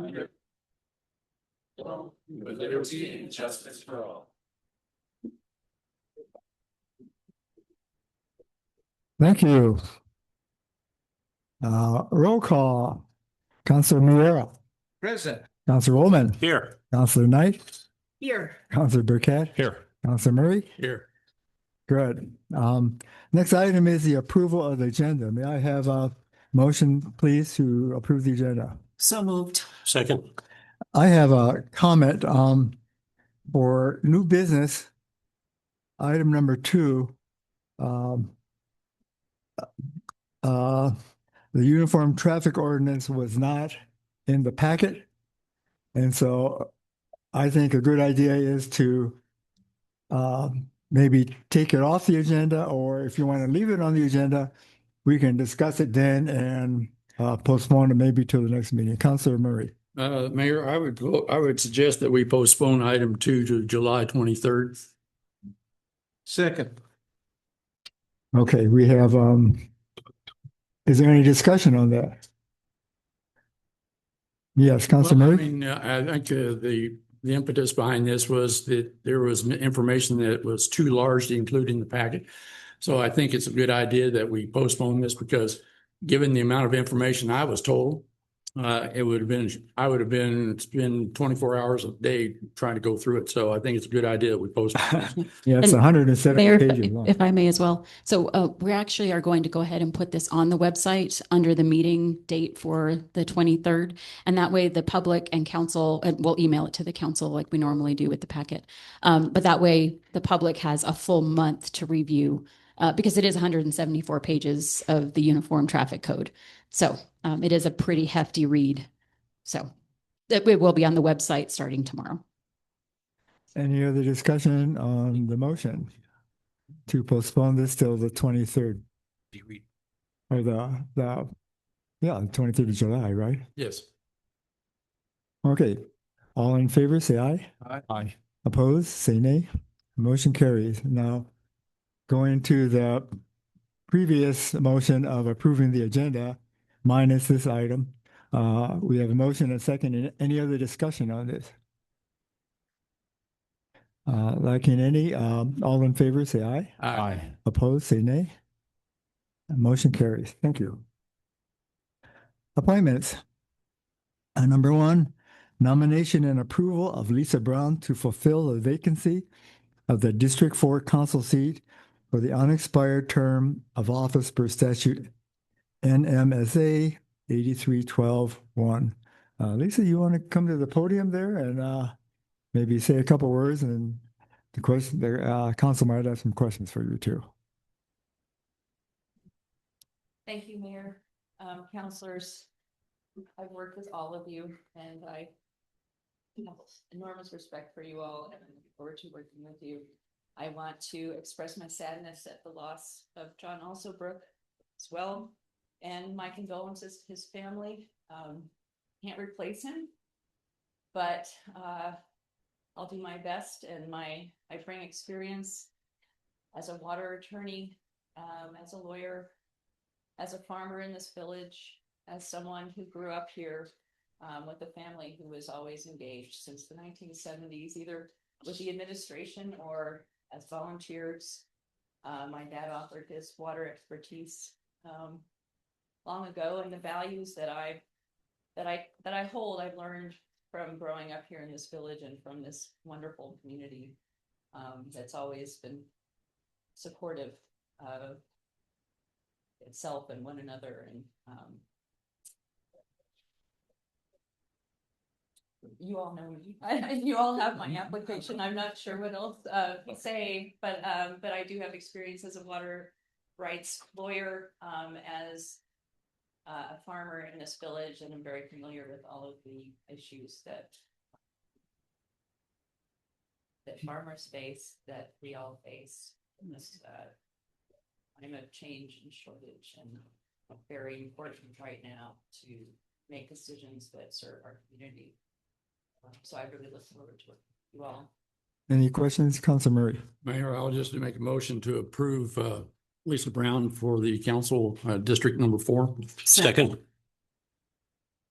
under with liberty and justice for all. Thank you. Roll call. Councilor Miera, Present. Councilor Ullman, Here. Councilor Knight, Here. Councilor Burkett, Here. Councilor Murray. Here. Good. Next item is the approval of the agenda. May I have a motion, please, to approve the agenda? So moved. Second. I have a comment for new business. Item number 2. The uniform traffic ordinance was not in the packet. And so I think a good idea is to maybe take it off the agenda, or if you want to leave it on the agenda, we can discuss it then and postpone it maybe to the next meeting. Councilor Murray. Mayor, I would suggest that we postpone item 2 to July 23rd. Second. Okay, we have, is there any discussion on that? Yes, Councilor Well, I Murray? mean, I think the impetus behind this was that there was information that was too large to include in the packet. So I think it's a good idea that we postpone this, because given the amount of information I was told, I would have been spend 24 hours a day trying to go through it. So I think it's a good idea that we postpone this. Yeah, it's And 170 Mayor, pages long. if I may as well. So we actually are going to go ahead and put this on the website under the meeting date for the 23rd. And that way the public and council, and we'll email it to the council like we normally do with the packet. But that way the public has a full month to review because it is 174 pages of the Uniform Traffic Code. So it is a pretty hefty read. So it will be on the website starting tomorrow. Any other discussion on the motion to postpone this till the 23rd? Or the 23rd of July, right? Yes. Okay, all in favor, say aye. Aye. Opposed, say nay. Motion carries. Now, going to the previous motion of approving the agenda minus this item, we have a motion and a second. Any other discussion on this? Lacking any, all in favor, say aye. Aye. Opposed, say nay. Motion carries. Thank you. Appointments. Number 1, nomination and approval of Lisa Brown to fulfill the vacancy of the District 4 Council seat for the unexpired term of office per statute NMSA 83-12-1. Lisa, you want to come to the podium there and maybe say a couple words, and the council might have some questions for you too. Thank you, Mayor, councilors. I've worked with all of you, and I have enormous respect for you all, and I look forward to working with you. I want to express my sadness at the loss of John Alsobrook as well, and my condolences to his family. Can't replace him, but I'll do my best, and I bring experience as a water attorney, as a lawyer, as a farmer in this village, as someone who grew up here with a family who was always engaged since the 1970s, either with the administration or as volunteers. My dad offered his water expertise long ago, and the values that I hold, I've learned from growing up here in this village and from this wonderful community that's always been supportive of itself and one another. And you all know me. You all have my application. I'm not sure what else to say, but I do have experience as a water rights lawyer, as a farmer in this village, and I'm very familiar with all of the issues that farmers face, that we all face in this time of change and shortage, and very important right now to make decisions that serve our community. So I really look forward to it. You all. Any questions, Councilor Murray? Mayor, I'll just make a motion to approve Lisa Brown for the council district number 4. Second.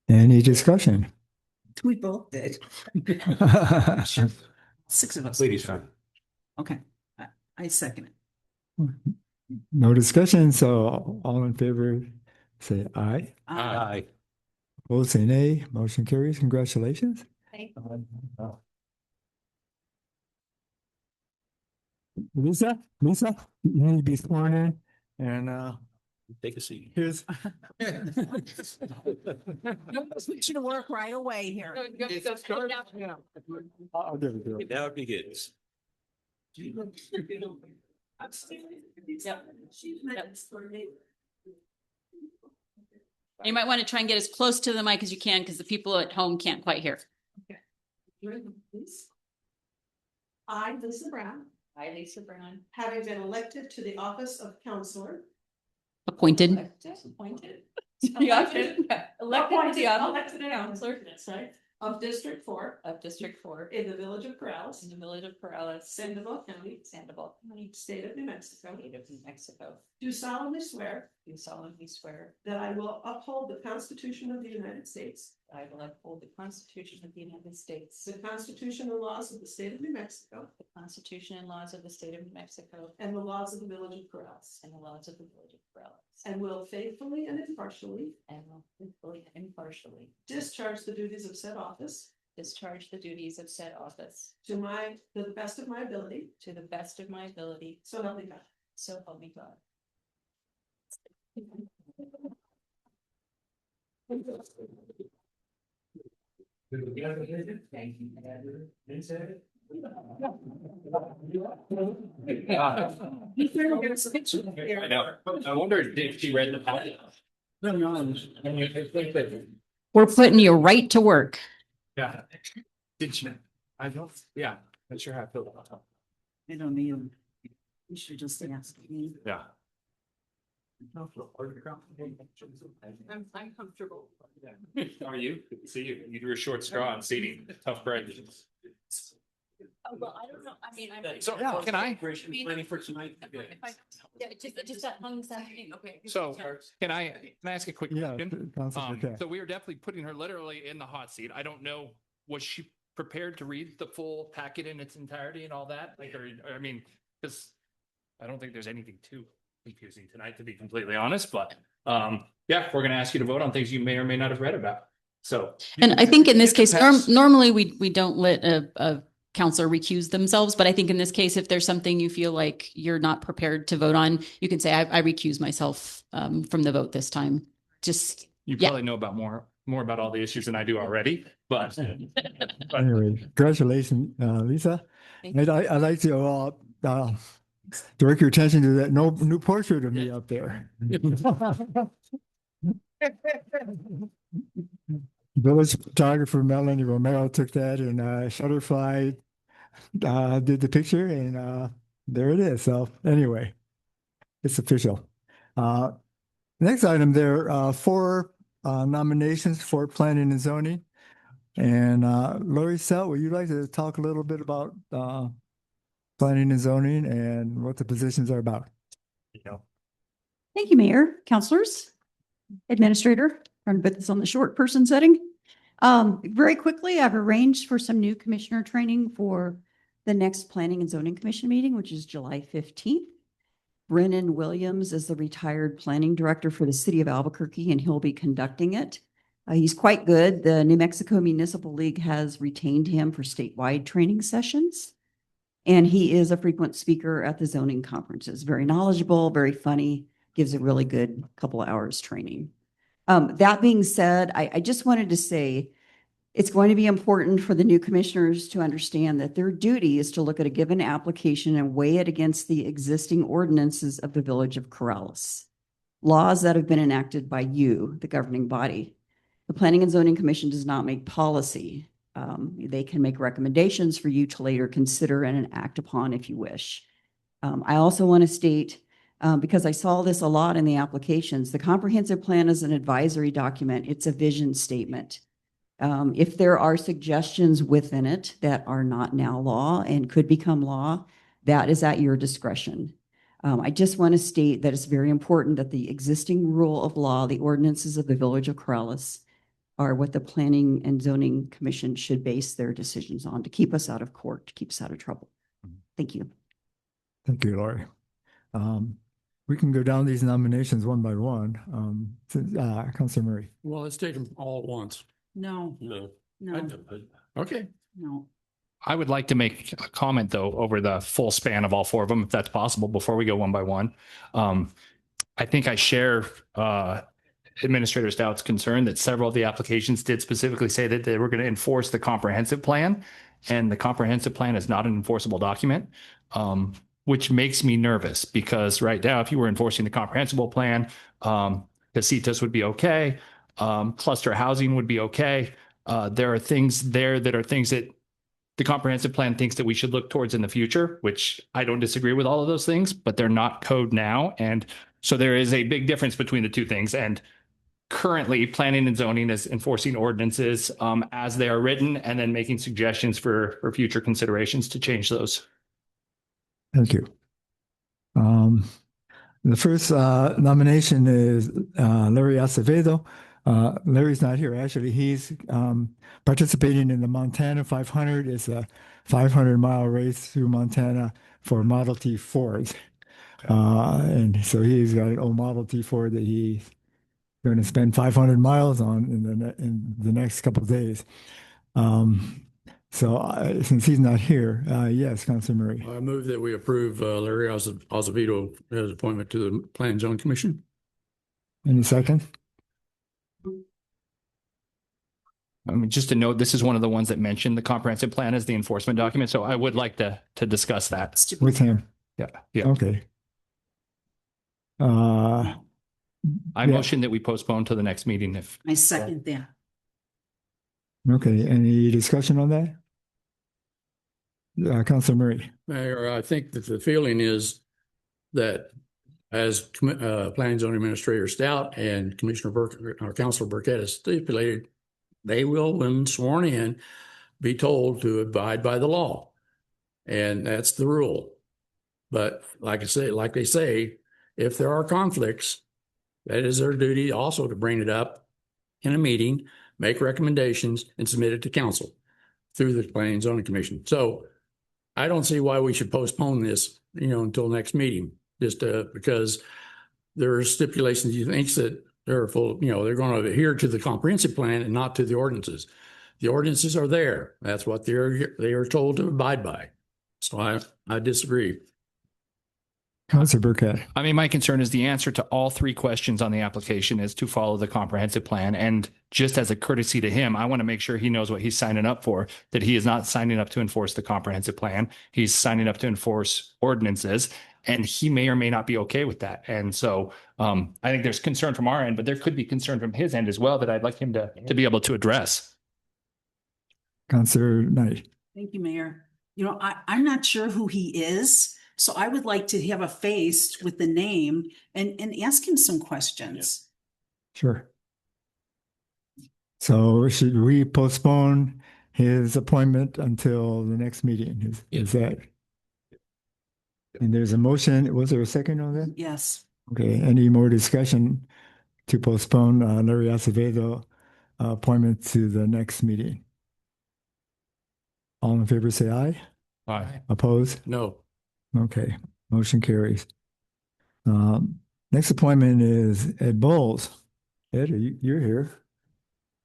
Any discussion? We both did. 6 of us. Ladies first. Okay, I second it. No discussion, so all in favor, say aye. Aye. Opposed, say nay. Motion carries. Congratulations. Thank Lisa, you need to be sworn in, and Take a seat. here's. Need you to work right away here. I'll give it to her. That would be good. You might want to try and get as close to the mic as you can because the people at home can't quite hear. I, Lisa Brown, I, Lisa Brown. having been elected to the office of counselor. Appointed. Appointed. Elected. Elected to the office Elected of counselor That's right, of District 4 of District 4 in the village of Corrales, in the village of Corrales, Sandoval County, Sandoval County, state of New Mexico, state of New Mexico. do solemnly swear Do solemnly swear that I will uphold the Constitution of the United States, I will uphold the Constitution of the United States, the Constitution and laws of the state of New Mexico, the Constitution and laws of the state of New Mexico, and the laws of the village of Corrales, and the laws of the village of Corrales, and will faithfully and impartially and will faithfully and impartially discharge the duties of said office discharge the duties of said office to the best of my ability, to the best of my ability, so help me God. so help me God. I know. I wonder if she read the packet. We're putting you right to work. Yeah. Did you? I don't, yeah, not sure how I feel about that. I don't need them. You should just ask me. Yeah. I'm comfortable. How are you? Good to see you. You drew a short straw on seating. Tough break. Oh, well, I don't know, I mean, I'm. So Yeah. can I? Planning for tonight. Yeah, just that hung this afternoon, okay. So can I ask a quick Yeah, question? Councilor Cass. So we are definitely putting her literally in the hot seat. I don't know, was she prepared to read the full packet in its entirety and all that? Like, or I mean, because I don't think there's anything too confusing tonight, to be completely honest, but yeah, we're gonna ask you to vote on things you may or may not have read about. So. And I think in this case, Pass. normally we don't let a counselor recuse themselves, but I think in this case, if there's something you feel like you're not prepared to vote on, you can say, I recuse myself from the vote this time. Just, You yeah. probably know about more about all the issues than I do already, but. Anyway, congratulations, Lisa. Thank And I'd like to direct your attention to that new portrait of me up there. Village photographer Melanie Romero took that and Shutterfly did the picture and there it is. So anyway, it's official. Next item, there are 4 nominations for planning and zoning. And Lori Selt, would you like to talk a little bit about planning and zoning and what the positions are about? Thank you, Mayor, Councilors, Administrator. Trying to put this on the short person setting. Very quickly, I've arranged for some new commissioner training for the next Planning and Zoning Commission meeting, which is July 15th. Brennan Williams is the retired planning director for the city of Albuquerque, and he'll be conducting it. He's quite good. The New Mexico Municipal League has retained him for statewide training sessions. And he is a frequent speaker at the zoning conferences. Very knowledgeable, very funny, gives a really good couple of hours training. That being said, I just wanted to say it's going to be important for the new commissioners to understand that their duty is to look at a given application and weigh it against the existing ordinances of the village of Corrales. Laws that have been enacted by you, the governing body. The Planning and Zoning Commission does not make policy. They can make recommendations for you to later consider and act upon if you wish. I also want to state, because I saw this a lot in the applications, the comprehensive plan is an advisory document. It's a vision statement. If there are suggestions within it that are not now law and could become law, that is at your discretion. I just want to state that it's very important that the existing rule of law, the ordinances of the village of Corrales, are what the Planning and Zoning Commission should base their decisions on to keep us out of court, to keep us out of trouble. Thank you. Thank you, Lori. We can go down these nominations one by one. Councilor Murray. Well, let's take them all at once. No, No. no, Okay. no. I would like to make a comment though over the full span of all four of them, if that's possible, before we go one by one. I think I share Administrator Stout's concern that several of the applications did specifically say that they were going to enforce the comprehensive plan, and the comprehensive plan is not an enforceable document, which makes me nervous because right now, if you were enforcing the comprehensible plan, casitas would be okay, cluster housing would be okay. There are things there that are things that the comprehensive plan thinks that we should look towards in the future, which I don't disagree with all of those things, but they're not code now. And so there is a big difference between the two things. And currently planning and zoning is enforcing ordinances as they are written and then making suggestions for future considerations to change those. Thank you. The first nomination is Larry Acevedo. Larry's not here. Actually, he's participating in the Montana 500. It's a 500-mile race through Montana for Model T Ford. And so he's got an old Model T Ford that he's going to spend 500 miles on in the next couple of days. So since he's not here, yes, Councilor Murray. I move that we approve Larry Acevedo's appointment to the Plan and Zoning Commission. Any second? I mean, just to note, this is one of the ones that mentioned the comprehensive plan as the enforcement document. So I would like to discuss that. With him? Yeah. Yeah. Okay. I Yeah. motion that we postpone to the next meeting if. I second that. Okay, any discussion on that? Councilor Murray. Mayor, I think that the feeling is that as Planning and Zoning Administrator Stout and Commissioner Burke, or Councilor Burkett has stipulated, they will, when sworn in, be told to abide by the law. And that's the rule. But like they say, if there are conflicts, that is their duty also to bring it up in a meeting, make recommendations, and submit it to council through the Planning and Zoning Commission. So I don't see why we should postpone this, until next meeting, just because there are stipulations. You think that they're full, they're going to adhere to the comprehensive plan and not to the ordinances. The ordinances are there. That's what they are told to abide by. So I disagree. Councilor Burkett. I mean, my concern is the answer to all three questions on the application is to follow the comprehensive plan. And just as a courtesy to him, I want to make sure he knows what he's signing up for, that he is not signing up to enforce the comprehensive plan. He's signing up to enforce ordinances, and he may or may not be okay with that. And so I think there's concern from our end, but there could be concern from his end as well that I'd like him to be able to address. Councilor Knight. Thank you, Mayor. I'm not sure who he is, so I would like to have a face with the name and ask him some questions. Sure. So should we postpone his appointment until the next meeting? Is that? And there's a motion. Was there a second on that? Yes. Okay. Any more discussion to postpone Larry Acevedo appointment to the next meeting? All in favor, say aye. Aye. Opposed? No. Okay. Motion carries. Next appointment is Ed Bowles. Ed, you're here.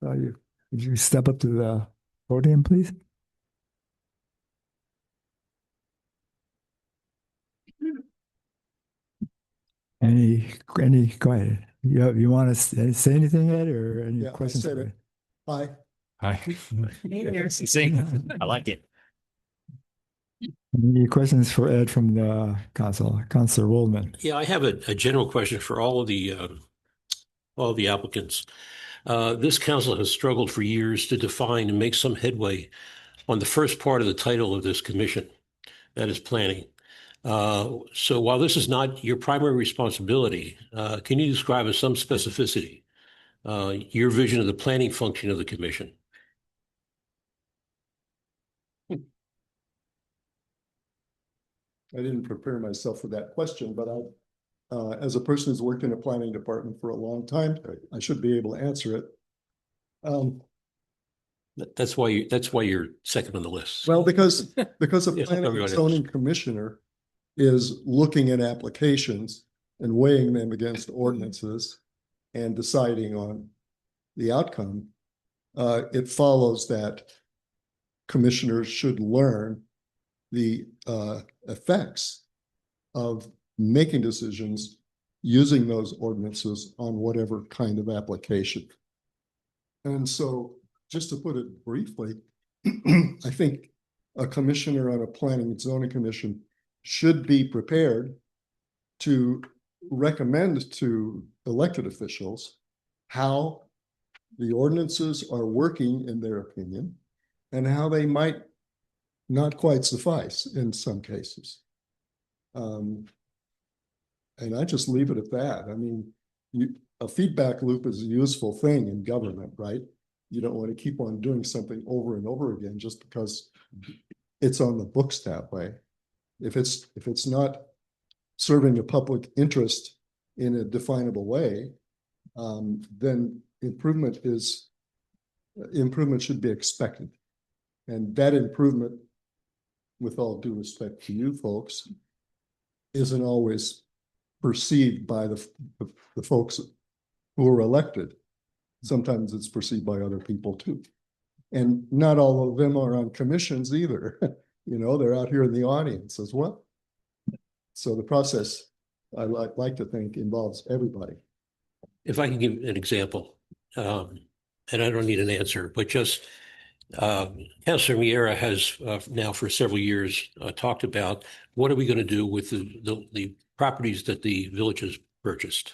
Would you step up to the podium, please? Go ahead. You want to say anything, Ed, or any Yeah, I questions? said for it. Ed? Hi. Hi. Hey there. See, I like it. Any questions for Ed from the council? Councilor Waldman. Yeah, I have a general question for all of the applicants. This council has struggled for years to define and make some headway on the first part of the title of this commission, that is planning. So while this is not your primary responsibility, can you describe with some specificity your vision of the planning function of the commission? I didn't prepare myself for that question, but as a person who's worked in a planning department for a long time, I should be able to answer it. That's why you're second on the list. Well, because a Yeah, planning everybody and else. zoning commissioner is looking at applications and weighing them against ordinances and deciding on the outcome, it follows that commissioners should learn the effects of making decisions using those ordinances on whatever kind of application. And so, just to put it briefly, I think a commissioner on a planning and zoning commission should be prepared to recommend to elected officials how the ordinances are working in their opinion and how they might not quite suffice in some cases. And I just leave it at that. I mean, a feedback loop is a useful thing in government, right? You don't want to keep on doing something over and over again just because it's on the books that way. If it's not serving a public interest in a definable way, then improvement should be expected. And that improvement, with all due respect to you folks, isn't always perceived by the folks who are elected. Sometimes it's perceived by other people too. And not all of them are on commissions either. You know, they're out here in the audience as well. So the process, I like to think, involves everybody. If I can give an example, and I don't need an answer, but just Councilor Miera has now for several years talked about what are we going to do with the properties that the village has purchased?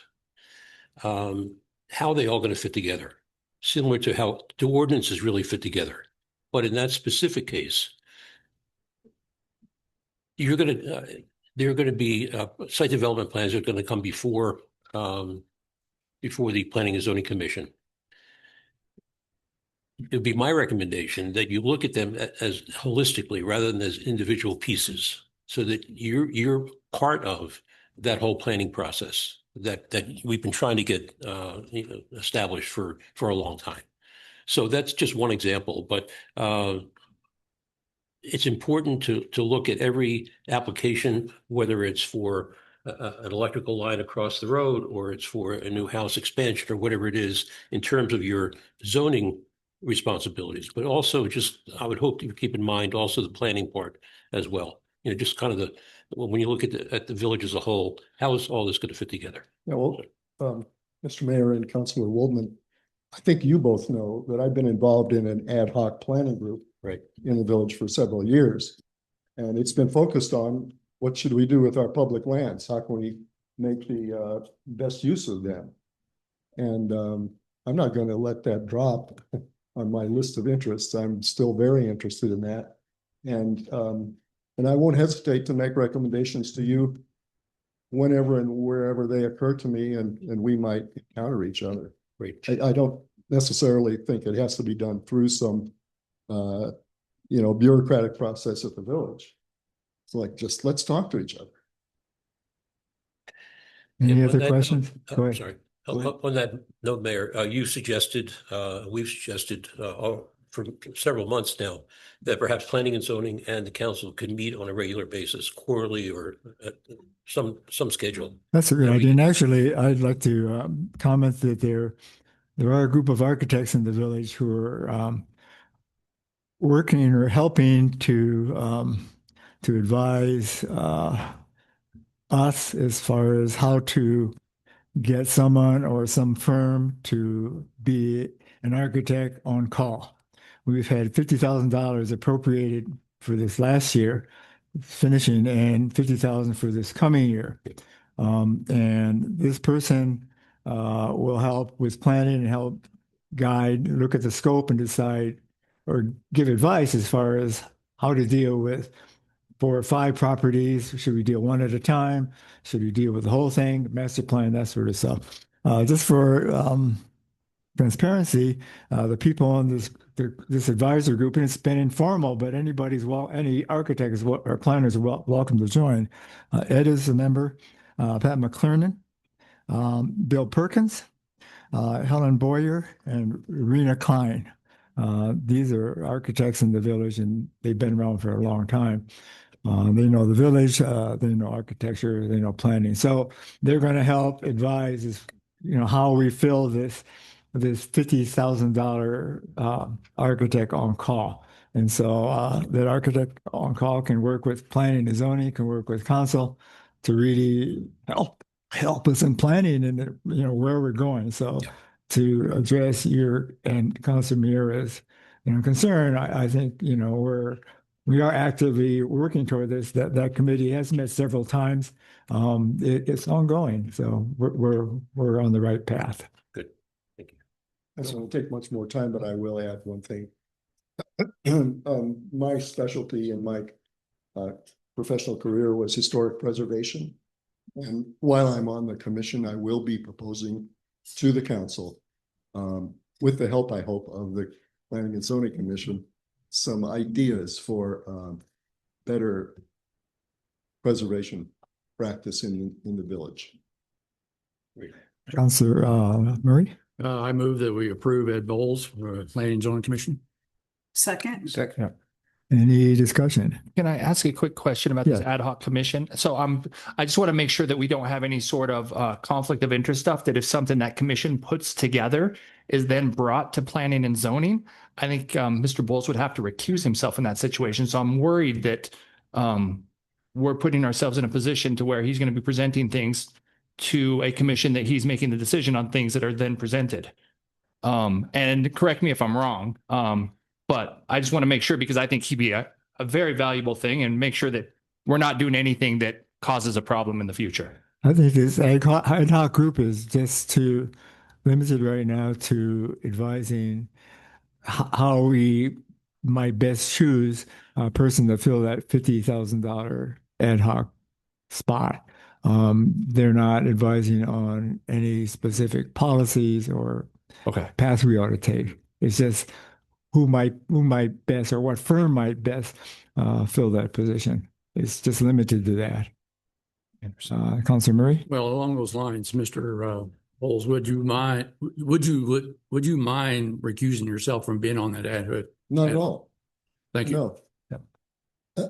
How are they all going to fit together? Similar to how the ordinances really fit together. But in that specific case, there are going to be site development plans that are going to come before the Planning and Zoning Commission. It would be my recommendation that you look at them as holistically rather than as individual pieces, so that you're part of that whole planning process that we've been trying to get established for a long time. So that's just one example, but it's important to look at every application, whether it's for an electrical line across the road or it's for a new house expansion or whatever it is, in terms of your zoning responsibilities, but also just, I would hope you keep in mind also the planning part as well. You know, just kind of when you look at the village as a whole, how is all this going to fit together? Yeah, well, Mr. Mayor and Councilor Waldman, I think you both know that I've been involved in an ad hoc planning group in the village for several years. And it's been focused on what should we do with our public lands? How can we make the best use of them? And I'm not going to let that drop on my list of interests. I'm still very interested in that. And I won't hesitate to make recommendations to you whenever and wherever they occur to me, and we might encounter each other. Great. I don't necessarily think it has to be done through some bureaucratic process at the village. It's like, just let's talk to each other. Any On other that questions? note- Go ahead. Sorry. On that note, Mayor, we've suggested for several months now that perhaps planning and zoning and the council could meet on a regular basis, quarterly or at some schedule. That's a good Yeah, idea. And actually, I'd like to comment that there are a group of architects in the village who are working or helping to advise us as far as how to get someone or some firm to be an architect on call. We've had $50,000 appropriated for this last year, finishing, and $50,000 for this coming year. And this person will help with planning and help guide, look at the scope and decide or give advice as far as how to deal with 4 or 5 properties. Should we deal one at a time? Should we deal with the whole thing, master plan, that sort of stuff? Just for transparency, the people on this advisor group, and it's been informal, but any architect or planner is welcome to join. Ed is a member, Pat McClernon, Bill Perkins, Helen Boyer and Rena Klein. These are architects in the village, and they've been around for a long time. They know the village, they know architecture, they know planning. So they're going to help advise is, how we fill this $50,000 architect on call. And so that architect on call can work with planning and zoning, can work with council to really help us in planning and where we're going. So to address your and Councilor Mira's concern, I think we are actively working toward this. That committee has met several times. It's ongoing, so we're on the right path. Good. Thank you. I don't want to take much more time, but I will add one thing. My specialty in my professional career was historic preservation. And while I'm on the commission, I will be proposing to the council, with the help, I hope, of the Planning and Zoning Commission, some ideas for better preservation practice in the village. Councilor Murray? I move that we approve Ed Bowles for Planning and Zoning Commission. Second. Yeah. Any discussion? Can I ask a quick question about this Yeah. ad hoc commission? So I just want to make sure that we don't have any sort of conflict of interest stuff, that if something that commission puts together is then brought to planning and zoning, I think Mr. Bowles would have to recuse himself in that situation. So I'm worried that we're putting ourselves in a position to where he's going to be presenting things to a commission that he's making the decision on things that are then presented. And correct me if I'm wrong. But I just want to make sure, because I think he'd be a very valuable thing, and make sure that we're not doing anything that causes a problem in the future. I think this ad hoc group is just too limited right now to advising how we might best choose a person to fill that $50,000 ad hoc spot. They're not advising on any specific policies or path we ought to take. It's just who might best, or what firm might best fill that position. It's just limited to that. Councilor Murray? Well, along those lines, Mr. Bowles, would you mind recusing yourself from being on that ad hoc? Not at all. Thank you. No.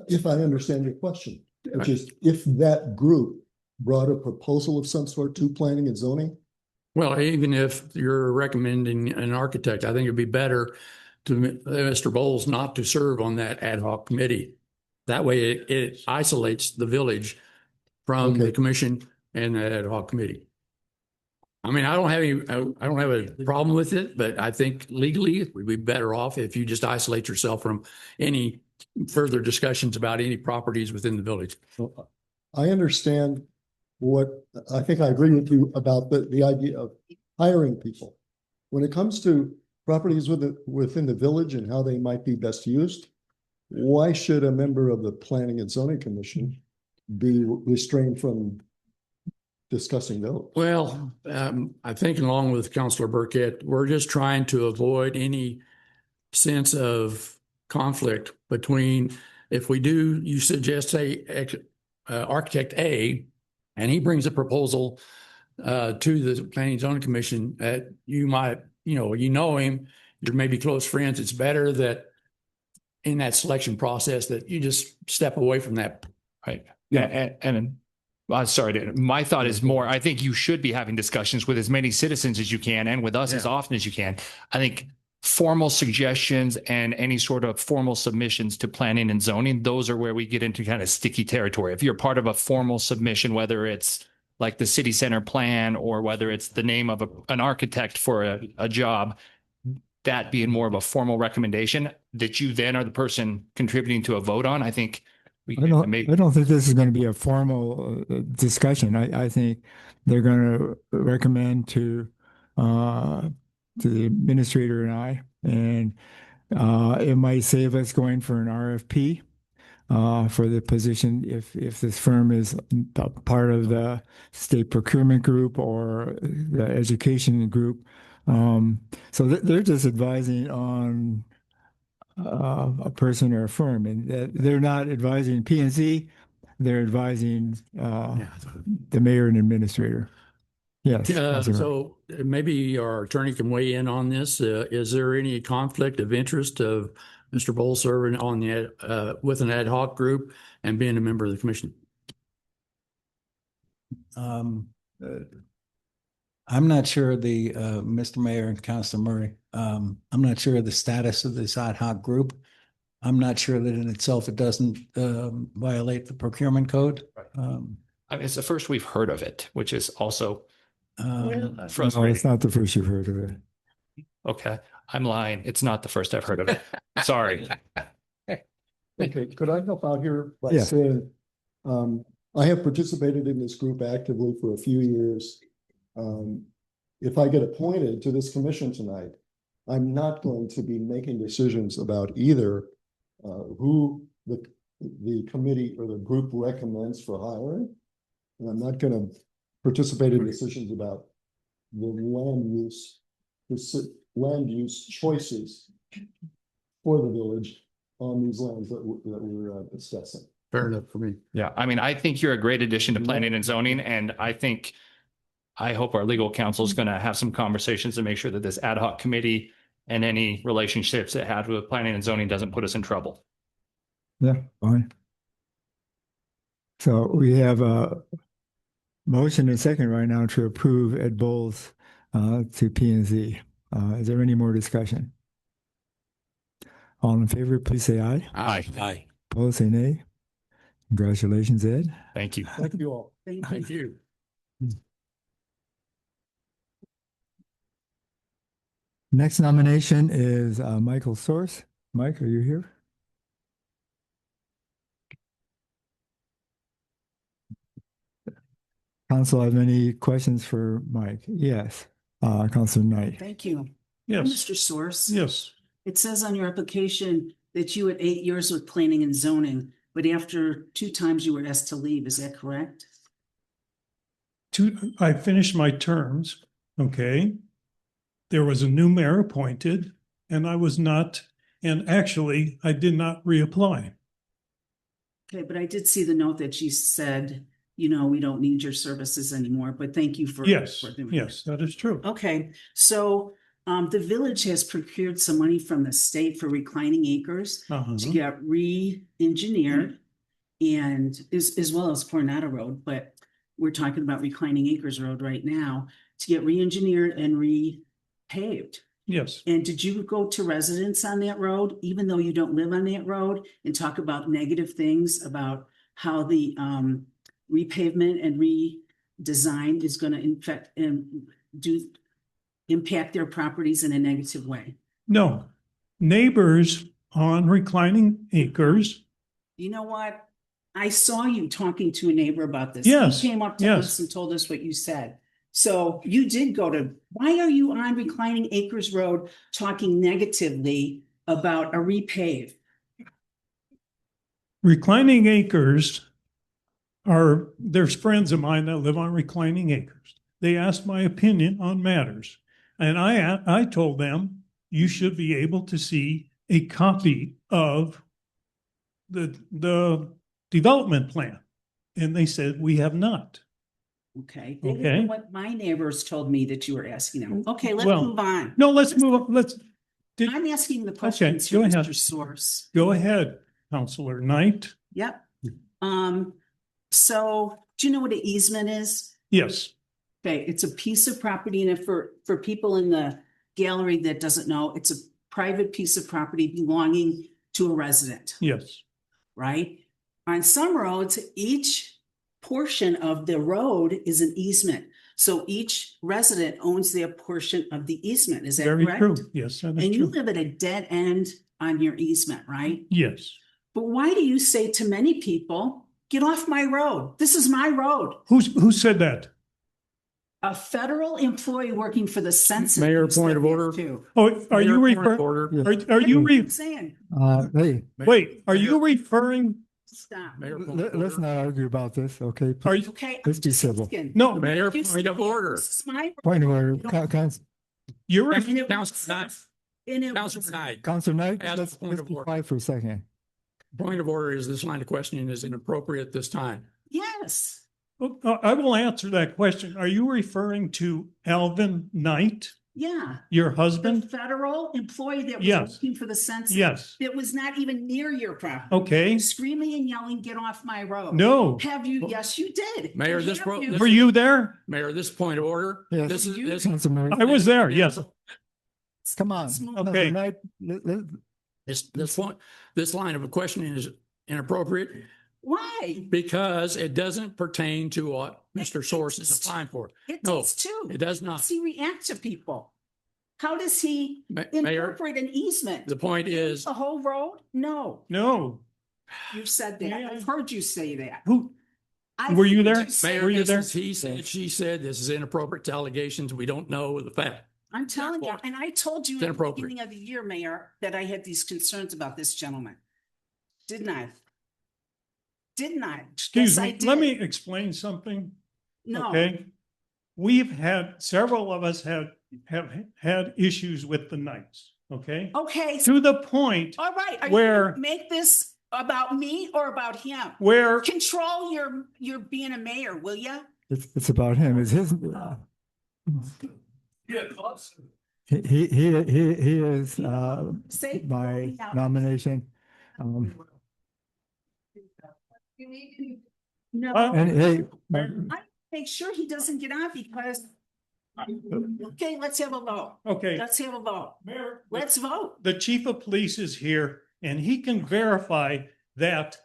If I understand your question, which is if that group brought a proposal of some sort to planning and zoning? Well, even if you're recommending an architect, I think it'd be better to Mr. Bowles not to serve on that ad hoc committee. That way it isolates the village from the commission and the ad hoc committee. I mean, I don't have a problem with it, but I think legally it would be better off if you just isolate yourself from any further discussions about any properties within the village. I understand I think I agree with you about the idea of hiring people. When it comes to properties within the village and how they might be best used, why should a member of the Planning and Zoning Commission be restrained from discussing those? Well, I think along with Councilor Burkett, we're just trying to avoid any sense of conflict between, if we do, you suggest architect A, and he brings a proposal to the Planning and Zoning Commission that you might, you know him, you're maybe close friends. It's better that in that selection process that you just step away from that. Right. Yeah. And sorry, my thought is more, I think you should be having discussions with as many citizens as you can, and with us as often as you can. I think formal suggestions and any sort of formal submissions to planning and zoning, those are where we get into kind of sticky territory. If you're part of a formal submission, whether it's like the city center plan or whether it's the name of an architect for a job, that being more of a formal recommendation that you then are the person contributing to a vote on, I think I don't think this is going to be a formal discussion. I think they're going to recommend to the administrator and I, and it might save us going for an RFP for the position if this firm is part of the state procurement group or the education group. So they're just advising on a person or a firm, and they're not advising P&Z, they're advising the mayor and administrator. Yes. Councilor Murray. So maybe our attorney can weigh in on this. Is there any conflict of interest of Mr. Bowles serving on the, with an ad hoc group and being a member of the commission? I'm not sure Mr. Mayor and Councilor Murray, I'm not sure of the status of this ad hoc group. I'm not sure that in itself it doesn't violate the procurement code. I mean, it's the first we've heard of it, which is also No, frustrating. it's not the first you've heard of it. Okay, I'm lying. It's not the first I've heard of it. Sorry. Okay, could I help out here by Yeah. saying, I have participated in this group actively for a few years. If I get appointed to this commission tonight, I'm not going to be making decisions about either who the committee or the group recommends for hiring. And I'm not going to participate in decisions about the land use choices for the village on these lands that we're discussing. Fair enough for me. Yeah, I mean, I think you're a great addition to planning and zoning, and I hope our legal counsel is going to have some conversations to make sure that this ad hoc committee and any relationships it had with planning and zoning doesn't put us in trouble. Yeah, fine. So we have a motion and second right now to approve Ed Bowles to P and Z. Is there any more discussion? All in favor, please say aye. Aye. Aye. Opposed, say nay. Congratulations, Ed. Thank you. Thank you all. Thank you. Next nomination is Michael Source. Mike, are you here? Council have any questions for Mike? Yes. Councilor Knight. Thank you. Yes, Mr. Source. yes. It says on your application that you had 8 years with planning and zoning, but after 2 times you were asked to leave. Is that correct? I finished my terms, okay? There was a new mayor appointed and I was not, and actually I did not reapply. Okay, but I did see the note that you said, you know, we don't need your services anymore, but thank you for. Yes, for doing yes, that is true. Okay, so the village has procured some money from the state for reclining acres Uh-huh. to get re-engineered and as well as Coronado Road, but we're talking about Reclining Acres Road right now to get re-engineered and repaved. Yes, And did you go to residents on that road, even though you don't live on that road, and talk about negative things about how the repavement and redesign is going to infect and impact their properties in a negative way? no. Neighbors on Reclining Acres, You know what? I saw you talking to a neighbor about this. Yes, He came up to yes. us and told us what you said. So you did go to, why are you on Reclining Acres Road talking negatively about a repave? Reclining Acres there's friends of mine that live on Reclining Acres. They asked my opinion on matters. And I told them, you should be able to see a copy of the development plan. And they said, we have not. Okay. They didn't Okay. know what my neighbors told me that you were asking them. Okay, let's Well, move on. No, let's move on. Did- I'm asking the questions go here, ahead. Mr. Source. Go ahead, Counselor Knight. Yep. So do you know what an easement is? Yes, Okay, it's a piece of property, and if for people in the gallery that doesn't know, it's a private piece of property belonging to a resident, yes, right? On some roads, each portion of the road is an easement. So each resident owns their portion of the easement. Is that very correct? true. Yes, that And is you true. live at a dead end on your easement, right? Yes. But why do you say to many people, get off my road? This is my road. Who said that? A federal employee working for the census. Mayor, said point of that order. too. Oh, are you Mayor, point of referring? order. Are you I'm saying, Hey, wait, are you referring? stop. Mayor, point of let's order. not argue about this, okay? Are you, Okay. Let's I'm be just civil. asking. no, Mayor, You point of said, order. This is my. Point of order, you're, And it was- Councilor Knight. and it Councilor was- Knight. Councilor Knight, Ask let's a point of be order. quiet for a second. Point of order is this line of questioning is inappropriate this time. Yes. I will answer that question. Are you referring to Alvin Knight, Yeah. your The husband? federal employee that was Yes. working for the census. Yes. It was not even near your property. Okay. Screaming and yelling, get off my road. No. Have you? Yes, you did. Mayor, this Have bro- you? this- Were you there? Mayor, this point of order. Yes. This is, You- this, Councilman, I was there, yes. come on. Let's move. Okay. Councilman Knight, this line of questioning is inappropriate Why? because it doesn't pertain to what Mr. Source is applying for. It No, does too. It does How not. does he react to people? How does he Mayor, incorporate an easement? the point is, The whole road? No, No. you've said that. Yeah. I've heard you say that. Who? I've Were you heard there? say Mayor, Were you this there? is he said, she said, this is inappropriate to allegations. We don't know the fact. I'm telling you, Therefore, and I told you it's at the inappropriate. beginning of the year, Mayor, that I had these concerns about this gentleman. Didn't I? Didn't I? Excuse Yes, I me, let did. me explain something, No. okay? We've had, several of us have had issues with the Knights, okay? Okay, To the point all right. Are you Where- gonna make this about me or about him? where, Control your being a mayor, will ya? it's about him. It's his. He is, Say. my nomination. No, And hey, make sure he doesn't get on because, okay, let's have a vote. okay, Let's have a vote. Mayor, Let's vote. the chief of police is here and he can verify that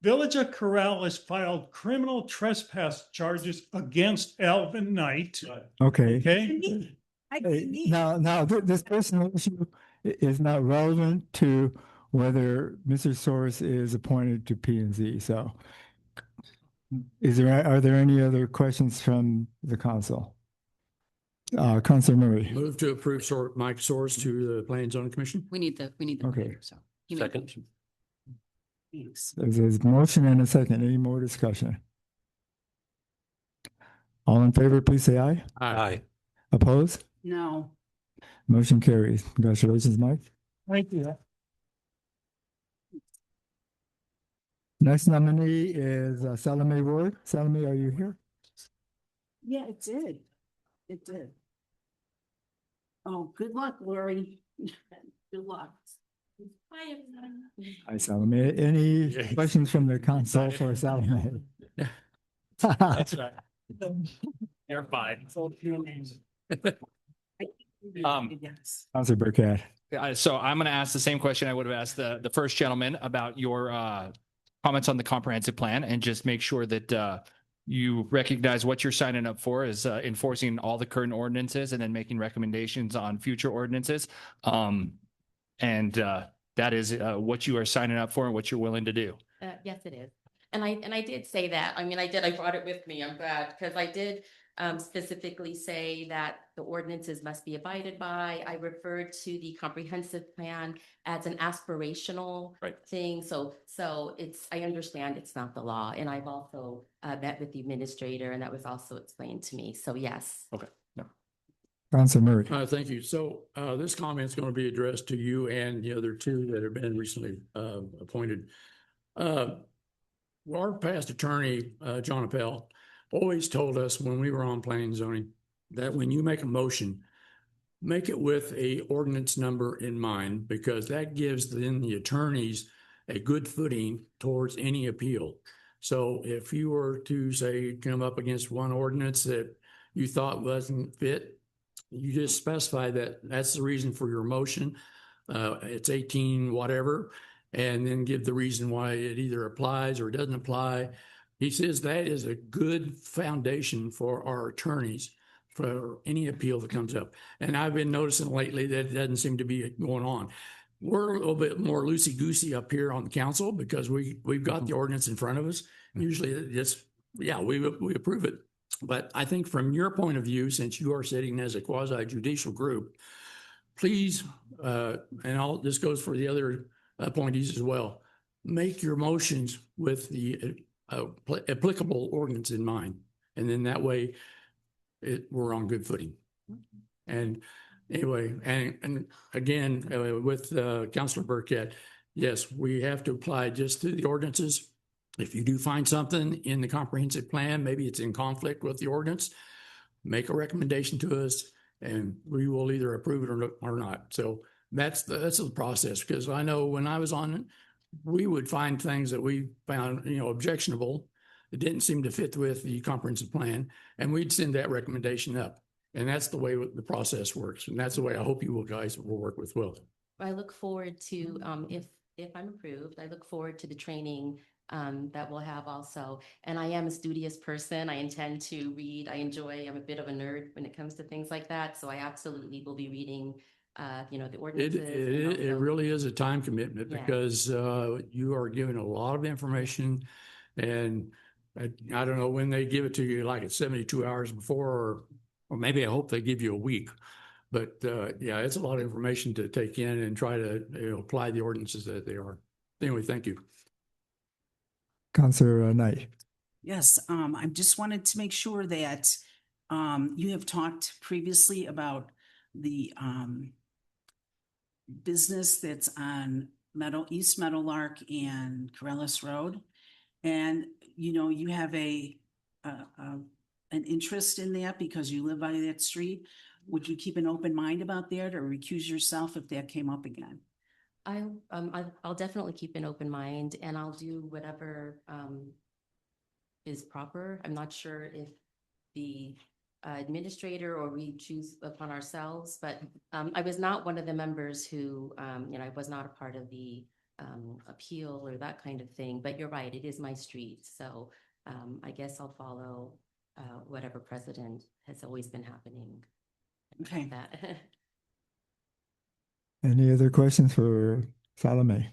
Village of Corrales filed criminal trespass charges against Alvin Knight, okay. okay? Hey, now, this personal issue is not relevant to whether Mr. Source is appointed to P and Z, so. Are there any other questions from the council? Councilor Murray. Move to approve Mike Source to the Planning and Zoning Commission. We need the Okay. mayor, so. he made the Second. motion. Thanks. There's a motion and a second. Any more discussion? All in favor, please say aye. Aye. Opposed? No. Motion carries. Congratulations, Mike. Thank you. Next nominee is Salome Ward. Salome, are you here? Yeah, it did. It did. Oh, good luck, Lori. Good luck. Hi, everyone. Hi, Salome. Any questions from the council for Salome? That's right. You're fine. Yes. Councilor Burkett. So I'm going to ask the same question I would have asked the first gentleman about your comments on the comprehensive plan and just make sure that you recognize what you're signing up for is enforcing all the current ordinances and then making recommendations on future ordinances. And that is what you are signing up for and what you're willing to do. Yes, it is. And I did say that. I mean, I brought it with me. I'm glad because I did specifically say that the ordinances must be abided by. I referred to the comprehensive plan as an aspirational Right. thing. So I understand it's not the law. And I've also met with the administrator and that was also explained to me. So yes. Okay. No. Councilor Murray. Thank you. So this comment is going to be addressed to you and the other two that have been recently appointed. Our past attorney, John Appel, always told us when we were on planning and zoning that when you make a motion, make it with a ordinance number in mind, because that gives then the attorneys a good footing towards any appeal. So if you were to say, come up against one ordinance that you thought wasn't fit, you just specify that that's the reason for your motion. It's 18, whatever, and then give the reason why it either applies or doesn't apply. He says that is a good foundation for our attorneys for any appeal that comes up. And I've been noticing lately that it doesn't seem to be going on. We're a little bit more loosey-goosey up here on the council because we've got the ordinance in front of us. Usually it's, yeah, we approve it. But I think from your point of view, since you are sitting as a quasi judicial group, please, and this goes for the other appointees as well, make your motions with the applicable ordinance in mind. And then that way we're on good footing. And anyway, and again, with Councilor Burkett, yes, we have to apply just to the ordinances If you do find something in the comprehensive plan, maybe it's in conflict with the ordinance, make a recommendation to us and we will either approve it or not. So that's the process, because I know when I was on it, we would find things that we found, objectionable. It didn't seem to fit with the comprehensive plan, and we'd send that recommendation up. And that's the way the process works. And that's the way I hope you guys will work with Will. I look forward to, if I'm approved, I look forward to the training that we'll have also. And I am a studious person. I intend to read. I'm a bit of a nerd when it comes to things like that. So I absolutely will be reading, the ordinances. It really is a time commitment, Yeah. because you are given a lot of information, and I don't know when they give it to you, like it's 72 hours before, or maybe I hope they give you a week. But yeah, it's a lot of information to take in and try to apply the ordinances that they are. Anyway, thank you. Councillor Knight. Yes, I just wanted to make sure that you have talked previously about the business that's on East Meadowlark and Corellis Road. And, you have an interest in that because you live by that street. Would you keep an open mind about that or recuse yourself if that came up again? I'll definitely keep an open mind, and I'll do whatever is proper. I'm not sure if the administrator or we choose upon ourselves, but I was not one of the members who, I was not a part of the appeal or that kind of thing. But you're right, it is my street, so I guess I'll follow whatever precedent has always been happening. Okay. That. Any other questions for Salome?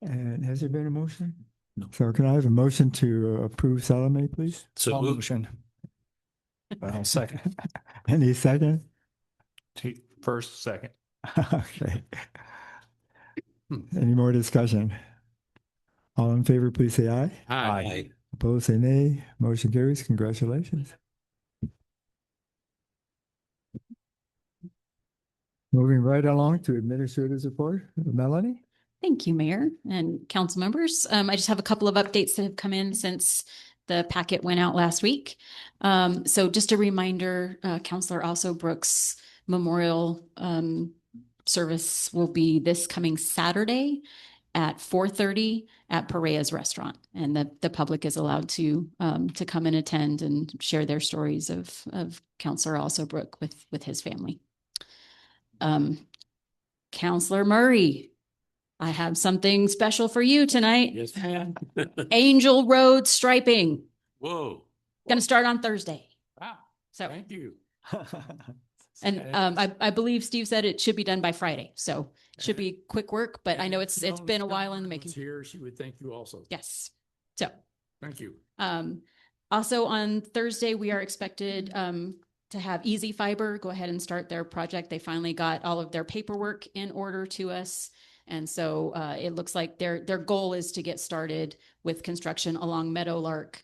And has there been a motion? No. So can I have a motion to approve Salome, please? So I'll moved. motion. I'll second. Any second? First, second. Okay. Any more discussion? All in favor, please say aye. Hi. Aye. Opposed, say nay. Motion carries. Congratulations. Moving right along to administrator's report, Melanie. Thank you, Mayor and council members. I just have a couple of updates that have come in since the packet went out last week. So just a reminder, Councilor Also Brooks Memorial service will be this coming Saturday at 4:30 at Parea's Restaurant, and the public is allowed to come and attend and share their stories of Councilor Also Brook with his family. Councilor Murray, I have something special for you tonight. Yes, ma'am. Angel Road striping. Whoa. Going to start on Thursday. Wow. So, Thank you. and I believe Steve said it should be done by Friday. So it should be quick work, but I know it's been a while in the making. Here, she would thank you also. Yes. So, Thank you. also on Thursday, we are expected to have Easy Fiber go ahead and start their project. They finally got all of their paperwork in order to us. And so it looks like their goal is to get started with construction along Meadowlark,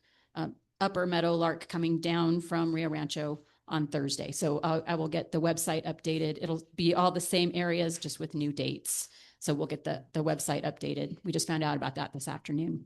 Upper Meadowlark coming down from Rio Rancho on Thursday. So I will get the website updated. It'll be all the same areas, just with new dates. So we'll get the website updated. We just found out about that this afternoon.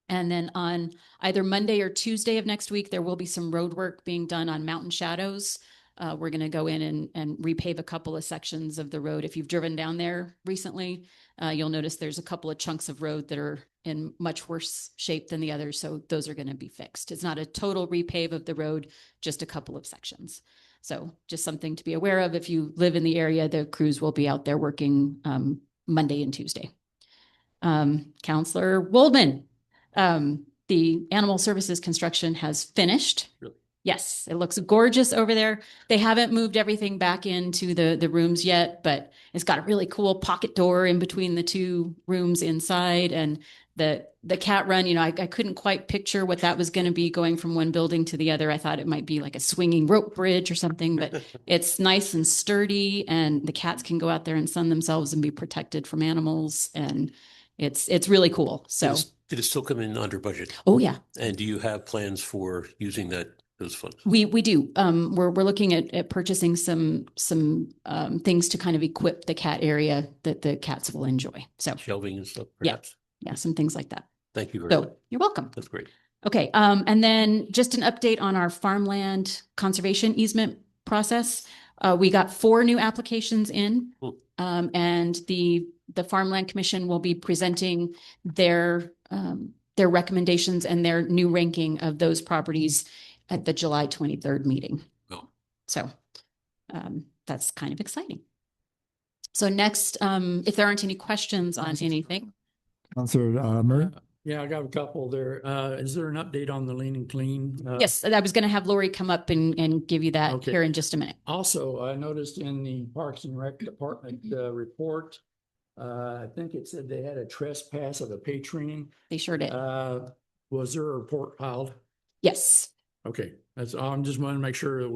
And then on either Monday or Tuesday of next week, there will be some road work being done on Mountain Shadows. We're going to go in and repave a couple of sections of the road. If you've driven down there recently, you'll notice there's a couple of chunks of road that are in much worse shape than the others. So those are going to be fixed. It's not a total repave of the road, just a couple of sections. So just something to be aware of. If you live in the area, the crews will be out there working Monday and Tuesday. Councilor Woldman. The animal services construction has finished. Really? Yes, it looks gorgeous over there. They haven't moved everything back into the rooms yet, but it's got a really cool pocket door in between the two rooms inside. And the cat run, I couldn't quite picture what that was going to be going from one building to the other. I thought it might be like a swinging rope bridge or something, but it's nice and sturdy, and the cats can go out there and sun themselves and be protected from animals. And it's really cool. So. Did it still come in under budget? Oh, yeah. And do you have plans for using those funds? We do. We're looking at purchasing some things to kind of equip the cat area that the cats will enjoy. So Shelving and stuff, yeah, perhaps? Yeah, some things like that. Thank you very much. So you're welcome. That's great. Okay, and then just an update on our farmland conservation easement process. We got 4 new applications in. And the Farmland Commission will be presenting their recommendations and their new ranking of those properties at the July 23rd meeting. Oh. So that's kind of exciting. So next, if there aren't any questions on anything. Councilor Murray? Yeah, I got a couple there. Is there an update on the Lean and Clean? Yes, I was going to have Lori come up and give you that Okay. here in just a minute. Also, I noticed in the Parks and Rec Department report, I think it said they had a trespass of a patron. They sure did. Was there a report filed? Yes, Okay, I'm just wanting to make sure that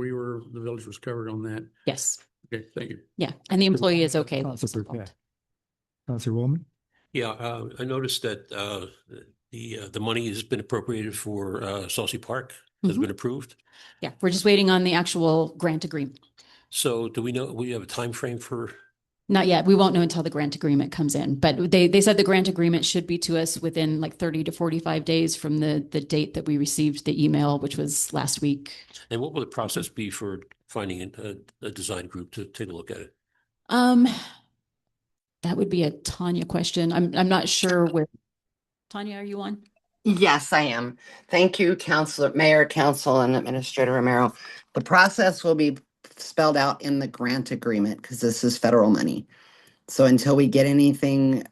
the village was covered on that. yes. Okay, thank you. Yeah, and the employee is okay. with this Councilor involved. Burkett. Councilor Woolman? Yeah, I noticed that the money has been appropriated for Saucy Park, has Mhm. been approved. Yeah, we're just waiting on the actual grant agreement. So do we have a time frame for? Not yet. We won't know until the grant agreement comes in, but they said the grant agreement should be to us within like 30 to 45 days from the date that we received the email, which was last week. And what will the process be for finding a design group to take a look at it? That would be a Tanya question. I'm not sure where. Tanya, are you on? Yes, I am. Thank you, Mayor, Council, and Administrator Romero. The process will be spelled out in the grant agreement because this is federal money. So until we get anything,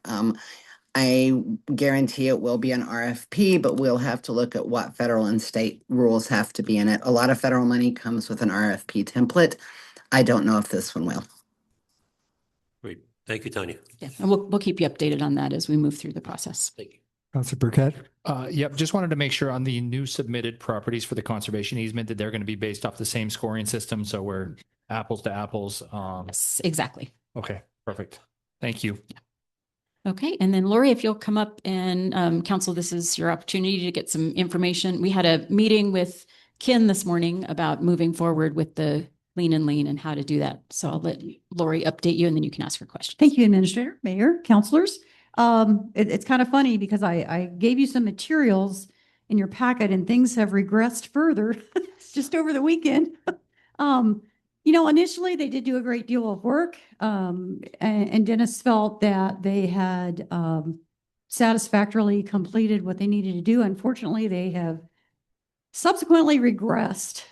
I guarantee it will be an RFP, but we'll have to look at what federal and state rules have to be in it. A lot of federal money comes with an RFP template. I don't know if this one will. Great. Thank you, Tanya. Yeah, and we'll keep you updated on that as we move through the process. Thank you. Councilor Burkett? Yep, just wanted to make sure on the new submitted properties for the conservation easement that they're going to be based off the same scoring system. So we're apples to apples. Yes, exactly. Okay, perfect. Thank you. Okay, and then Lori, if you'll come up and council, this is your opportunity to get some information. We had a meeting with Ken this morning about moving forward with the Lean and Lean and how to do that. So I'll let Lori update you and then you can ask her questions. Thank you, Administrator, Mayor, Councilors. It's kind of funny because I gave you some materials in your packet and things have regressed further. It's just over the weekend. Initially they did do a great deal of work. And Dennis felt that they had satisfactorily completed what they needed to do. Unfortunately, they have subsequently regressed.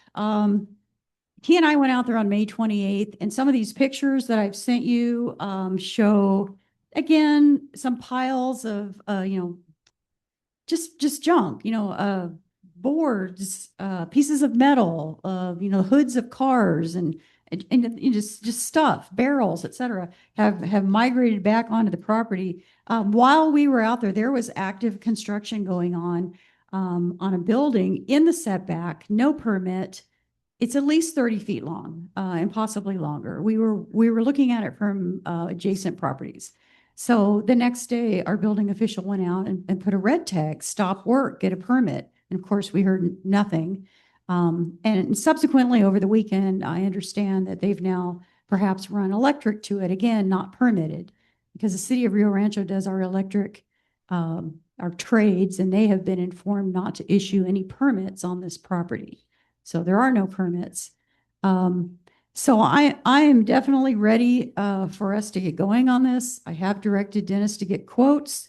He and I went out there on May 28th, and some of these pictures that I've sent you show, again, some piles of, just junk, boards, pieces of metal, hoods of cars and just stuff, barrels, et cetera, have migrated back onto the property. While we were out there, there was active construction going on a building in the setback, no permit. It's at least 30 feet long, and possibly longer. We were looking at it from adjacent properties. So the next day, our building official went out and put a red tag, stop work, get a permit. And of course, we heard nothing. And subsequently over the weekend, I understand that they've now perhaps run electric to it, again, not permitted, because the city of Rio Rancho does our electric, our trades, and they have been informed not to issue any permits on this property. So there are no permits. So I am definitely ready for us to get going on this. I have directed Dennis to get quotes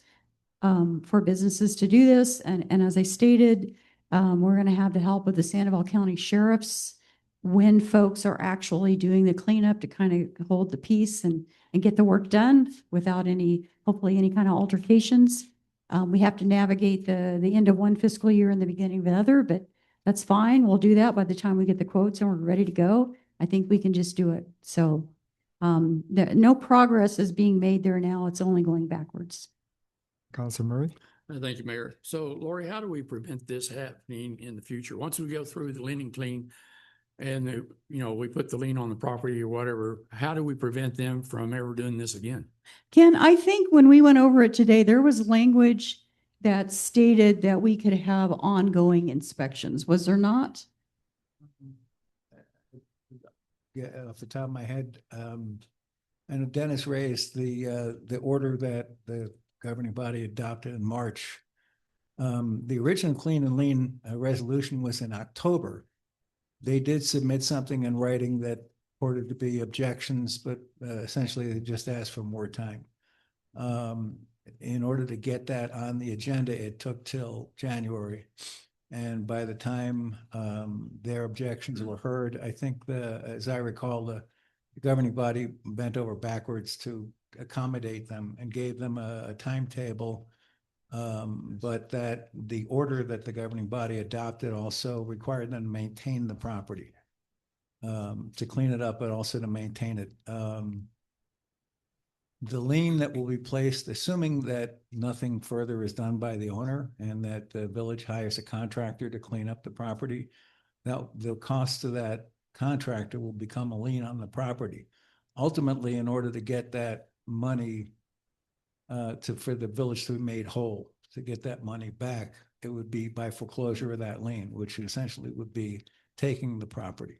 for businesses to do this. And as I stated, we're going to have the help of the Sandoval County Sheriffs when folks are actually doing the cleanup to kind of hold the peace and get the work done without hopefully any kind of altercations. We have to navigate the end of one fiscal year and the beginning of another, but that's fine. We'll do that by the time we get the quotes and we're ready to go. I think we can just do it. So no progress is being made there now. It's only going backwards. Councilor Murray? Thank you, Mayor. So Lori, how do we prevent this happening in the future? Once we go through the Lean and Clean and, we put the lien on the property or whatever, how do we prevent them from ever doing this again? Ken, I think when we went over it today, there was language that stated that we could have ongoing inspections. Was there not? Yeah, off the top of my head, I know Dennis raised the order that the governing body adopted in March. The original clean and lean resolution was in October. They did submit something in writing that purported to be objections, but essentially they just asked for more time. In order to get that on the agenda, it took till January. And by the time their objections were heard, I think as I recall, the governing body bent over backwards to accommodate them and gave them a timetable. But that the order that the governing body adopted also required them to maintain the property, to clean it up, but also to maintain it. The lien that will be placed, assuming that nothing further is done by the owner and that the village hires a contractor to clean up the property, that the cost of that contractor will become a lien on the property. Ultimately, in order to get that money for the village to be made whole, to get that money back, it would be by foreclosure of that lien, which essentially would be taking the property.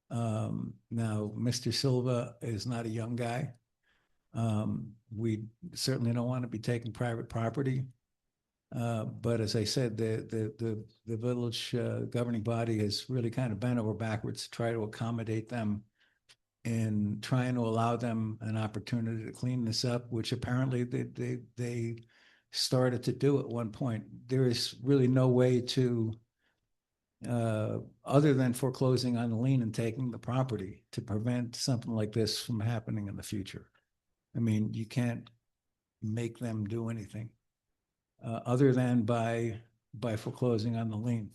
Now, Mr. Silva is not a young guy. We certainly don't want to be taking private property. But as I said, the village governing body has really kind of bent over backwards to try to accommodate them in trying to allow them an opportunity to clean this up, which apparently they started to do at one point. There is really no way to, other than foreclosing on the lien and taking the property, to prevent something like this from happening in the future. I mean, you can't make them do anything other than by foreclosing on the lien.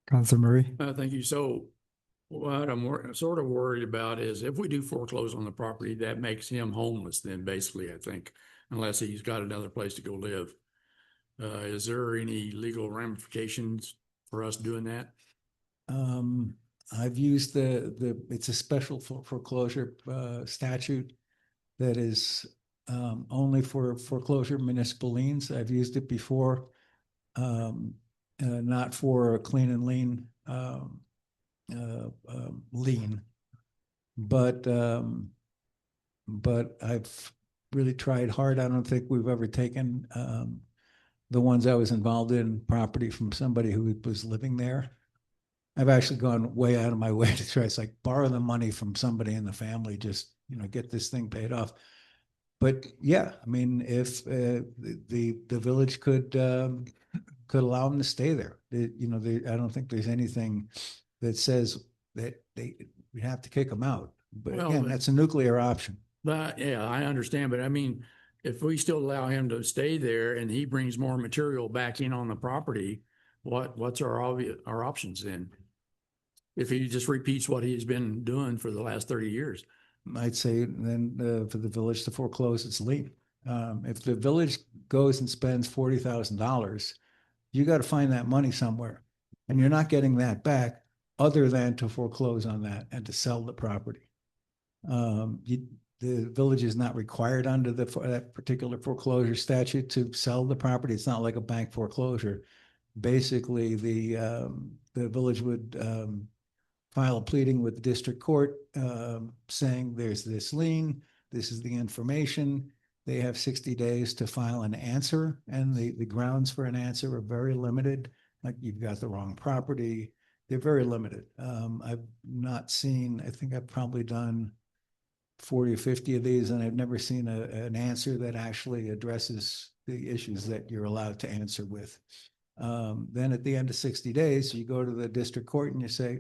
Councilor Murray. Thank you. So what I'm sort of worried about is if we do foreclose on the property, that makes him homeless then basically, I think, unless he's got another place to go live. Is there any legal ramifications for us doing that? I've used it's a special foreclosure statute that is only for foreclosure municipal liens. I've used it before, not for a clean and lean lien, but I've really tried hard. I don't think we've ever taken the ones I was involved in property from somebody who was living there. I've actually gone way out of my way to try to borrow the money from somebody in the family, just, get this thing paid off. But yeah, I mean, if the village could allow them to stay there, I don't think there's anything that says that we have to kick them out. But again, that's a nuclear option. But yeah, I understand. But I mean, if we still allow him to stay there and he brings more material back in on the property, what's our options then? If he just repeats what he's been doing for the last 30 years. I'd say then for the village to foreclose its lien. If the village goes and spends $40,000, you got to find that money somewhere. And you're not getting that back other than to foreclose on that and to sell the property. The village is not required under that particular foreclosure statute to sell the property. It's not like a bank foreclosure. Basically, the village would file a pleading with the district court saying there's this lien, this is the information. They have 60 days to file an answer, and the grounds for an answer are very limited. Like, you've got the wrong property. They're very limited. I've not seen, I think I've probably done 40 or 50 of these, and I've never seen an answer that actually addresses the issues that you're allowed to answer with. Then at the end of 60 days, you go to the district court and you say,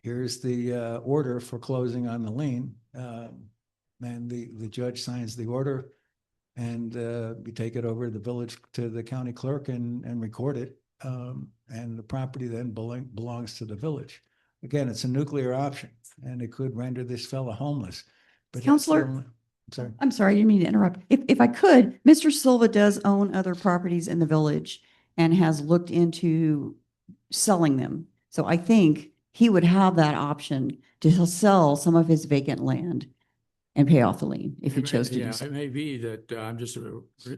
here's the order for closing on the lien. And the judge signs the order, and we take it over to the village, to the county clerk, and record it. And the property then belongs to the village. Again, it's a nuclear option, and it could render this fellow homeless. But Counselor, sorry. I'm sorry, I didn't mean to interrupt. If I could, Mr. Silva does own other properties in the village and has looked into selling them. So I think he would have that option to sell some of his vacant land and pay off the lien if he chose to do so. It may be that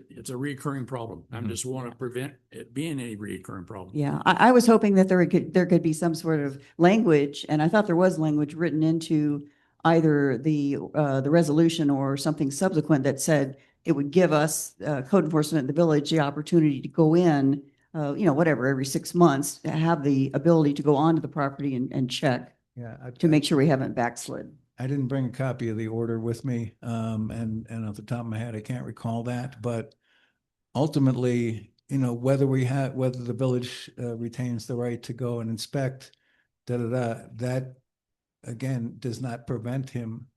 it's a recurring problem. I just want to prevent it being a recurring problem. Yeah, I was hoping that there could be some sort of language, and I thought there was language written into either the resolution or something subsequent that said it would give us, code enforcement in the village, the opportunity to go in, whatever, every 6 months, to have the ability to go onto the property and check Yeah. to make sure we haven't backslid. I didn't bring a copy of the order with me, and off the top of my head, I can't recall that, but ultimately, whether the village retains the right to go and inspect, that again does not prevent him.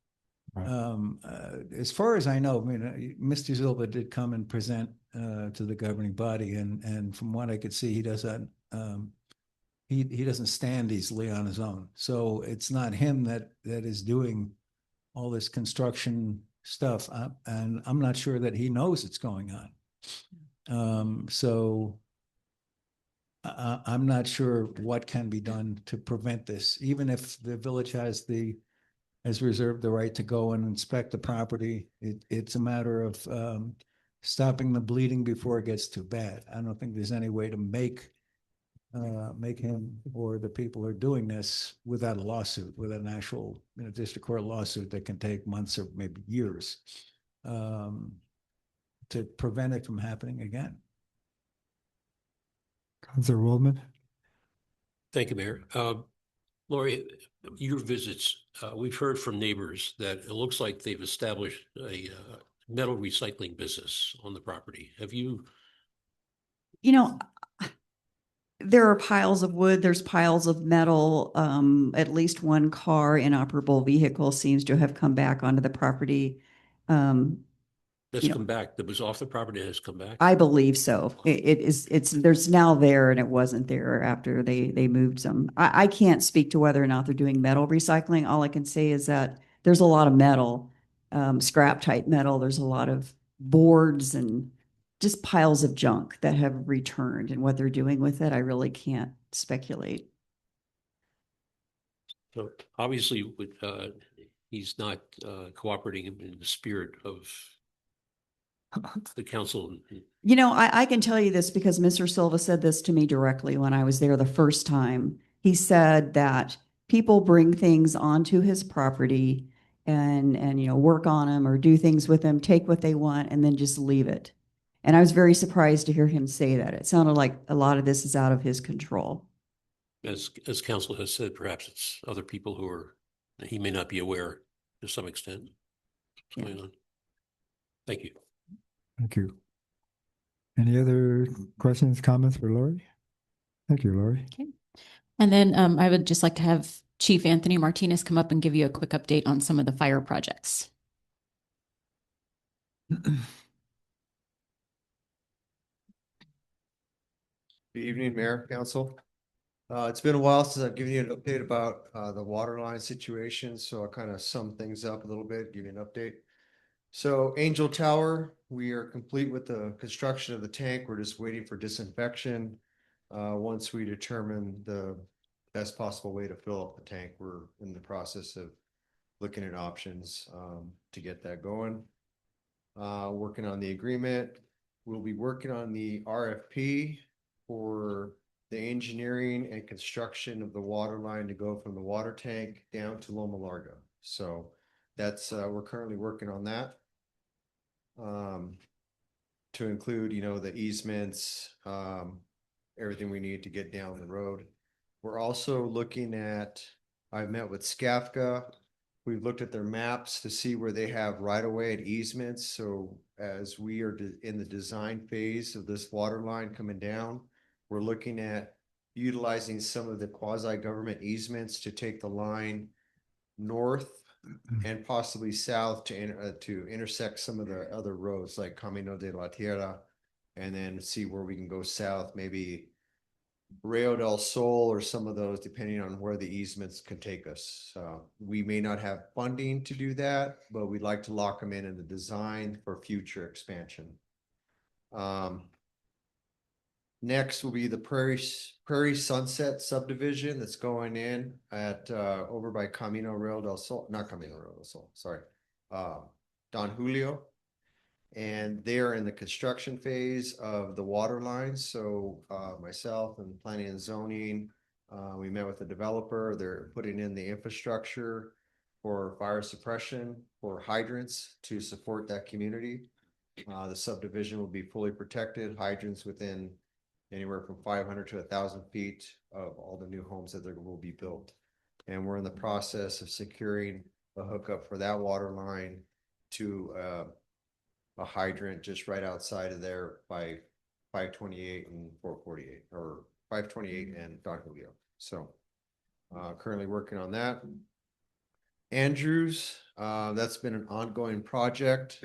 As far as I know, I mean, Mr. Silva did come and present to the governing body, and from what I could see, he doesn't. He doesn't stand easily on his own. So it's not him that is doing all this construction stuff. And I'm not sure that he knows it's going on. So I'm not sure what can be done to prevent this, even if the village has reserved the right to go and inspect the property. It's a matter of stopping the bleeding before it gets too bad. I don't think there's any way to make him or the people who are doing this without a lawsuit, without an actual district court lawsuit that can take months or maybe years to prevent it from happening again. Councilor Waldman? Thank you, Mayor. Lori, your visits, we've heard from neighbors that it looks like they've established a metal recycling business on the property. Have you? There are piles of wood, there's piles of metal. At least one car, inoperable vehicle, seems to have come back onto the property. That's come back. That was off the property. Has come back. I believe so. There's now there, and it wasn't there after they moved some. I can't speak to whether or not they're doing metal recycling. All I can say is that there's a lot of metal, scrap type metal. There's a lot of boards and just piles of junk that have returned, and what they're doing with it, I really can't speculate. So obviously, he's not cooperating in the spirit of the council. I can tell you this because Mr. Silva said this to me directly when I was there the first time. He said that people bring things onto his property and work on them or do things with them, take what they want, and then just leave it. And I was very surprised to hear him say that. It sounded like a lot of this is out of his control. As council has said, perhaps it's other people he may not be aware to some extent. Yeah. Going on. Thank you. Thank you. Any other questions, comments for Lori? Thank you, Lori. Okay. And then I would just like to have Chief Anthony Martinez come up and give you a quick update on some of the fire projects. Good evening, Mayor, Council. It's been a while since I've given you an update about the water line situation, so I'll kind of sum things up a little bit, give you an update. So Angel Tower, we are complete with the construction of the tank. We're just waiting for disinfection. Once we determine the best possible way to fill up the tank, we're in the process of looking at options to get that going. Working on the agreement. We'll be working on the RFP for the engineering and construction of the water line to go from the water tank down to Loma Larga. So that's, we're currently working on that. To include, the easements, everything we need to get down the road. We're also looking at, I've met with SCAFCA. We've looked at their maps to see where they have right-of-way and easements. So as we are in the design phase of this water line coming down, we're looking at utilizing some of the quasi-government easements to take the line north and possibly south to intersect some of the other roads like Camino de la Tierra, and then see where we can go south, maybe Rio del Sol or some of those, depending on where the easements can take us. We may not have funding to do that, but we'd like to lock them in the design for future expansion. Next will be the Prairie Sunset subdivision that's going in at over by Camino Real del Sol, not Camino Real del Sol, sorry, Don Julio. And they're in the construction phase of the water lines. So myself and planning and zoning, we met with the developer. They're putting in the infrastructure. for fire suppression, for hydrants to support that community. The subdivision will be fully protected, hydrants within anywhere from 500 to 1,000 feet of all the new homes that will be built. And we're in the process of securing a hookup for that water line to a hydrant just right outside of there by 528 and 448, or 528 and Don Julio. So currently working on that. Andrews, that's been an ongoing project.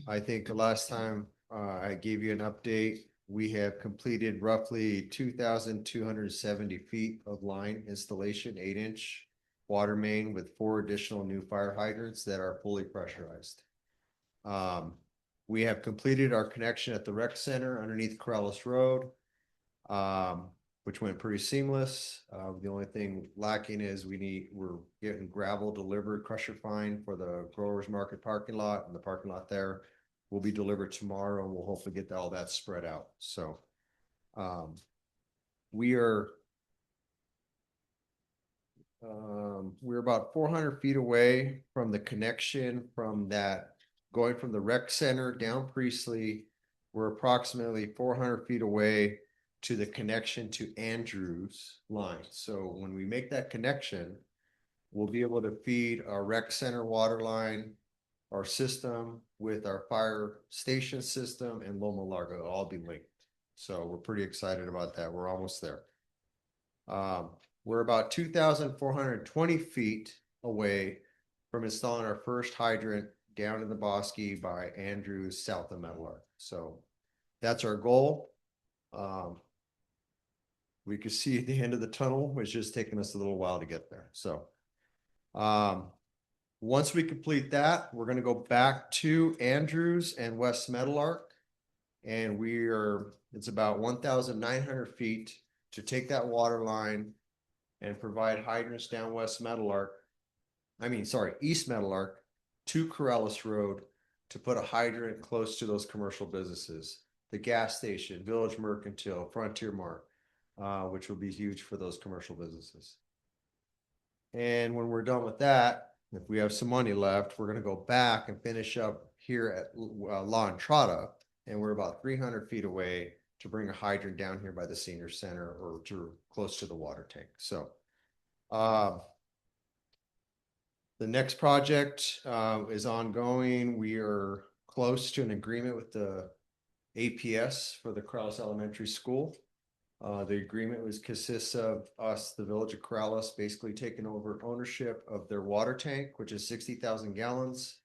I think the last time I gave you an update, we have completed roughly 2,270 feet of line installation, 8-inch water main with 4 additional new fire hydrants that are fully pressurized. We have completed our connection at the rec center underneath Corrales Road, which went pretty seamless. The only thing lacking is we're getting gravel delivered, crusher fine for the Growers Market parking lot, and the parking lot there will be delivered tomorrow, and we'll hopefully get all that spread out. So we're about 400 feet away from the connection from that, going from the rec center down Priestley. We're approximately 400 feet away to the connection to Andrews line. So when we make that connection, we'll be able to feed our rec center water line, our system with our fire station system, and Loma Larga. It'll all be linked. So we're pretty excited about that. We're almost there. We're about 2,420 feet away from installing our first hydrant down in the Bosque by Andrews, south of Meadowlark. So that's our goal. We could see at the end of the tunnel. It's just taking us a little while to get there. So once we complete that, we're going to go back to Andrews and West Meadowlark. And it's about 1,900 feet to take that water line and provide hydrants down East Meadowlark to Corrales Road to put a hydrant close to those commercial businesses, the gas station, Village Mercantile, Frontier Mart, which will be huge for those commercial businesses. And when we're done with that, if we have some money left, we're going to go back and finish up here at La Entrada, and we're about 300 feet away to bring a hydrant down here by the senior center or close to the water tank. So the next project is ongoing. We are close to an agreement with the APS for the Corrales Elementary School. The agreement consists of us, the Village of Corrales, basically taking over ownership of their water tank, which is 60,000 gallons,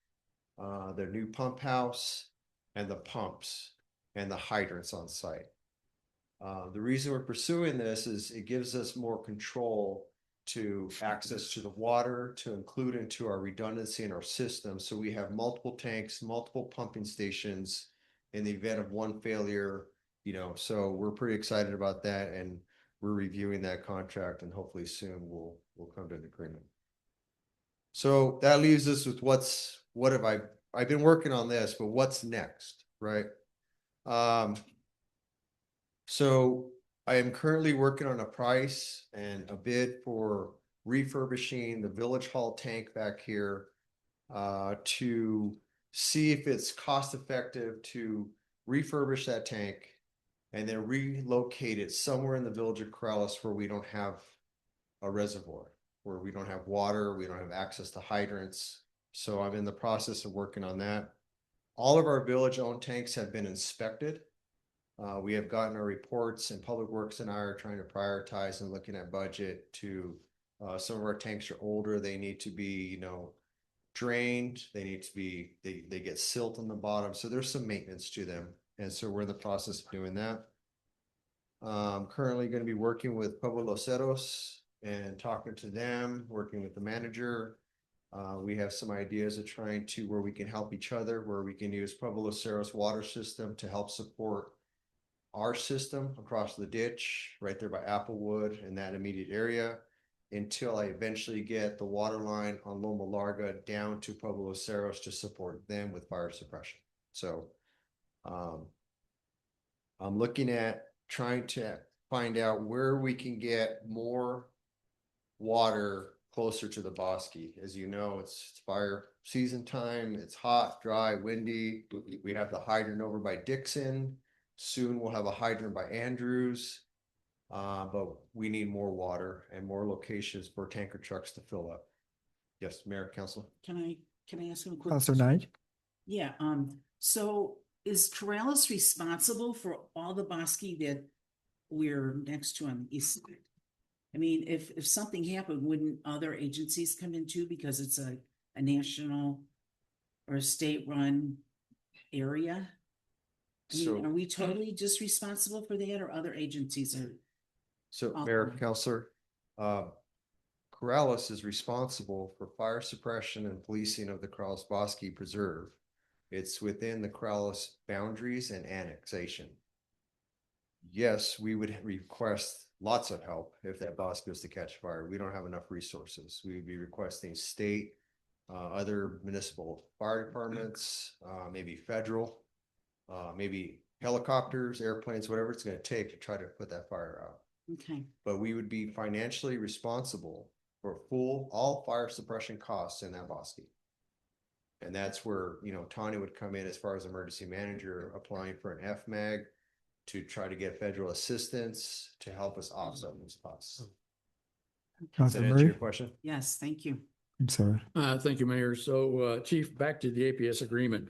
their new pump house, and the pumps and the hydrants on site. The reason we're pursuing this is it gives us more control to access to the water, to include into our redundancy in our system. So we have multiple tanks, multiple pumping stations in the event of one failure, so we're pretty excited about that, and we're reviewing that contract, and hopefully soon we'll come to an agreement. So that leaves us with I've been working on this, but what's next, right? So I am currently working on a price and a bid for refurbishing the Village Hall tank back here to see if it's cost effective to refurbish that tank and then relocate it somewhere in the Village of Corrales where we don't have a reservoir, where we don't have water, we don't have access to hydrants. So I'm in the process of working on that. All of our village-owned tanks have been inspected. We have gotten our reports, and Public Works and I are trying to prioritize and looking at budget to some of our tanks are older. They need to be, drained. They need to be, they get silt on the bottom. So there's some maintenance to them. And so we're in the process of doing that. Currently going to be working with Pueblo Los Cerros and talking to them, working with the manager. We have some ideas of trying to where we can help each other, where we can use Pueblo Los Cerros water system to help support our system across the ditch right there by Applewood in that immediate area until I eventually get the water line on Loma Larga down to Pueblo Los Cerros to support them with fire suppression. So I'm looking at trying to find out where we can get more water closer to the Bosque. As you know, it's fire season time. It's hot, dry, windy. We have the hydrant over by Dixon. Soon we'll have a hydrant by Andrews. But we need more water and more locations for tanker trucks to fill up. Yes, Mayor, Council. Can I ask him a quick? Counselor question? Knight? Yeah, so is Corrales responsible for all the Bosque that we're next to on the east side? I mean, if something happened, wouldn't other agencies come in too because it's a national or a state-run area? I mean, So- are we totally just responsible for that or other agencies are? So, Oh. Mayor, Counselor, Corrales is responsible for fire suppression and policing of the Corrales Bosque Preserve. It's within the Corrales boundaries and annexation. Yes, we would request lots of help if that bosque goes to catch fire. We don't have enough resources. We would be requesting state, other municipal fire departments, maybe federal, maybe helicopters, airplanes, whatever it's going to take to try to put that fire out. Okay, But we would be financially responsible for all fire suppression costs in that bosque. And that's where, Tanya would come in as far as emergency manager, applying for an FMAG to try to get federal assistance to help us offset those costs. Does that Counselor answer Murray? your question? yes, thank you. I'm sorry. Thank you, Mayor. So, Chief, back to the APS agreement.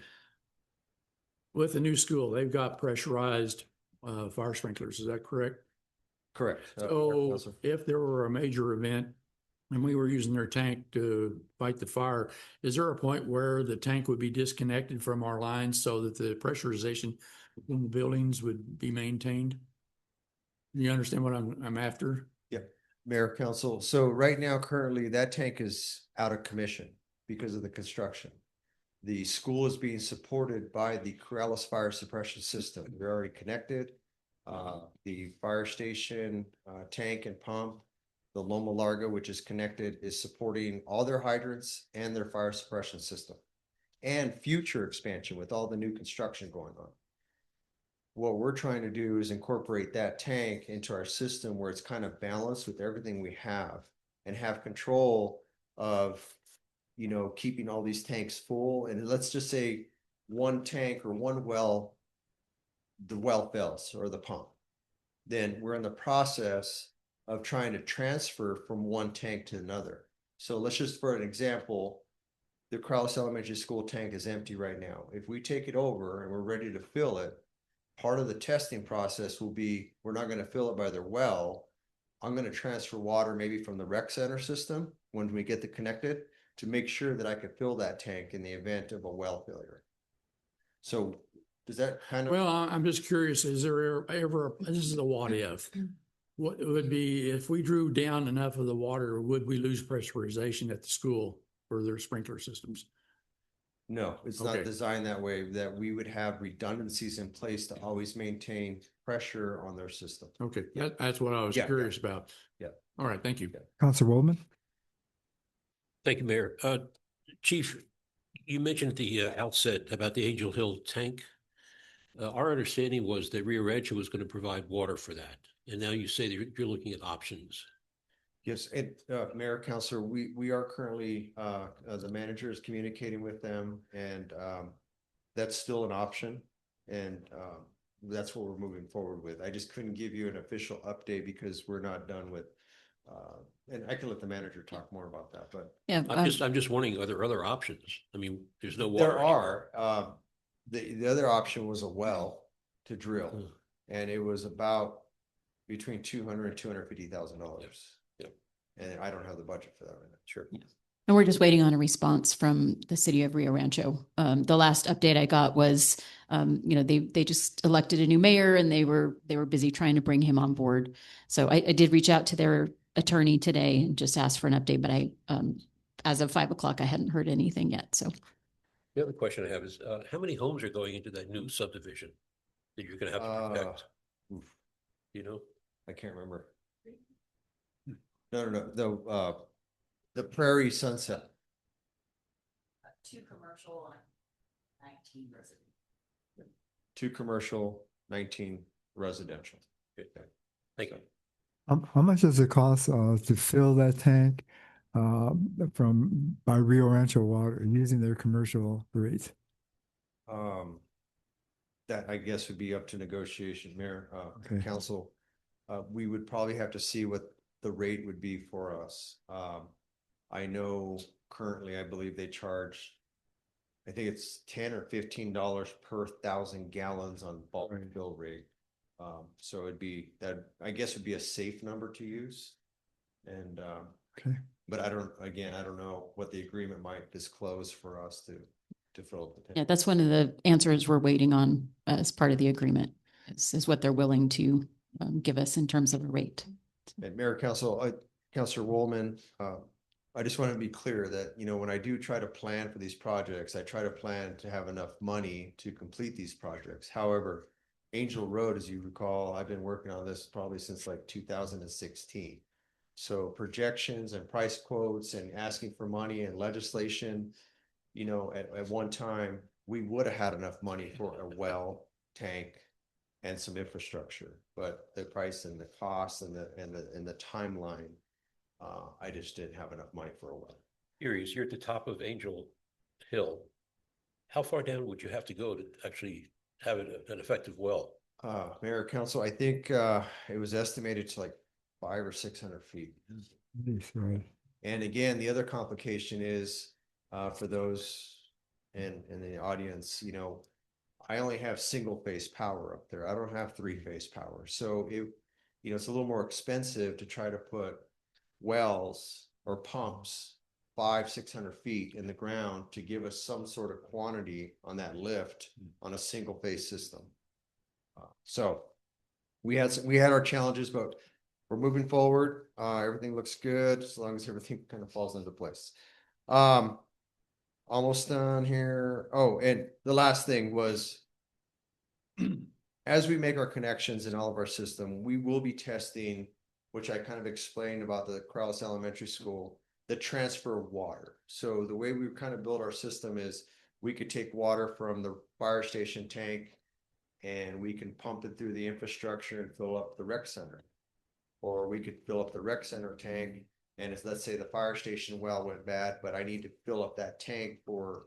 With the new school, they've got pressurized fire sprinklers. Is that correct? Correct. So Counselor. if there were a major event and we were using their tank to fight the fire, is there a point where the tank would be disconnected from our lines so that the pressurization in the buildings would be maintained? You understand what I'm after? Yeah, Mayor, Council. So right now, currently, that tank is out of commission because of the construction. The school is being supported by the Corrales Fire Suppression System. They're already connected. The fire station, tank and pump, the Loma Larga, which is connected, is supporting all their hydrants and their fire suppression system. And future expansion with all the new construction going on. What we're trying to do is incorporate that tank into our system where it's kind of balanced with everything we have and have control of, keeping all these tanks full. And let's just say one tank or one well, the well fails or the pump. Then we're in the process of trying to transfer from one tank to another. So let's just, for an example, the Corrales Elementary School tank is empty right now. If we take it over and we're ready to fill it, part of the testing process will be, we're not going to fill it by their well. I'm going to transfer water maybe from the rec center system when we get it connected to make sure that I can fill that tank in the event of a well failure. So does that kind of? Well, I'm just curious, is there ever, this is a what if? What it would be if we drew down enough of the water, would we lose pressurization at the school for their sprinkler systems? No, it's Okay. not designed that way, that we would have redundancies in place to always maintain pressure on their system. Okay, that's what I was Yeah, curious about. Yeah. All right, thank you. Counselor Waldman? Thank you, Mayor. Chief, you mentioned at the outset about the Angel Hill tank. Our understanding was that Rio Rancho was going to provide water for that. And now you say that you're looking at options. Yes, Mayor, Councilor, we are currently, the manager is communicating with them and that's still an option. And that's what we're moving forward with. I just couldn't give you an official update because we're not done with, and I can let the manager talk more about that, but. Yeah, I'm just wondering, are there other options? I mean, there's no water. There are, the other option was a well to drill. Hmm. And it was about between $200,000 and $250,000. Yeah. And I don't have the budget for that right now. Sure. And we're just waiting on a response from the city of Rio Rancho. The last update I got was, they just elected a new mayor and they were busy trying to bring him on board. So I did reach out to their attorney today and just asked for an update, but as of 5 o'clock, I hadn't heard anything yet. So The other question I have is, how many homes are going into that new subdivision that you're going to have to protect? You know? I can't remember. No, the Prairie Sunset. 2 commercial and 19 residential. 2 commercial, 19 residential. Okay. Thank you. How much does it cost to fill that tank by Rio Rancho Water using their commercial rates? That I guess would be up to negotiation, Mayor, Okay. Council. We would probably have to see what the rate would be for us. I know currently, I believe they charge, I think it's $10 or $15 per 1,000 gallons on bulk fill rate. So it'd be that, I guess would be a safe number to use. And, Okay. but I don't know what the agreement might disclose for us to fill up the tank. Yeah, that's one of the answers we're waiting on as part of the agreement, is what they're willing to give us in terms of a rate. And Mayor, Council, Councilor Woolman, I just want to be clear that, you know, when I do try to plan for these projects, I try to plan to have enough money to complete these projects. However, Angel Road, as you recall, I've been working on this probably since like 2016. So projections and price quotes and asking for money and legislation, you know, at one time, we would have had enough money for a well, tank, and some infrastructure, but the price and the cost and the timeline, I just didn't have enough money for a well. Aries, you're at the top of Angel Hill. How far down would you have to go to actually have an effective well? Mayor, Council, I think it was estimated to like 500 or 600 feet. Yes, right. And again, the other complication is for those in the audience, you know, I only have single phase power up there. I don't have 3-phase power. So it, you know, it's a little more expensive to try to put wells or pumps 500-600 feet in the ground to give us some sort of quantity on that lift on a single phase system. So we had our challenges, but we're moving forward. Everything looks good as long as everything kind of falls into place. Almost done here. Oh, and the last thing was, as we make our connections in all of our system, we will be testing, which I kind of explained about the Corrales Elementary School, the transfer of water. So the way we kind of build our system is we could take water from the fire station tank and we can pump it through the infrastructure and fill up the rec center. Or we could fill up the rec center tank. And if, let's say, the fire station well went bad, but I need to fill up that tank for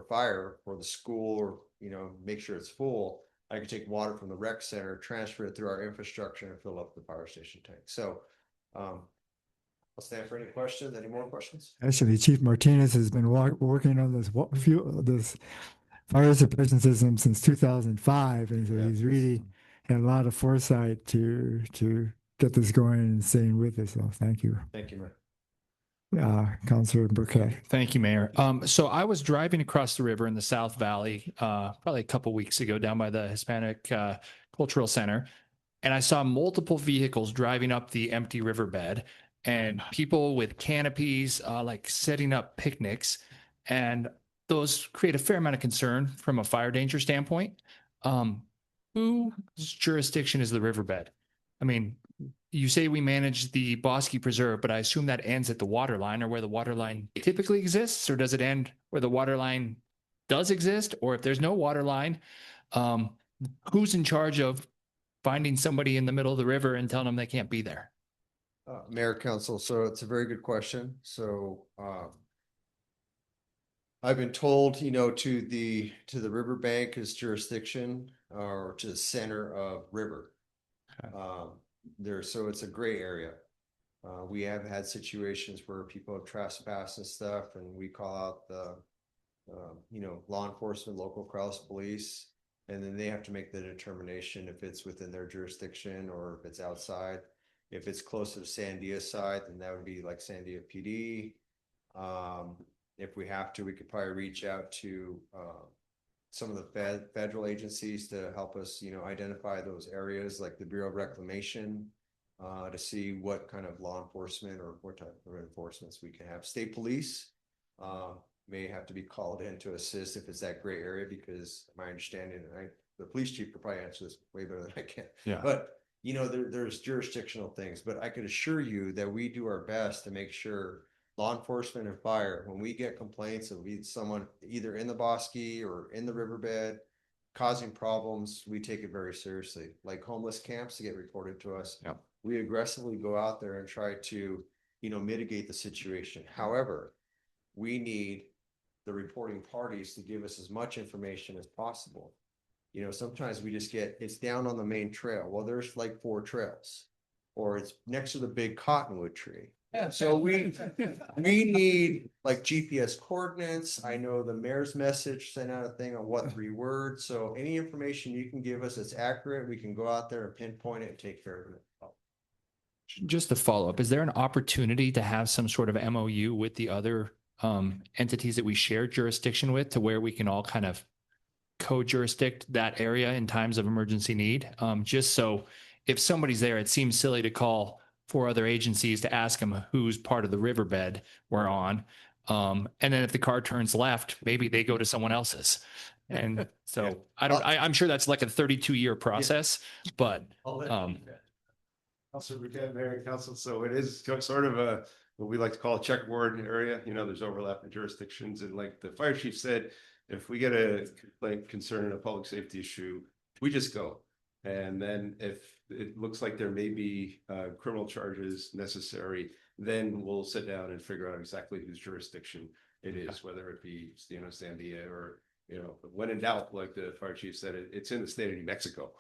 fire for the school, or, you know, make sure it's full, I could take water from the rec center, transfer it through our infrastructure and fill up the fire station tank. So I'll stand for any questions. Any more questions? Actually, Chief Martinez has been working on this fire suppression system since 2005, and so he's really had a lot of foresight to get this going and staying with us. So thank you. Thank you, Mayor. Councilor Burkett. Thank you, Mayor. So I was driving across the river in the South Valley probably a couple weeks ago down by the Hispanic Cultural Center, and I saw multiple vehicles driving up the empty riverbed and people with canopies like setting up picnics, and those create a fair amount of concern from a fire danger standpoint. Whose jurisdiction is the riverbed? I mean, you say we manage the Bosque Preserve, but I assume that ends at the water line, or where the water line typically exists, or does it end where the water line does exist? Or if there's no water line, who's in charge of finding somebody in the middle of the river and telling them they can't be there? Mayor, Council, so it's a very good question. So I've been told, you know, to the riverbank is jurisdiction, or to the center of river. So it's a gray area. We have had situations where people have trespassed and stuff, and we call out the you know, law enforcement, local Corrales police, and then they have to make the determination if it's within their jurisdiction or if it's outside. If it's closer to Sandia side, then that would be like Sandia PD. If we have to, we could probably reach out to some of the federal agencies to help us, you know, identify those areas like the Bureau of Reclamation, to see what kind of law enforcement or what type of enforcements we can have. State police may have to be called in to assist if it's that gray area, because my understanding, the police chief could probably answer this way better than I can. Yeah. But you know, there's jurisdictional things, but I could assure you that we do our best to make sure law enforcement and fire, when we get complaints of someone either in the Bosque or in the riverbed causing problems, we take it very seriously. Like homeless camps to get reported to us. Yep. We aggressively go out there and try to mitigate the situation. However, we need the reporting parties to give us as much information as possible. Sometimes we just it's down on the main trail. Well, there's like 4 trails, or it's next to the big cottonwood tree. So we need like GPS coordinates. I know the mayor's message sent out a thing on what 3 words. So any information you can give us that's accurate, we can go out there and pinpoint it and take care of it. Just to follow up, is there an opportunity to have some sort of MOU with the other entities that we share jurisdiction with, to where we can all kind of co-jurisdict that area in times of emergency need? Just so if somebody's there, it seems silly to call 4 other agencies to ask them whose part of the riverbed we're on. And then if the car turns left, maybe they go to someone else's. And so I'm sure that's like a 32-year process, but Also, Lieutenant Mayor and Council, so it is sort of what we like to call a checkerboard area. There's overlap in jurisdictions, and like the fire chief said, if we get a complaint concerning a public safety issue, we just go. And then if it looks like there may be criminal charges necessary, then we'll sit down and figure out exactly whose jurisdiction it is, whether it be Sandia or, when in doubt, like the fire chief said, it's in the state of New Mexico.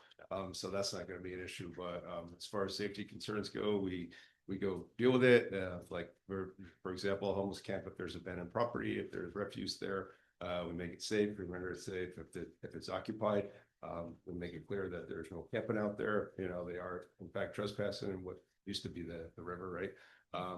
So that's not going to be an issue. But as far as safety concerns go, we go deal with it. Like for example, a homeless camp, if there's abandoned property, if there's refuse there, we make it safe, we render it safe. If it's occupied, we make it clear that there's no camping out there. They are in fact trespassing in what used to be the river, right?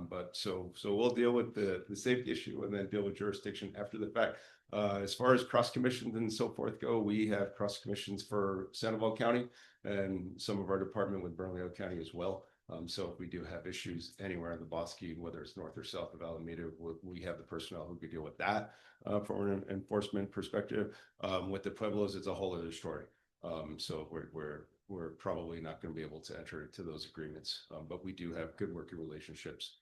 But so we'll deal with the safety issue and then deal with jurisdiction after the fact. As far as cross commissions and so forth go, we have cross commissions for Sandoval County and some of our department with Bernalillo County as well. So if we do have issues anywhere in the Bosque, whether it's north or south of Alameda, we have the personnel who could deal with that from an enforcement perspective. With the Pueblos, it's a whole other story. So we're probably not going to be able to enter into those agreements, but we do have good working relationships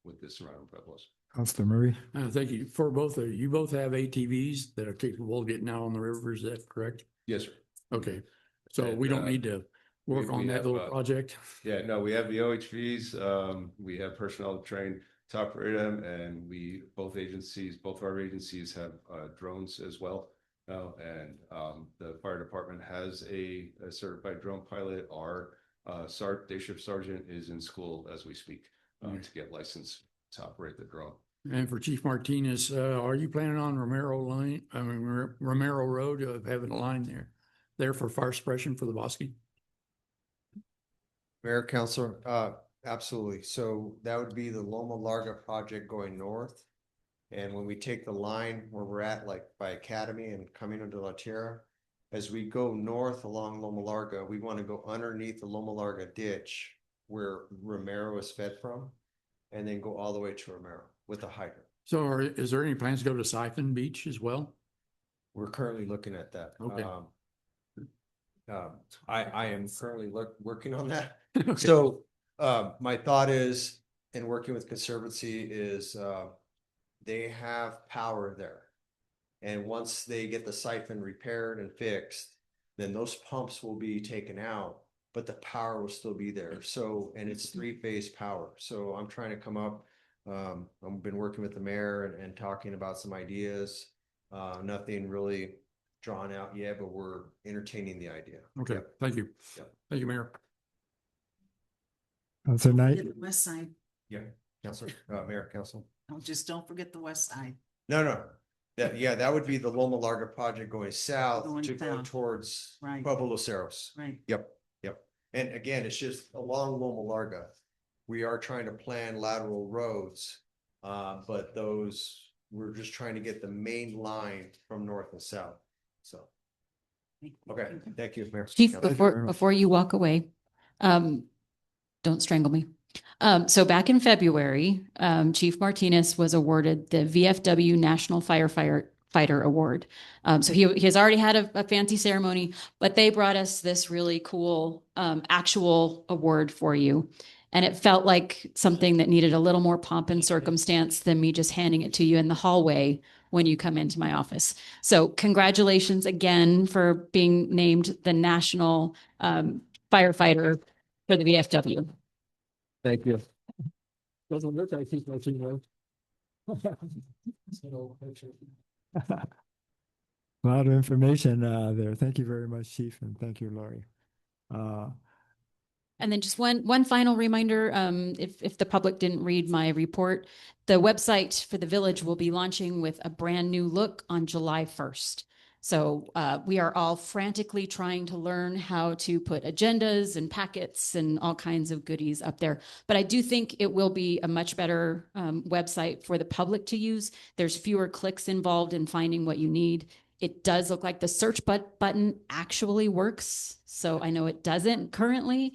with the surrounding Pueblos. Councilor Murray. Thank you. For both of you, you both have ATVs that are capable of getting out on the river. Is that correct? Yes, sir. Okay. So And, we don't need to work on that have, little project. Yeah, no, we have the OHVs. We have personnel trained to operate them, and both of our agencies have drones as well. And the fire department has a certified drone pilot. Our day shift sergeant is in school as we speak to get licensed to operate the drone. And for Chief Martinez, are you planning on Romero Road of having a line there for fire suppression for the Bosque? Mayor, Councilor, absolutely. So that would be the Loma Larga project going north. And when we take the line where we're at, like by Academy and Camino de la Tierra, as we go north along Loma Larga, we want to go underneath the Loma Larga ditch where Romero is fed from, and then go all the way to Romero with a hydrant. So is there any plans to go to Siphon Beach as well? We're currently looking at that. Okay. I am currently working on that. Okay. So my thought is, in working with Conservancy, is they have power there. And once they get the siphon repaired and fixed, then those pumps will be taken out, but the power will still be there. So, and it's 3-phase power. So I'm trying to come up, I've been working with the mayor and talking about some ideas. Nothing really drawn out yet, but we're entertaining the idea. Okay, thank you. Yep. Thank you, Mayor. Councilor Knight. The west side. Yeah, Councilor, Mayor, Council. Oh, just don't forget the west side. No. That would be the Loma Larga project going south Going to go south. towards Right. Pueblo Los Cerros. Right. Yep. And again, it's just along Loma Larga. We are trying to plan lateral roads, but we're just trying to get the main line from north and south. So, okay, thank you, Mayor. Chief, Council. before you walk away, don't strangle me. So back in February, Chief Martinez was awarded the VFW National Fighter Award. So he has already had a fancy ceremony, but they brought us this really cool actual award for you. And it felt like something that needed a little more pomp and circumstance than me just handing it to you in the hallway when you come into my office. So congratulations again for being named the National Firefighter for the VFW. Thank you. Doesn't look like he's making one. A lot of information there. Thank you very much, Chief, and thank you, Laurie. And then just one final reminder, if the public didn't read my report, the website for the village will be launching with a brand new look on July 1st. So we are all frantically trying to learn how to put agendas and packets and all kinds of goodies up there. But I do think it will be a much better website for the public to use. There's fewer clicks involved in finding what you need. It does look like the search button actually works. So I know it doesn't currently.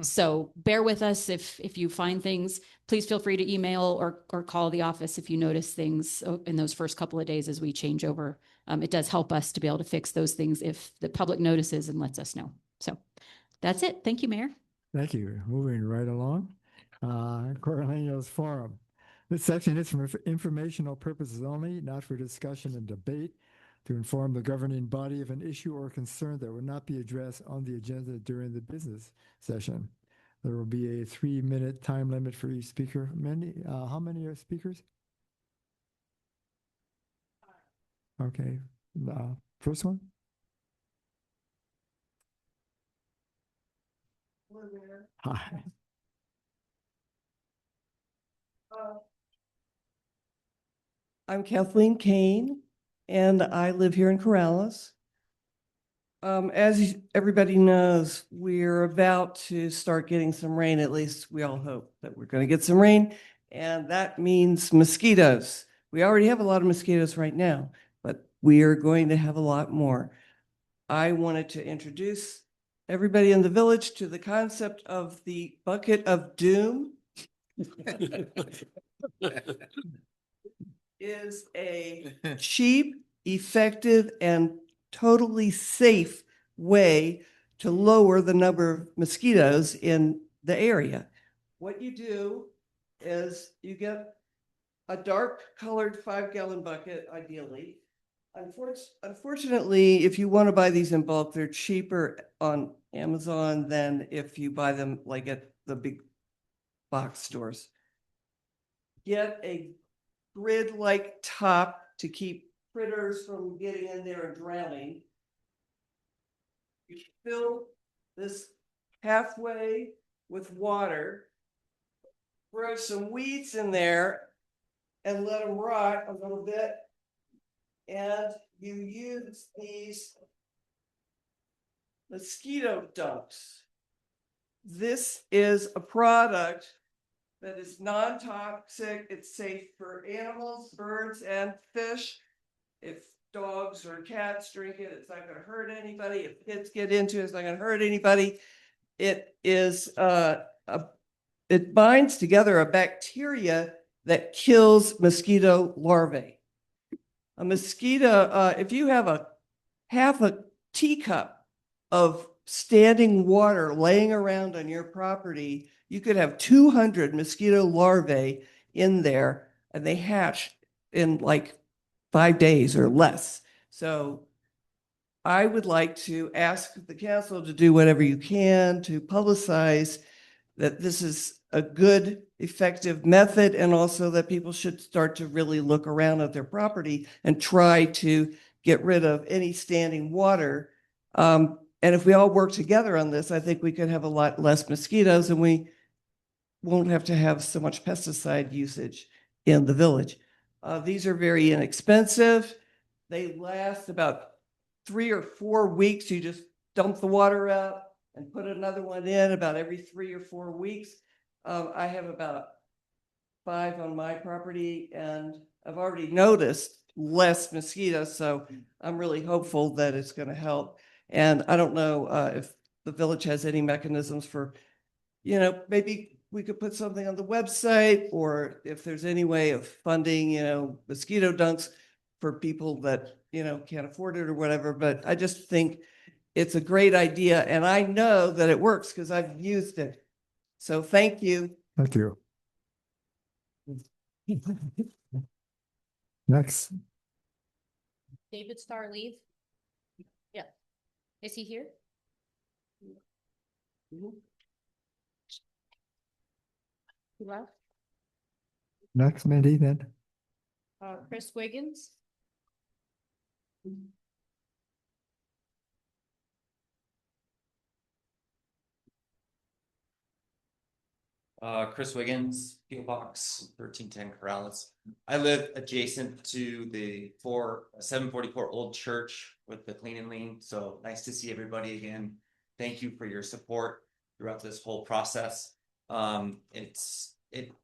So bear with us if you find things. Please feel free to email or call the office if you notice things in those first couple of days as we change over. It does help us to be able to fix those things if the public notices and lets us know. So that's it. Thank you, Mayor. Thank you. Moving right along. Cornelius Forum. This section is for informational purposes only, not for discussion and debate, to inform the governing body of an issue or concern that will not be addressed on the agenda during the business session. There will be a 3-minute time limit for each speaker. How many are speakers? Okay. First one. Hi. I'm Kathleen Kane, and I live here in Corrales. As everybody knows, we're about to start getting some rain. At least we all hope that we're going to get some rain, and that means mosquitoes. We already have a lot of mosquitoes right now, but we are going to have a lot more. I wanted to introduce everybody in the village to the concept of the bucket of doom. Is a cheap, effective, and totally safe way to lower the number of mosquitoes in the area. What you do is you get a dark colored 5-gallon bucket, ideally. Unfortunately, if you want to buy these in bulk, they're cheaper on Amazon than if you buy them like at the big box stores. Get a grid-like top to keep critters from getting in there and drowning. You fill this halfway with water, throw some weeds in there and let them rot a little bit. And you use these mosquito dumps. This is a product that is non-toxic. It's safe for animals, birds, and fish. If dogs or cats drink it, it's not going to hurt anybody. If kids get into it, it's not going to hurt anybody. It is it binds together a bacteria that kills mosquito larvae. A mosquito, if you have half a teacup of standing water laying around on your property, you could have 200 mosquito larvae in there, and they hatch in like 5 days or less. So I would like to ask the council to do whatever you can to publicize that this is a good, effective method, and also that people should start to really look around at their property and try to get rid of any standing water. And if we all work together on this, I think we could have a lot less mosquitoes, and we won't have to have so much pesticide usage in the village. These are very inexpensive. They last about 3 or 4 weeks. You just dump the water out and put another one in about every 3 or 4 weeks. I have about 5 on my property, and I've already noticed less mosquitoes. So I'm really hopeful that it's going to help. And I don't know if the village has any mechanisms for, maybe we could put something on the website, or if there's any way of funding, mosquito dunks for people that, can't afford it or whatever. But I just think it's a great idea. And I know that it works because I've used it. So thank you. Thank you. Next. David Starleaf. Yeah. Is he here? He left? Next, Mandy, then. Chris Wiggins. Chris Wiggins, P.O. Box 1310 Corrales. I live adjacent to the 744 Old Church with the Clean and Lean. So nice to see everybody again. Thank you for your support throughout this whole process. I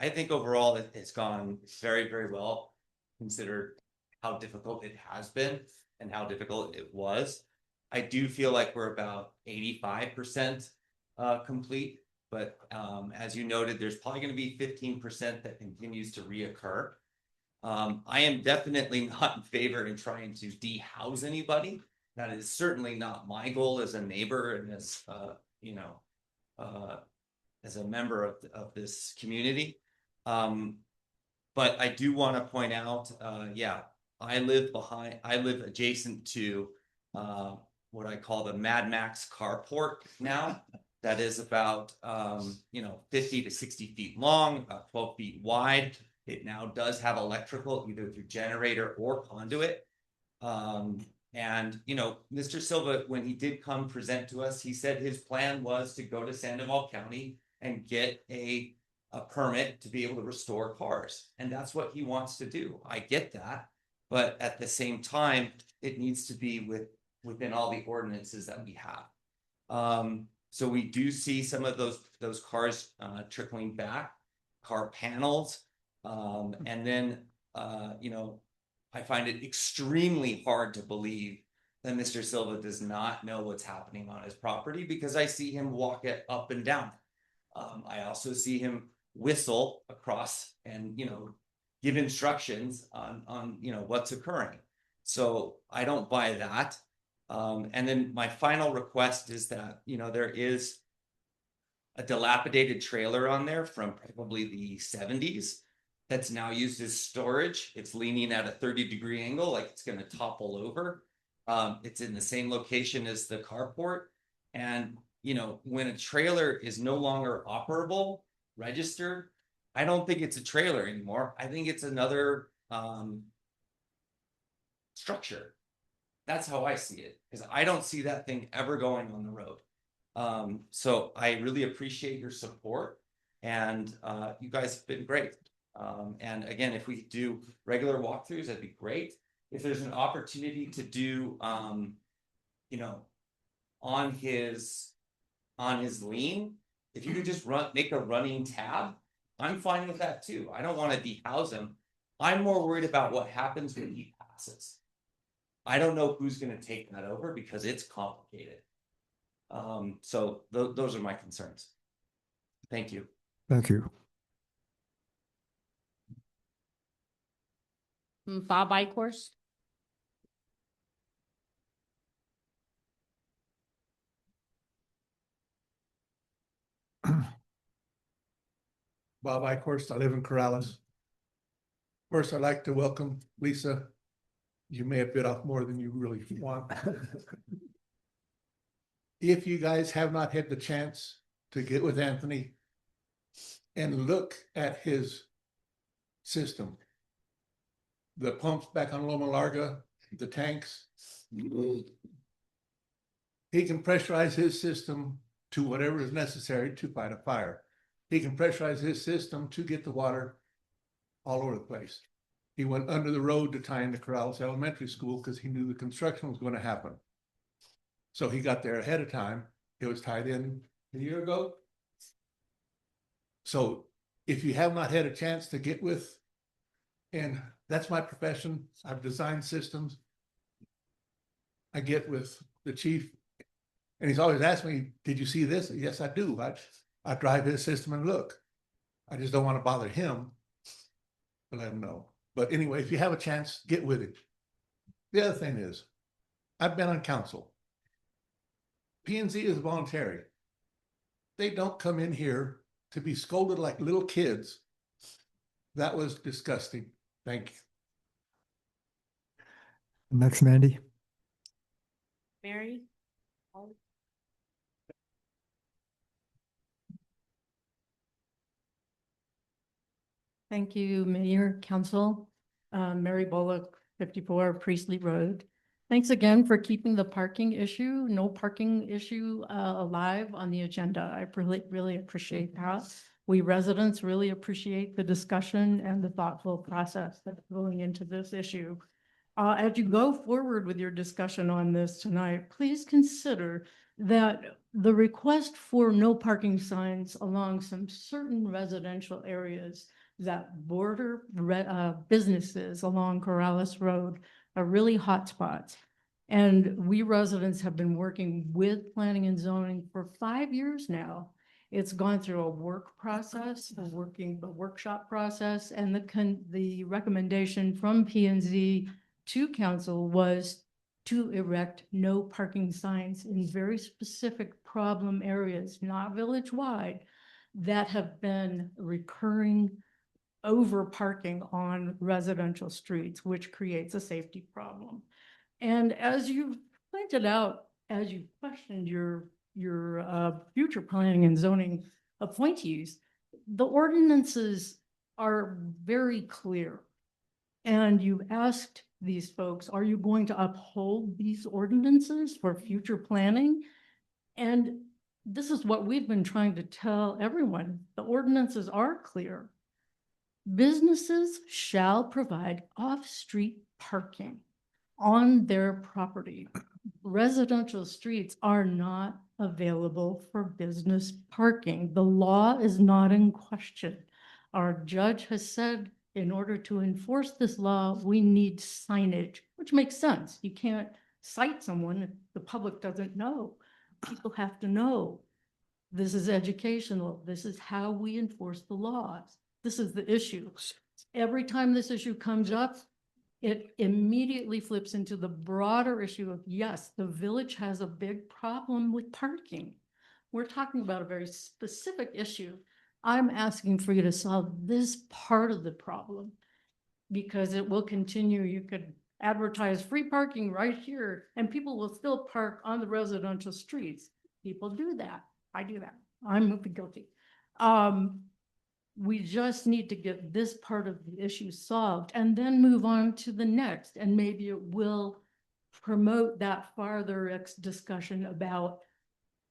think overall it's gone very, very well, considered how difficult it has been and how difficult it was. I do feel like we're about 85% complete. But as you noted, there's probably going to be 15% that continues to reoccur. I am definitely not in favor in trying to dehouse anybody. That is certainly not my goal as a neighbor and as as a member of this community. But I do want to point out, I live adjacent to what I call the Mad Max carport now. That is about 50 to 60 feet long, about 12 feet wide. It now does have electrical, either through generator or conduit. And Mr. Silva, when he did come present to us, he said his plan was to go to Sandoval County and get a permit to be able to restore cars. And that's what he wants to do. I get that. But at the same time, it needs to be within all the ordinances that we have. So we do see some of those cars trickling back, car panels. And then, I find it extremely hard to believe that Mr. Silva does not know what's happening on his property, because I see him walk it up and down. I also see him whistle across and, give instructions on what's occurring. So I don't buy that. And then my final request is that, there is a dilapidated trailer on there from probably the 70s that's now used as storage. It's leaning at a 30-degree angle, like it's going to topple over. It's in the same location as the carport. And, when a trailer is no longer operable, registered, I don't think it's a trailer anymore. I think it's another structure. That's how I see it, because I don't see that thing ever going on the road. So I really appreciate your support, and you guys have been great. And again, if we do regular walkthroughs, that'd be great. If there's an opportunity to do, on his lien, if you could just make a running tab, I'm fine with that too. I don't want to dehouse him. I'm more worried about what happens when he passes. I don't know who's going to take that over because it's complicated. So those are my concerns. Thank you. Thank you. Bob Icorst. Bob Icorst, I live in Corrales. First, I'd like to welcome Lisa. You may have bit off more than you really want. If you guys have not had the chance to get with Anthony and look at his system, the pumps back on Loma Larga, the tanks, he can pressurize his system to whatever is necessary to fight a fire. He can pressurize his system to get the water all over the place. He went under the road to tie into Corrales Elementary School because he knew the construction was going to happen. So he got there ahead of time. It was tied in a year ago. So if you have not had a chance to get with, and that's my profession, I've designed systems. I get with the chief and he's always asked me, did you see this? Yes, I do. I drive his system and look. I just don't want to bother him to let him know. But anyway, if you have a chance, get with it. The other thing is, I've been on council. P&Z is voluntary. They don't come in here to be scolded like little kids. That was disgusting. Thank you. Next, Mandy. Mary? Thank you, Mayor, Council. Mary Bullock, 54 Priestley Road. Thanks again for keeping the parking issue, no parking issue alive on the agenda. I really appreciate that. We residents really appreciate the discussion and the thoughtful process that's going into this issue. As you go forward with your discussion on this tonight, please consider that the request for no parking signs along some certain residential areas that border businesses along Corrales Road are really hot spots. And we residents have been working with planning and zoning for 5 years now. It's gone through a work process, a workshop process, and the recommendation from P and Z to council was to erect no parking signs in very specific problem areas, not village-wide, that have been recurring over parking on residential streets, which creates a safety problem. And as you pointed out, as you questioned your future planning and zoning appointees, the ordinances are very clear. And you asked these folks, are you going to uphold these ordinances for future planning? And this is what we've been trying to tell everyone. The ordinances are clear. Businesses shall provide off-street parking on their property. Residential streets are not available for business parking. The law is not in question. Our judge has said in order to enforce this law, we need signage, which makes sense. You can't cite someone if the public doesn't know. People have to know. This is educational. This is how we enforce the laws. This is the issue. Every time this issue comes up, it immediately flips into the broader issue of, yes, the village has a big problem with parking. We're talking about a very specific issue. I'm asking for you to solve this part of the problem because it will continue. You could advertise free parking right here and people will still park on the residential streets. People do that. I do that. I'm guilty. We just need to get this part of the issue solved and then move on to the next. And maybe it will promote that farther discussion about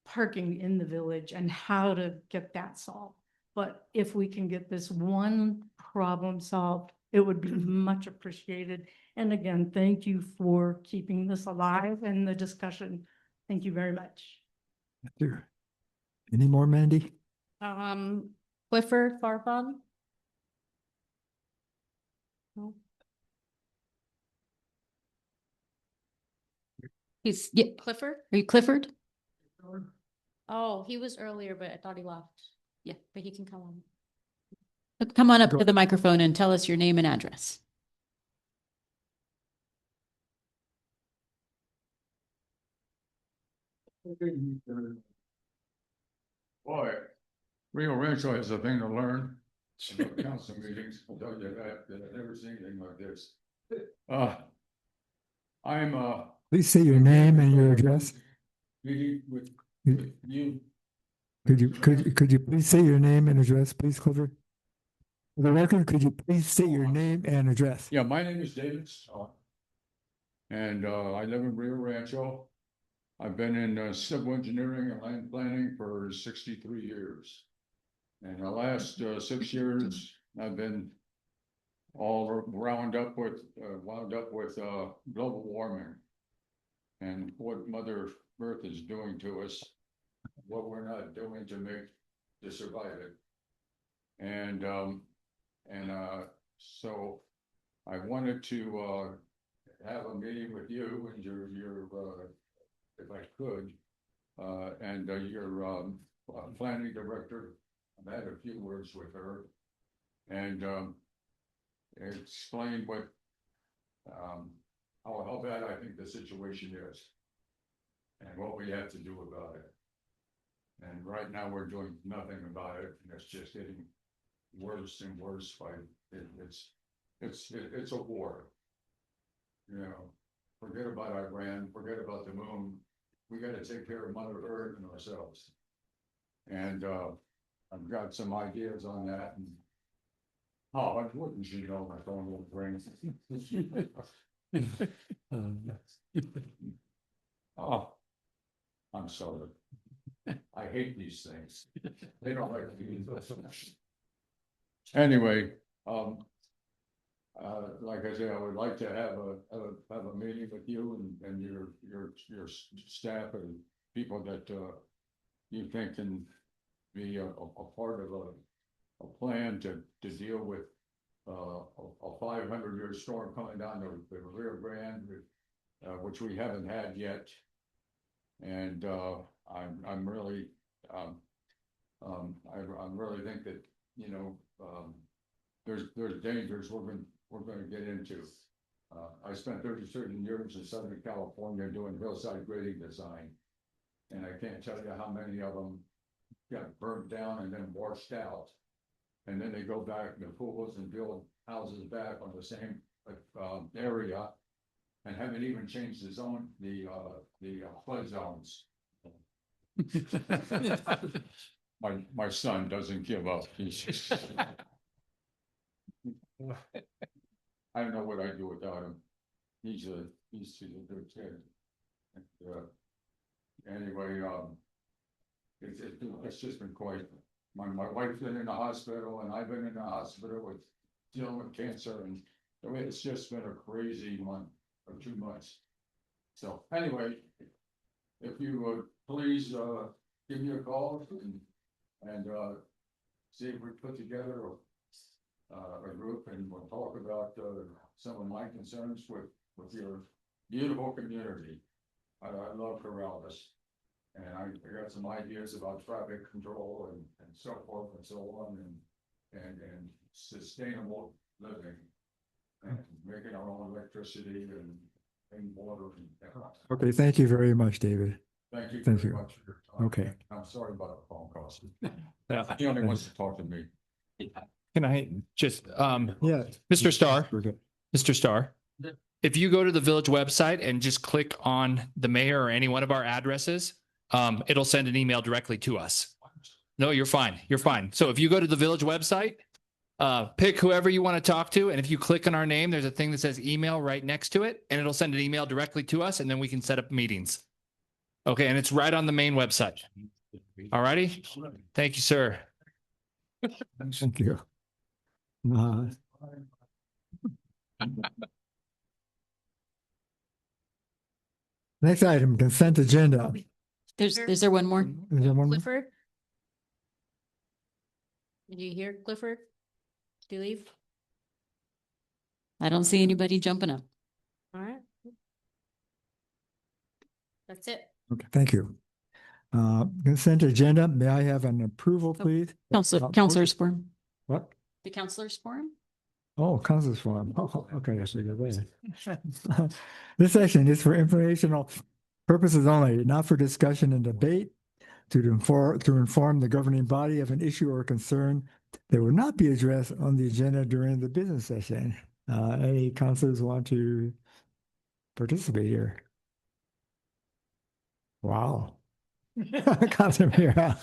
parking in the village and how to get that solved. But if we can get this one problem solved, it would be much appreciated. And again, thank you for keeping this alive and the discussion. Thank you very much. Any more, Mandy? Clifford Farfan? No. Clifford? Are you Clifford? Oh, he was earlier, but I thought he left. Yeah, but he can come on. Come on up to the microphone and tell us your name and address. Boy, Rio Rancho has a thing to learn. About council meetings, I'll tell you that I've never seen anything like this. I'm Please say your name and your address. meeting with you. Could you please say your name and address, please, Clifford? For the record, could you please say your name and address? Yeah, my name is David Starr. And I live in Rio Rancho. I've been in civil engineering and land planning for 63 years. And the last 6 years, I've been all wound up with global warming and what Mother Earth is doing to us, what we're not doing to survive it. And so I wanted to have a meeting with you and your if I could, and your planning director. I've had a few words with her and explained what how bad I think the situation is and what we have to do about it. And right now we're doing nothing about it, and it's just getting worse and worse. It's a war. You know, forget about Iran, forget about the moon. We got to take care of Mother Earth and ourselves. And I've got some ideas on that and Oh, wouldn't you know my phone will ring? Oh, I'm sorry. I hate these things. They don't like me. Anyway, like I said, I would like to have a meeting with you and your staff and people that you think can be a part of a plan to deal with a 500-year storm coming down the Rio Grande, which we haven't had yet. And I'm really I really think that, you know, there's dangers we're going to get into. I spent 37 years in Southern California doing hillside grading design, and I can't tell you how many of them got burnt down and then washed out, and then they go back to pools and build houses back on the same area, and haven't even changed the zone, the flood zones. My son doesn't give up. I don't know what I'd do without him. He's a good kid. Anyway, it's just been quite. My wife's been in the hospital, and I've been in the hospital with dealing with cancer, and it's just been a crazy month or 2 months. So anyway, if you would please give me a call and see if we put together a group, and we'll talk about some of my concerns with your beautiful community. I love Corrales, and I got some ideas about traffic control and so forth and so on, and sustainable living, and making our own electricity and water. Okay, thank you very much, David. Thank you Thank very you. much for your time. Okay. I'm sorry about the phone calls. He only wants to talk to me. Can I just, Yeah. Mr. Starr, We're good. Mr. Starr, if you go to the village website and just click on the mayor or any one of our addresses, it'll send an email directly to us. No, you're fine. You're fine. So if you go to the village website, pick whoever you want to talk to. And if you click on our name, there's a thing that says email right next to it, and it'll send an email directly to us, and then we can set up meetings. Okay. And it's right on the main website. All righty. Thank you, sir. Thank you. Next item, consent agenda. Is there one more? Is there one more? Clifford? Did you hear Clifford? Did you leave? I don't see anybody jumping up. All right. That's it. Okay, thank you. Consent agenda, may I have an approval, please? Counselor's forum. What? The counselor's forum? Oh, counselor's forum. Oh, okay, that's a good way. This section is for informational purposes only, not for discussion and debate, to inform the governing body of an issue or concern that will not be addressed on the agenda during the business session. Any counselors want to participate here? Wow. Counselor Mira.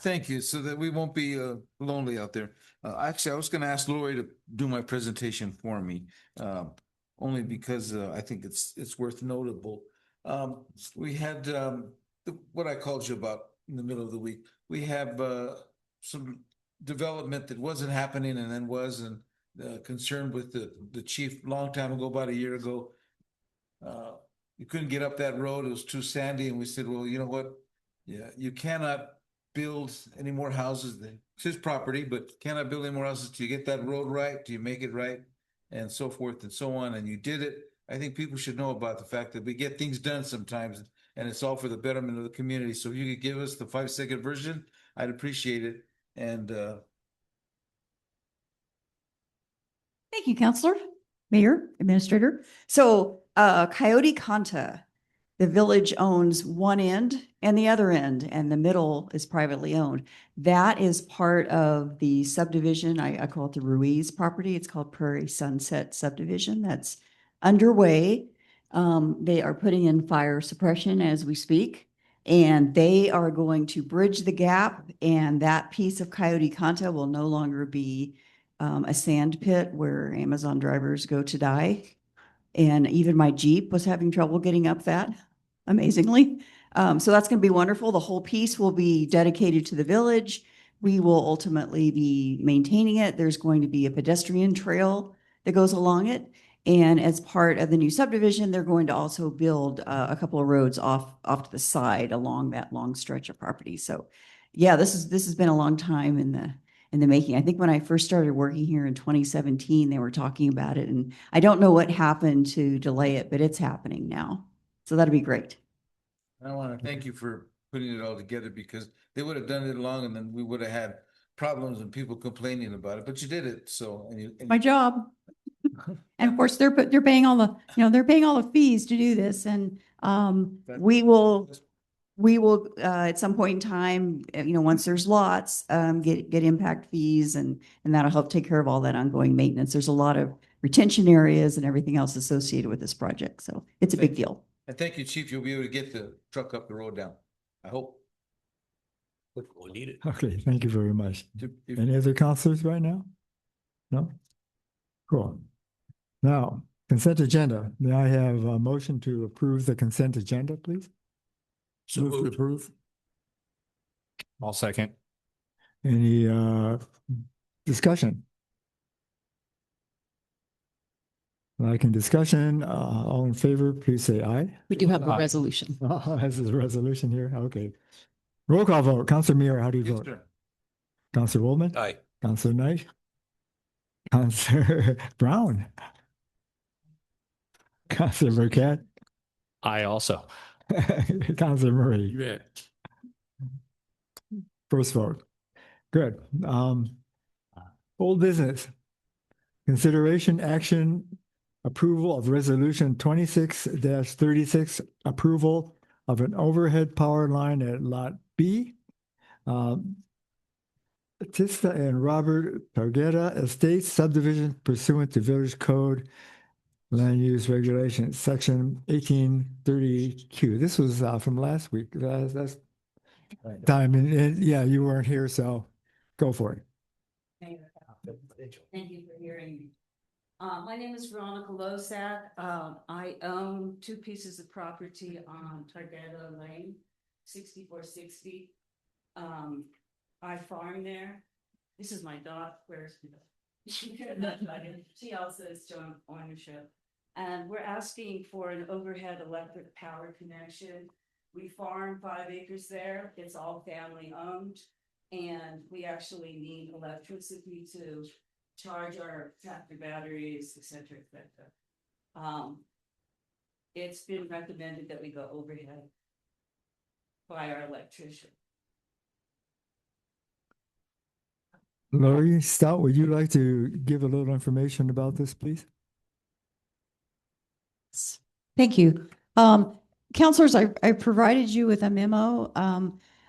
Thank you, so that we won't be lonely out there. Actually, I was going to ask Lori to do my presentation for me, only because I think it's worth notable. We had what I called you about in the middle of the week. We have some development that wasn't happening and then was, and concerned with the chief long time ago, about a year ago. You couldn't get up that road. It was too sandy. And we said, well, you know what? Yeah, you cannot build any more houses. It's his property, but cannot build any more houses till you get that road right, till you make it right, and so forth and so on. And you did it. I think people should know about the fact that we get things done sometimes, and it's all for the betterment of the community. So if you could give us the 5-second version, I'd appreciate it. And Thank you, Counselor, Mayor, Administrator. So Coyote Conta, the village owns one end and the other end, and the middle is privately owned. That is part of the subdivision. I call it the Ruiz property. It's called Prairie Sunset Subdivision. That's underway. They are putting in fire suppression as we speak, and they are going to bridge the gap, and that piece of Coyote Conta will no longer be a sand pit where Amazon drivers go to die. And even my Jeep was having trouble getting up that, amazingly. So that's going to be wonderful. The whole piece will be dedicated to the village. We will ultimately be maintaining it. There's going to be a pedestrian trail that goes along it. And as part of the new subdivision, they're going to also build a couple of roads off to the side along that long stretch of property. So yeah, this has been a long time in the making. I think when I first started working here in 2017, they were talking about it, and I don't know what happened to delay it, but it's happening now. So that'll be great. I want to thank you for putting it all together, because they would have done it long and then we would have had problems and people complaining about it, but you did it. So, and My job. And of course, they're paying all the, they're paying all the fees to do this, and we will at some point in time, once there's lots, get impact fees, and that'll help take care of all that ongoing maintenance. There's a lot of retention areas and everything else associated with this project, so it's a big deal. and thank you, Chief. You'll be able to get the truck up the road down. I hope. We need it. Okay, thank you very much. If- Any other counselors right now? No? Cool. Now, consent agenda. May I have a motion to approve the consent agenda, please? So Move to moved. approve. I'll second. Any discussion? Like in discussion, all in favor, please say aye. We do have a Aye. resolution. Oh, this is a resolution here. Okay. Roll call vote. Counselor Muir, how do you Yes, vote? sir. Counselor Woolman? Aye. Counselor Knight? Counselor Brown? Counselor Burkett? I also. Counselor Murray? You bet. First vote. Good. Old business. Consideration action approval of resolution 26-36, approval of an overhead power line at Lot B. Tista and Robert Targeta Estates subdivision pursuant to Village Code Land Use Regulations, Section 1830Q. This was from last week. That's time, and yeah, you weren't here, so go for it. Thank you for hearing me. My name is Veronica Losak. I own 2 pieces of property on Targeta Lane, 6460. I farm there. This is my dog. Where's she also is joint ownership. And we're asking for an overhead electric power connection. We farm 5 acres there. It's all family owned. And we actually need electricity to charge our tractor batteries, et cetera, et cetera. It's been recommended that we go overhead by our electrician. Lori Stout, would you like to give a little information about this, please? Thank you. Counselors, I provided you with a memo.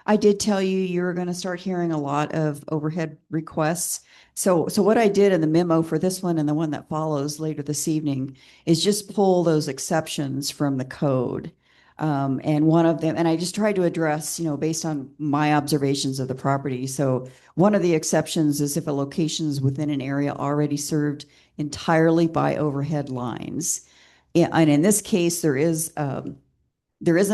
I did tell you you're going to start hearing a lot of overhead requests. So what I did in the memo for this one and the one that follows later this evening is just pull those exceptions from the code. And one of them, and I just tried to address, based on my observations of the property. So one of the exceptions is if a location is within an area already served entirely by overhead lines. And in this case, there is a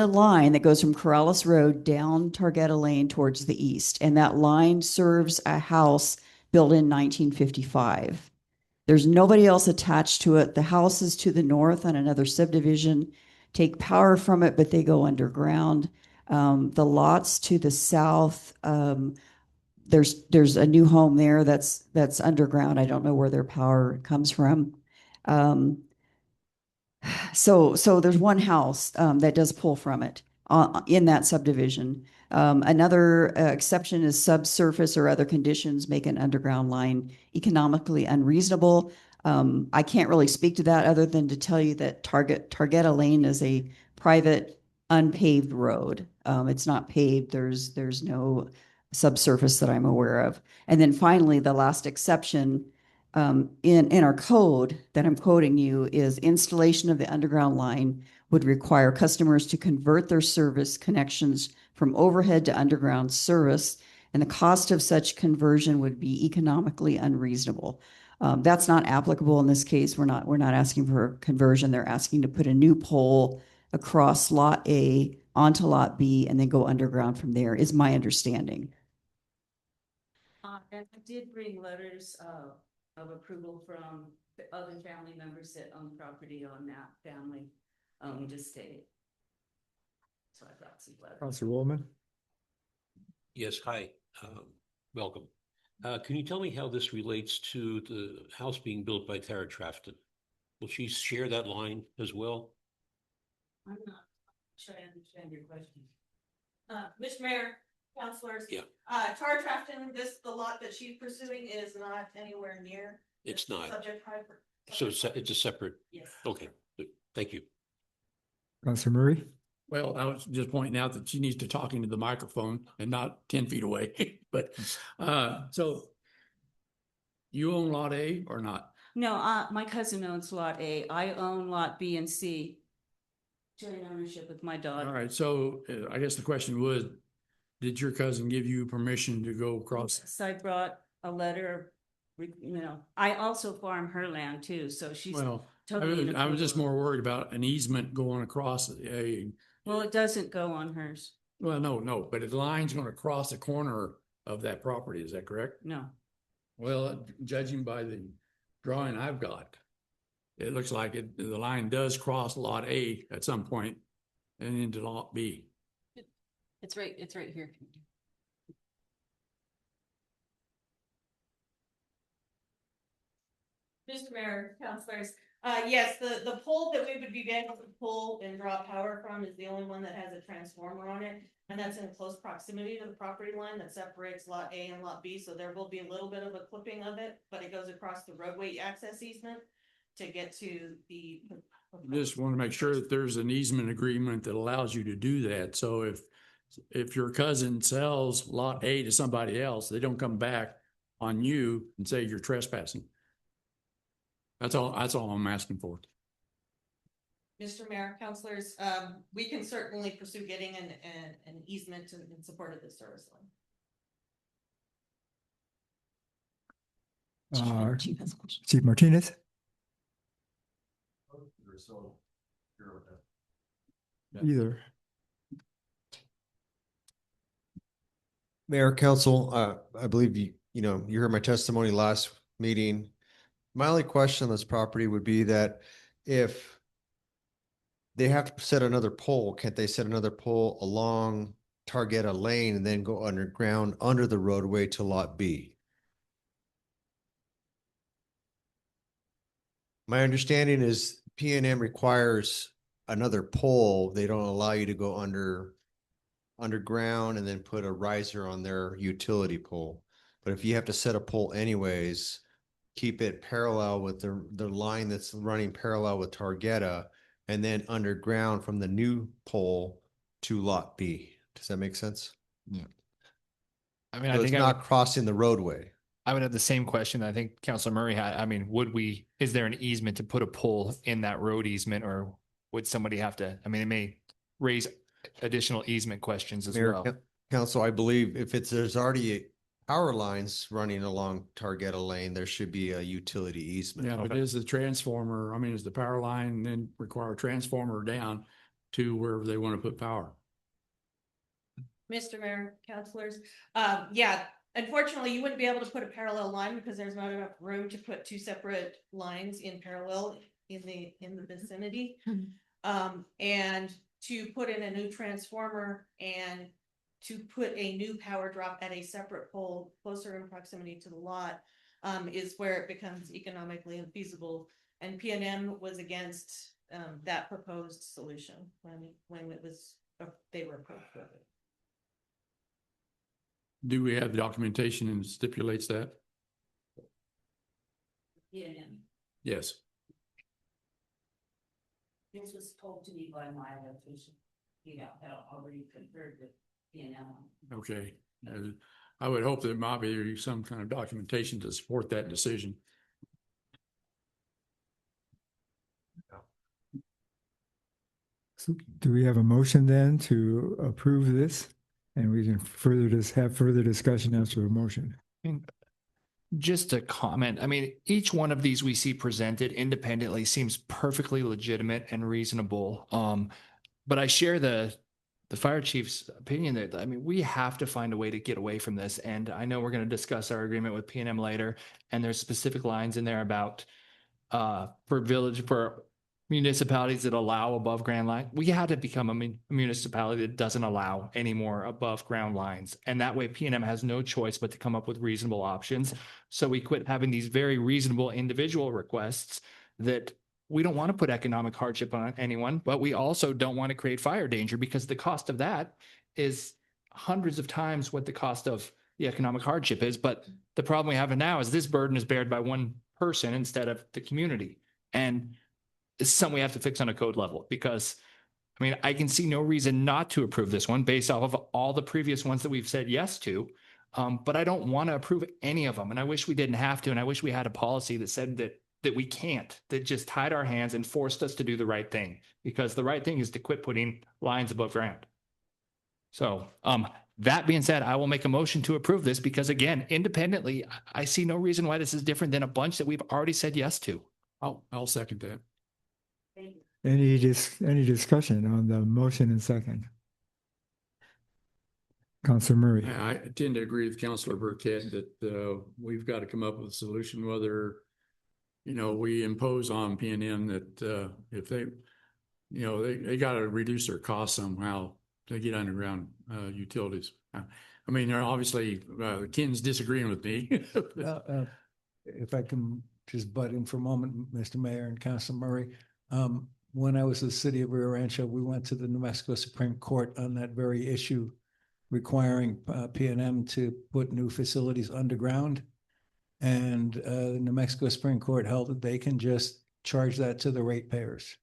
line that goes from Corrales Road down Targeta Lane towards the east, and that line serves a house built in 1955. There's nobody else attached to it. The house is to the north on another subdivision, take power from it, but they go underground. The lots to the south, there's a new home there that's underground. I don't know where their power comes from. So there's one house that does pull from it in that subdivision. Another exception is subsurface or other conditions make an underground line economically unreasonable. I can't really speak to that other than to tell you that Targeta Lane is a private unpaved road. It's not paved. There's no subsurface that I'm aware of. And then finally, the last exception in our code that I'm quoting you is installation of the underground line would require customers to convert their service connections from overhead to underground service. and the cost of such conversion would be economically unreasonable. That's not applicable in this case. We're not asking for conversion. They're asking to put a new pole across Lot A onto Lot B and then go underground from there, is my understanding. And I did bring letters of approval from the other family members that own property on that family owned estate. So I brought some letters. Councilor Woolman? Yes, hi, welcome. Can you tell me how this relates to the house being built by Tara Trafton? Will she share that line as well? I'm not sure I understand your question. Mr. Mayor, councilors. Yeah. Tara Trafton, the lot that she's pursuing is not anywhere near. It's not. Subject private. So it's a separate? Yes. Okay, good. Thank you. Councilor Murray? Well, I was just pointing out that she needs to talk into the microphone and not 10 feet away. But so you own Lot A or not? No, my cousin owns Lot A. I own Lot B and C. Joint ownership with my daughter. All right, so I guess the question was, did your cousin give you permission to go across? So I brought a letter, I also farm her land too, so she's Well, totally. I was just more worried about an easement going across a. Well, it doesn't go on hers. Well, no, but the line's going to cross the corner of that property. Is that correct? No. Well, judging by the drawing I've got, it looks like the line does cross Lot A at some point and into Lot B. It's right here. Mr. Mayor, councilors, yes, the pole that we would be able to pull and draw power from is the only one that has a transformer on it. And that's in close proximity to the property line that separates Lot A and Lot B, so there will be a little bit of a clipping of it, but it goes across the roadway access easement to get to the. Just want to make sure that there's an easement agreement that allows you to do that. So if your cousin sells Lot A to somebody else, they don't come back on you and say you're trespassing. That's all I'm asking for. Mr. Mayor, councilors, we can certainly pursue getting an easement in support of this service line. Chief Martinez? Either. Mayor, council, I believe you heard my testimony last meeting. My only question on this property would be that if they have to set another pole, can't they set another pole along Targeta Lane and then go underground under the roadway to Lot B? My understanding is PNM requires another pole. They don't allow you to go underground and then put a riser on their utility pole. But if you have to set a pole anyways, keep it parallel with the line that's running parallel with Targeta and then underground from the new pole to Lot B. Does that make sense? Yeah. I mean, So I it's think not crossing the roadway. I would have the same question that I think Councilor Murray had. I mean, is there an easement to put a pole in that road easement, or would somebody have to, I mean, it may raise additional easement questions as Mayor, well. Council, I believe if there's already power lines running along Targeta Lane, there should be a utility easement. Yeah, but is the transformer, I mean, is the power line then require a transformer down to wherever they want to put power? Mr. Mayor, councilors, yeah, unfortunately, you wouldn't be able to put a parallel line because there's not enough room to put two separate lines in parallel in the vicinity. And to put in a new transformer and to put a new power drop at a separate pole closer in proximity to the lot is where it becomes economically unfeasible. And PNM was against that proposed solution when it was, they were approved with it. Do we have the documentation and stipulates that? PNM. Yes. This was told to me by my electrician. Had already conferred with PNM. Okay. I would hope there might be some kind of documentation to support that decision. So do we have a motion then to approve this? And we can have further discussion after a motion. I mean, just a comment. I mean, each one of these we see presented independently seems perfectly legitimate and reasonable. But I share the fire chief's opinion that, I mean, we have to find a way to get away from this. And I know we're going to discuss our agreement with PNM later, and there's specific lines in there about for municipalities that allow above ground line. We had to become a municipality that doesn't allow any more above ground lines. And that way PNM has no choice but to come up with reasonable options. So we quit having these very reasonable individual requests that we don't want to put economic hardship on anyone, but we also don't want to create fire danger, because the cost of that is hundreds of times what the cost of the economic hardship is. But the problem we have now is this burden is bared by one person instead of the community. And this is something we have to fix on a code level, because I mean, I can see no reason not to approve this one based off of all the previous ones that we've said yes to. But I don't want to approve any of them. And I wish we didn't have to. And I wish we had a policy that said that we can't, that just tied our hands and forced us to do the right thing, because the right thing is to quit putting lines above ground. So that being said, I will make a motion to approve this, because again, independently, I see no reason why this is different than a bunch that we've already said yes to. I'll second that. Any discussion on the motion and second? Councilor Murray. I tend to agree with Councilor Burkett that we've got to come up with a solution, whether, we impose on PNM that if they, they got to reduce their costs somehow to get underground utilities. I mean, they're obviously, Ken's disagreeing with me. If I can just butt in for a moment, Mr. Mayor and Councilor Murray. When I was in the city of Rio Rancho, we went to the New Mexico Supreme Court on that very issue, requiring PNM to put new facilities underground. And the New Mexico Supreme Court held that they can just charge that to the ratepayers,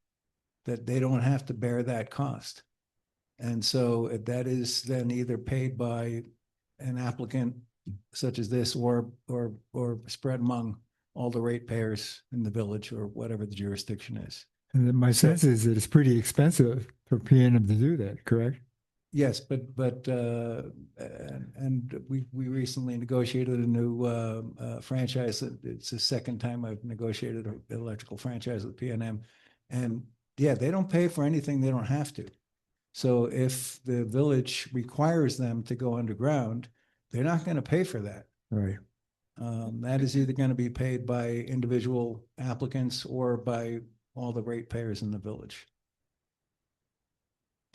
that they don't have to bear that cost. And so that is then either paid by an applicant such as this, or spread among all the ratepayers in the village, or whatever the jurisdiction is. And my sense is that it's pretty expensive for PNM to do that, correct? Yes, but we recently negotiated a new franchise. It's the second time I've negotiated an electrical franchise with PNM, and yeah, they don't pay for anything they don't have to. So if the village requires them to go underground, they're not going to pay for that. Right. That is either going to be paid by individual applicants or by all the ratepayers in the village.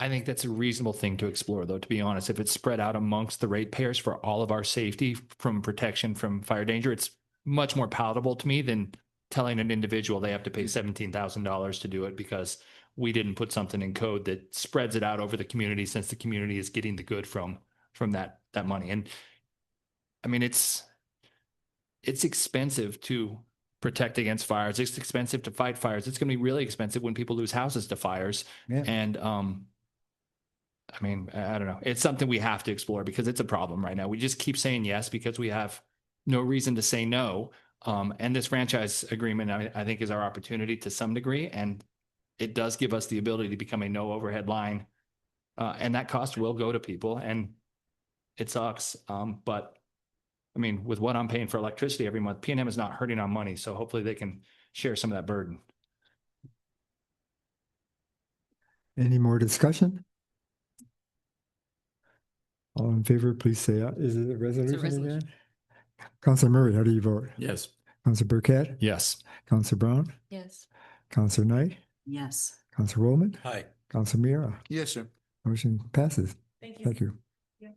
I think that's a reasonable thing to explore, though, to be honest. If it's spread out amongst the ratepayers for all of our safety from protection from fire danger, it's much more palatable to me than telling an individual they have to pay $17,000 to do it because we didn't put something in code that spreads it out over the community, since the community is getting the good from that money. And I mean, it's expensive to protect against fires. It's expensive to fight fires. It's going to be really expensive when people lose houses to fires. Yeah. And I mean, I don't know. It's something we have to explore because it's a problem right now. We just keep saying yes because we have no reason to say no. And this franchise agreement, I think, is our opportunity to some degree. And it does give us the ability to become a no overhead line. And that cost will go to people, and it sucks. But I mean, with what I'm paying for electricity every month, PNM is not hurting on money. So hopefully they can share some of that burden. Any more discussion? All in favor, please say aye. Is it a resolution again? Councilor Murray, how do you vote? Yes. Councilor Burkett? Yes. Councilor Brown? Yes. Councilor Knight? Yes. Councilor Woolman? Hi. Councilor Mira? Yes, sir. Motion passes. Thank you. Thank you. Yeah.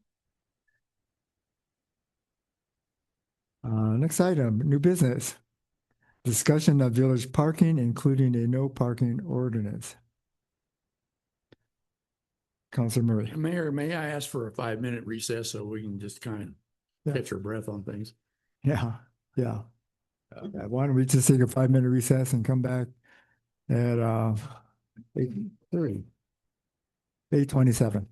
Next item, new business. Discussion of village parking, including a no parking ordinance. Councilor Murray. Mayor, may I ask for a 5-minute recess so we can just kind of catch our breath on things? Yeah. Why don't we just take a 5-minute recess and come back at 8:30, 8:27.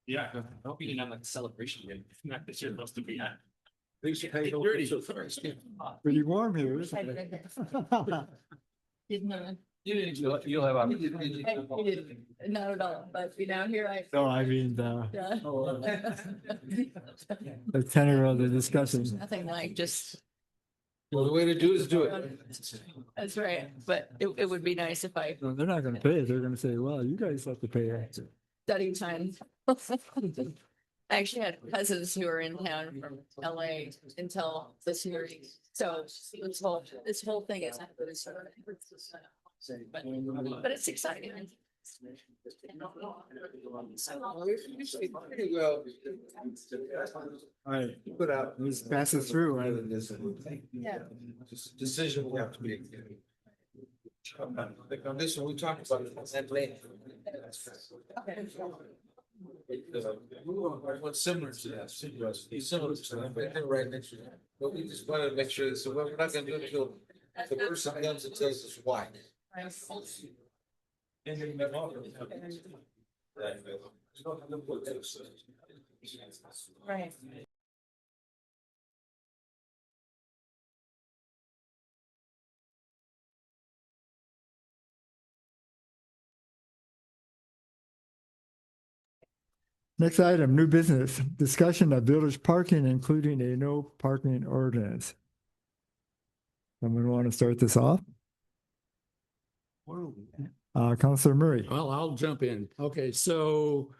Yeah, I hope you didn't have like a celebration yet. Not that you're supposed to be at. Pretty warm here, isn't it? Didn't You'll have. Not at all, but here I. No, I mean, Yeah. the tenor of the discussion. Nothing like just. Well, the way to do is do it. That's right, but it would be nice if I No, they're not gonna pay it. They're gonna say, well, you guys have to pay it. study time. I actually had cousins who were in town from LA until this hearing, so this whole thing is. But it's exciting. Pretty well. All right, Put out. let's pass it through. Right? Yeah. Decision we have to make. Like on this one, we talked about it. What's similar to that, similar to that, but they're right next to that. But we just wanted to make sure, so we're not gonna do it until the person comes and tells us why. Right. Next item, new business, discussion of village parking, including a no parking ordinance. Someone want to start this off? Councilor Murray. Well, I'll jump in. Okay, so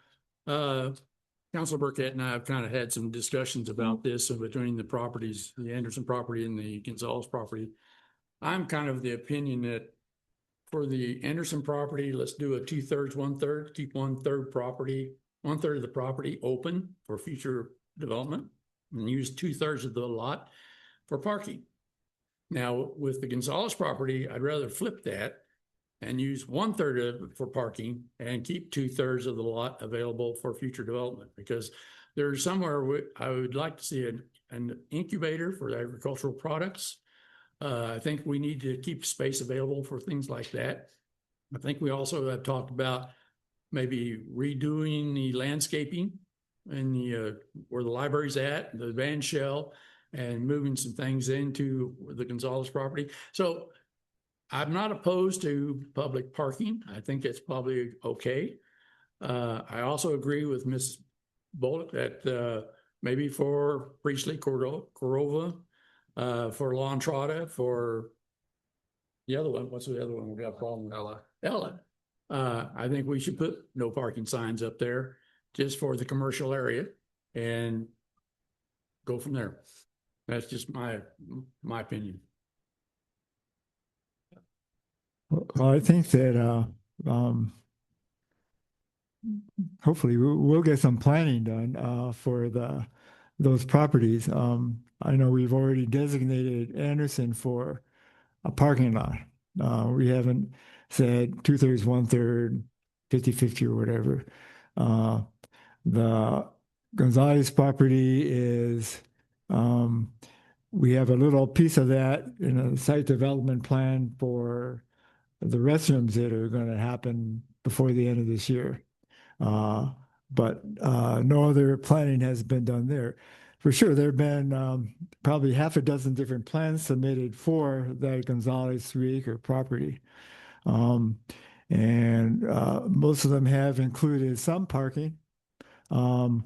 Councilor Burkett and I have kind of had some discussions about this between the properties, the Anderson property and the Gonzalez property. I'm kind of the opinion that for the Anderson property, let's do a 2/3, 1/3, keep 1/3 property, 1/3 of the property open for future development and use 2/3 of the lot for parking. Now, with the Gonzalez property, I'd rather flip that and use 1/3 of it for parking and keep 2/3 of the lot available for future development, because there's somewhere I would like to see an incubator for agricultural products. I think we need to keep space available for things like that. I think we also have talked about maybe redoing the landscaping and where the library's at, the band shell, and moving some things into the Gonzalez property. So I'm not opposed to public parking. I think it's probably okay. I also agree with Ms. Bullock that maybe for Priestley, Corova, for La Entrada, for the other one, what's the other one we got a problem with? Ella. I think we should put no parking signs up there just for the commercial area and go from there. That's just my opinion. Well, I think that hopefully we'll get some planning done for those properties. I know we've already designated Anderson for a parking lot. We haven't said 2/3, 1/3, 50/50 or whatever. The Gonzalez property is, we have a little piece of that in a site development plan for the restrooms that are going to happen before the end of this year. But no other planning has been done there. For sure, there have been probably half a dozen different plans submitted for that Gonzalez 3-acre property. And most of them have included some parking where,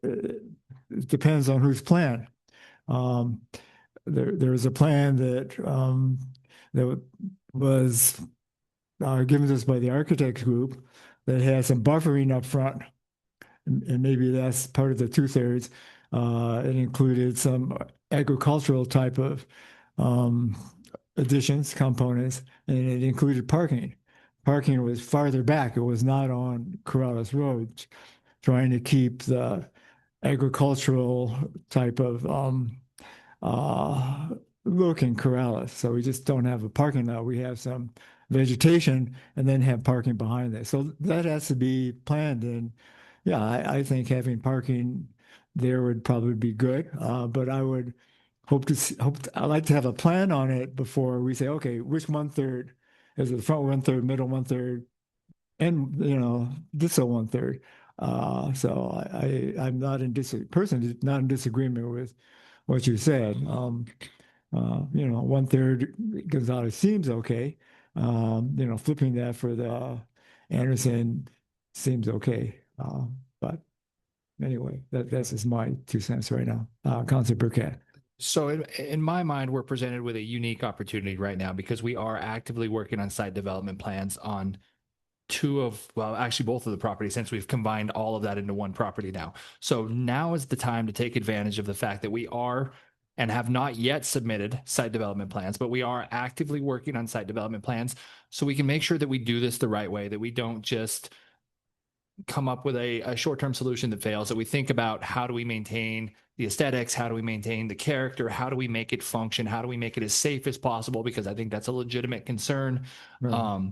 it depends on whose plan. There's a plan that was given to us by the architects group that has some buffering up front, and maybe that's part of the 2/3. It included some agricultural type of additions, components, and it included parking. Parking was farther back. It was not on Corrales Road, trying to keep the agricultural type of look in Corrales. So we just don't have a parking lot. We have some vegetation and then have parking behind it. So that has to be planned. And yeah, I think having parking there would probably be good. But I would I'd like to have a plan on it before we say, okay, which 1/3 is it, the front 1/3, middle 1/3, and distal 1/3. So I'm not in disagreement with what you said. one third Gonzalez seems okay. Flipping that for the Anderson seems okay. But anyway, that's just my 2 cents right now. Councilor Burkett. So in my mind, we're presented with a unique opportunity right now because we are actively working on site development plans on actually both of the properties, since we've combined all of that into one property now. So now is the time to take advantage of the fact that we are and have not yet submitted site development plans, but we are actively working on site development plans so we can make sure that we do this the right way, that we don't just come up with a short-term solution that fails, that we think about how do we maintain the aesthetics, how do we maintain the character, how do we make it function, how do we make it as safe as possible, because I think that's a legitimate concern. Right.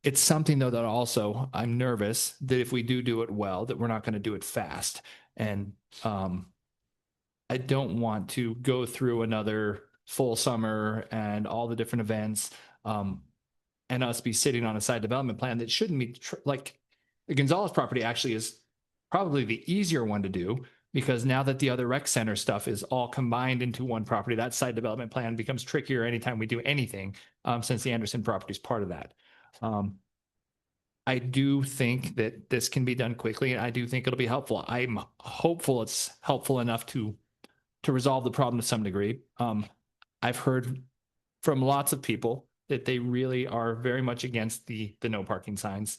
It's something though that also I'm nervous that if we do it well, that we're not going to do it fast. And I don't want to go through another full summer and all the different events and us be sitting on a site development plan that shouldn't be like the Gonzalez property actually is probably the easier one to do, because now that the other rec center stuff is all combined into one property, that site development plan becomes trickier anytime we do anything, since the Anderson property is part of that. I do think that this can be done quickly, and I do think it'll be helpful. I'm hopeful it's helpful enough to resolve the problem to some degree. I've heard from lots of people that they really are very much against the no parking signs,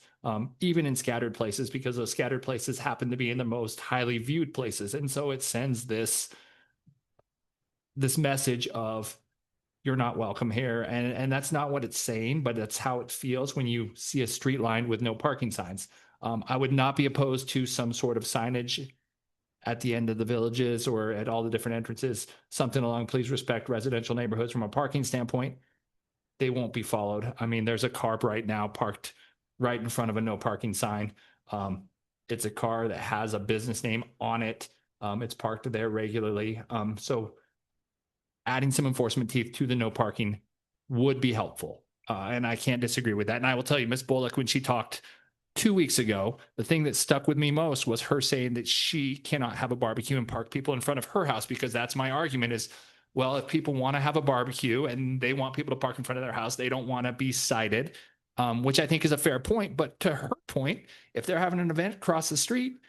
even in scattered places, because those scattered places happen to be in the most highly viewed places. And so it sends this message of you're not welcome here. And that's not what it's saying, but that's how it feels when you see a street lined with no parking signs. I would not be opposed to some sort of signage at the end of the villages or at all the different entrances, something along, please respect residential neighborhoods from a parking standpoint. They won't be followed. I mean, there's a car right now parked right in front of a no parking sign. It's a car that has a business name on it. It's parked there regularly. So adding some enforcement teeth to the no parking would be helpful. And I can't disagree with that. And I will tell you, Ms. Bullock, when she talked 2 weeks ago, the thing that stuck with me most was her saying that she cannot have a barbecue and park people in front of her house, because that's my argument is, well, if people want to have a barbecue and they want people to park in front of their house, they don't want to be cited, which I think is a fair point. But to her point, if they're having an event across the street,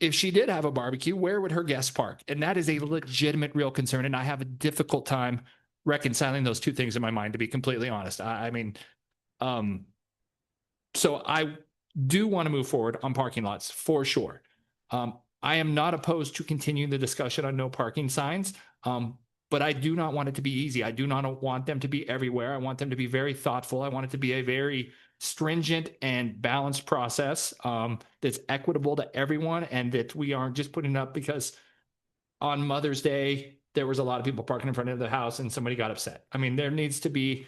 if she did have a barbecue, where would her guests park? And that is a legitimate, real concern. And I have a difficult time reconciling those two things in my mind, to be completely honest. So I do want to move forward on parking lots for sure. I am not opposed to continuing the discussion on no parking signs, but I do not want it to be easy. I do not want them to be everywhere. I want them to be very thoughtful. I want it to be a very stringent and balanced process that's equitable to everyone, and that we aren't just putting it up because on Mother's Day, there was a lot of people parking in front of the house and somebody got upset. I mean, there needs to be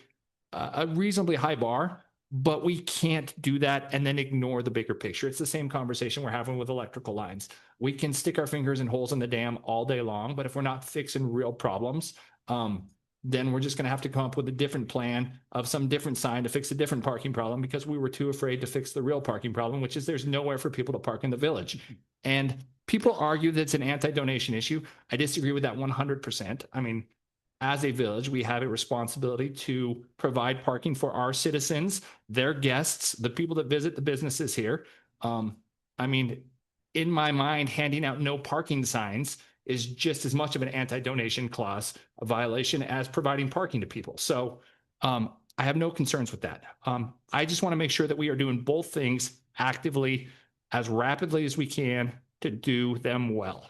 a reasonably high bar, but we can't do that and then ignore the bigger picture. It's the same conversation we're having with electrical lines. We can stick our fingers in holes in the dam all day long, but if we're not fixing real problems, then we're just going to have to come up with a different plan of some different sign to fix a different parking problem, because we were too afraid to fix the real parking problem, which is there's nowhere for people to park in the village. And people argue that it's an anti-donation issue. I disagree with that 100%. I mean, as a village, we have a responsibility to provide parking for our citizens, their guests, the people that visit the businesses here. I mean, in my mind, handing out no parking signs is just as much of an anti-donation clause, a violation, as providing parking to people. So I have no concerns with that. I just want to make sure that we are doing both things actively, as rapidly as we can, to do them well.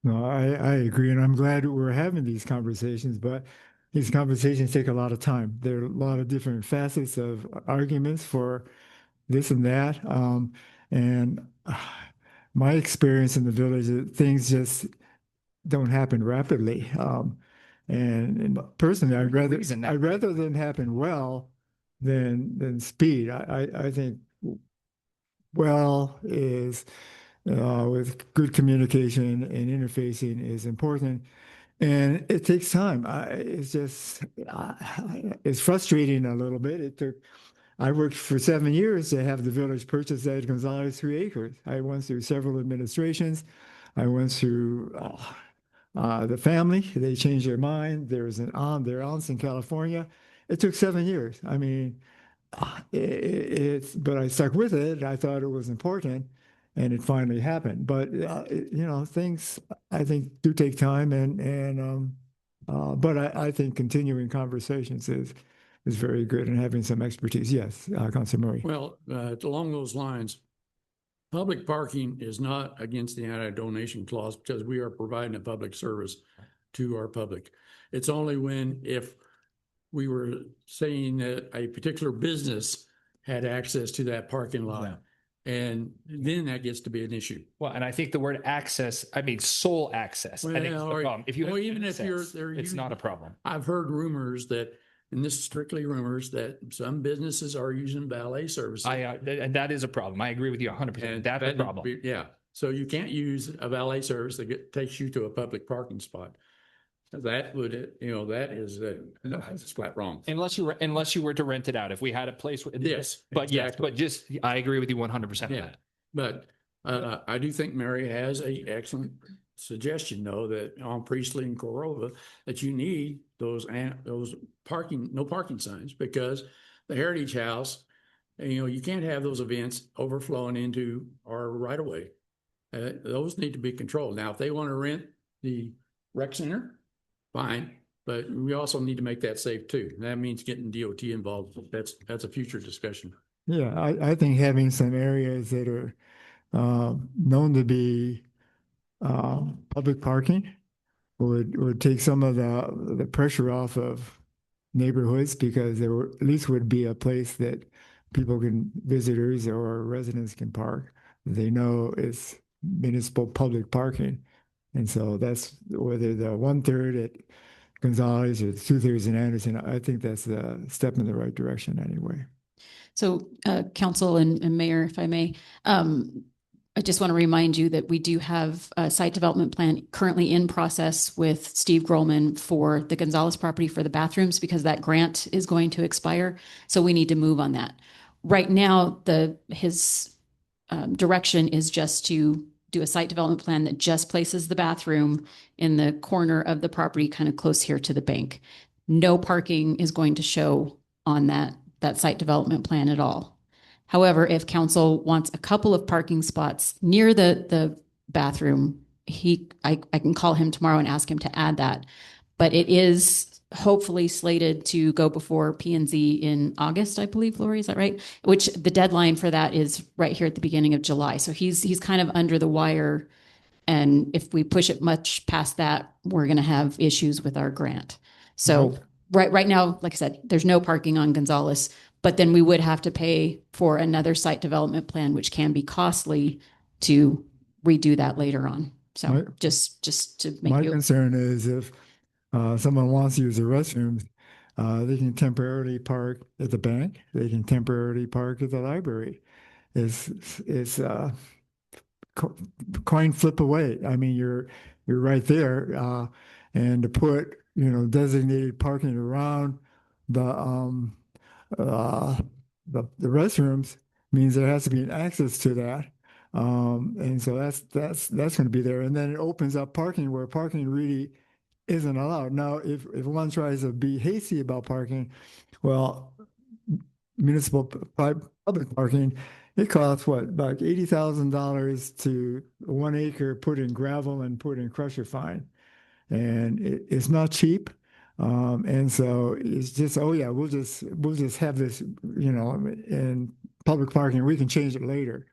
No, I agree. And I'm glad we're having these conversations, but these conversations take a lot of time. There are a lot of different facets of arguments for this and that. And my experience in the village is things just don't happen rapidly. And personally, I'd rather them happen well than speed. I think well is with good communication and interfacing is important, and it takes time. It's just it's frustrating a little bit. I worked for 7 years to have the village purchase Ed Gonzalez 3 acres. I went through several administrations. I went through The family, they changed their mind. There was their aunts in California. It took 7 years. I mean, but I stuck with it. I thought it was important, and it finally happened. But things I think do take time, but I think continuing conversations is very good, and having some expertise. Yes, Councilor Murray. Well, along those lines, public parking is not against the anti-donation clause because we are providing a public service to our public. It's only if we were saying that a particular business had access to that parking lot. And then that gets to be an issue. Well, and I think the word access, I mean, sole access, I think is the problem. If you have even if you're access, there, it's not a problem. I've heard rumors that, and this is strictly rumors, that some businesses are using valet services. And that is a problem. I agree with you 100%. That's a problem. Yeah. So you can't use a valet service that takes you to a public parking spot. That would, that is, that's flat wrong. Unless you were to rent it out. If we had a place. Yes. But exactly. I agree with you 100% on Yeah. that. But I do think Mary has an excellent suggestion, though, that on Priestley and Corova, that you need those no parking signs, because the Heritage House, you can't have those events overflowing into our right of way. Those need to be controlled. Now, if they want to rent the rec center, fine, but we also need to make that safe too. And that means getting DOT involved. That's a future discussion. Yeah, I think having some areas that are known to be public parking would take some of the pressure off of neighborhoods, because there at least would be a place that visitors or residents can park. They know it's municipal public parking. And so that's whether the 1/3 at Gonzalez or the 2/3 in Anderson, I think that's a step in the right direction anyway. So, Council and Mayor, if I may, I just want to remind you that we do have a site development plan currently in process with Steve Grohlman for the Gonzalez property for the bathrooms, because that grant is going to expire. So we need to move on that. Right now, his direction is just to do a site development plan that just places the bathroom in the corner of the property, kind of close here to the bank. No parking is going to show on that site development plan at all. However, if council wants a couple of parking spots near the bathroom, I can call him tomorrow and ask him to add that. But it is hopefully slated to go before P&Z in August, I believe, Lori, is that right? Which the deadline for that is right here at the beginning of July. So he's kind of under the wire. And if we push it much past that, we're going to have issues with our grant. So right now, like I said, there's no parking on Gonzalez, but then we would have to pay for another site development plan, which can be costly to redo that later on. So just to make my you. concern is if someone wants to use the restrooms, they can temporarily park at the bank. They can temporarily park at the library. It's coin flip away. I mean, you're right there, and to put designated parking around the restrooms means there has to be an access to that, and so that's going to be there. And then it opens up parking where parking really isn't allowed. Now, if one tries to be hasty about parking, well, municipal public parking, it costs about $80,000 to 1 acre put in gravel and put in crusher fine, and it's not cheap. And so it's just, we'll just have this, in public parking. We can change it later,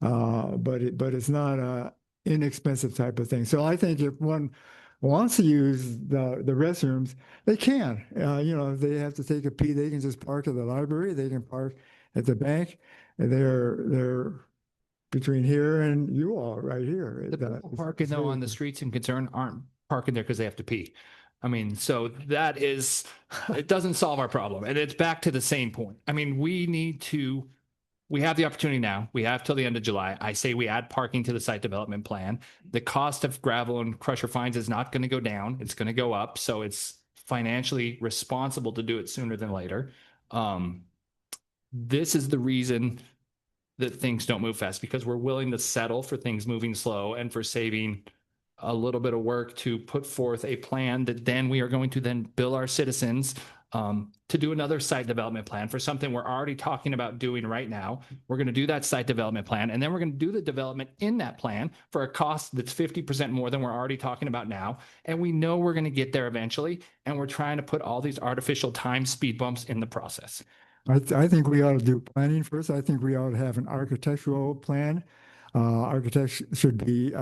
but it's not a inexpensive type of thing. So I think if one wants to use the restrooms, they can. If they have to take a pee, they can just park at the library. They can park at the bank. They're between here and you all right here. The people parking though on the streets in concern aren't parking there because they have to pee. I mean, so it doesn't solve our problem. And it's back to the same point. I mean, we have the opportunity now. We have till the end of July. I say we add parking to the site development plan. The cost of gravel and crusher fines is not going to go down. It's going to go up. So it's financially responsible to do it sooner than later. This is the reason that things don't move fast, because we're willing to settle for things moving slow and for saving a little bit of work to put forth a plan that then we are going to then bill our citizens to do another site development plan for something we're already talking about doing right now. We're going to do that site development plan, and then we're going to do the development in that plan for a cost that's 50% more than we're already talking about now. And we know we're going to get there eventually, and we're trying to put all these artificial time speed bumps in the process. I think we ought to do planning first. I think we ought to have an architectural plan. Architects should be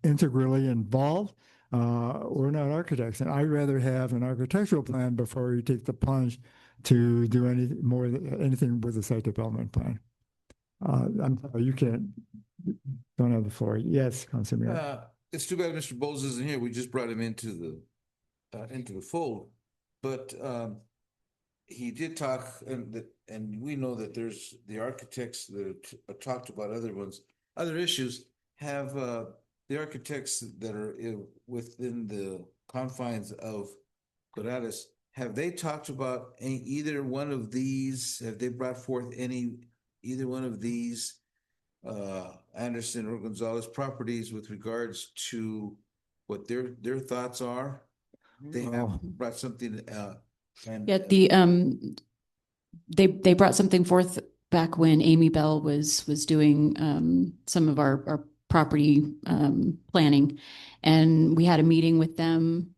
integrally involved. We're not architects, and I'd rather have an architectural plan before you take the plunge to do anything with a site development plan. I'm sorry, you don't have the floor. Yes, Councilor Mayor. It's too bad Mr. Bowles isn't here. We just brought him into the fold, but he did talk, and we know that there's the architects that talked about other issues have the architects that are within the confines of Corrales. Have they talked about either one of these? Have they brought forth either one of these Anderson or Gonzalez properties with regards to what their thoughts are? They have brought something. They brought something forth back when Amy Bell was doing some of our property planning, and we had a meeting with them.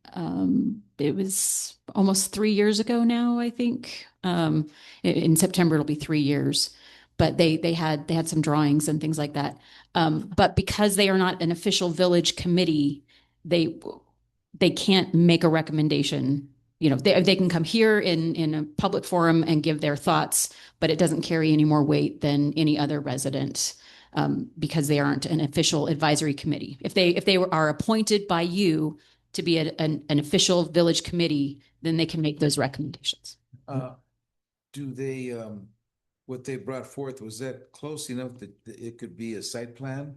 It was almost 3 years ago now, I think. In September it'll be 3 years. But they had some drawings and things like that. But because they are not an official village committee, they can't make a recommendation. You know, they can come here in a public forum and give their thoughts, but it doesn't carry any more weight than any other resident because they aren't an official advisory committee. If they are appointed by you to be an official village committee, then they can make those recommendations. Do they, what they brought forth, was that close enough that it could be a site plan?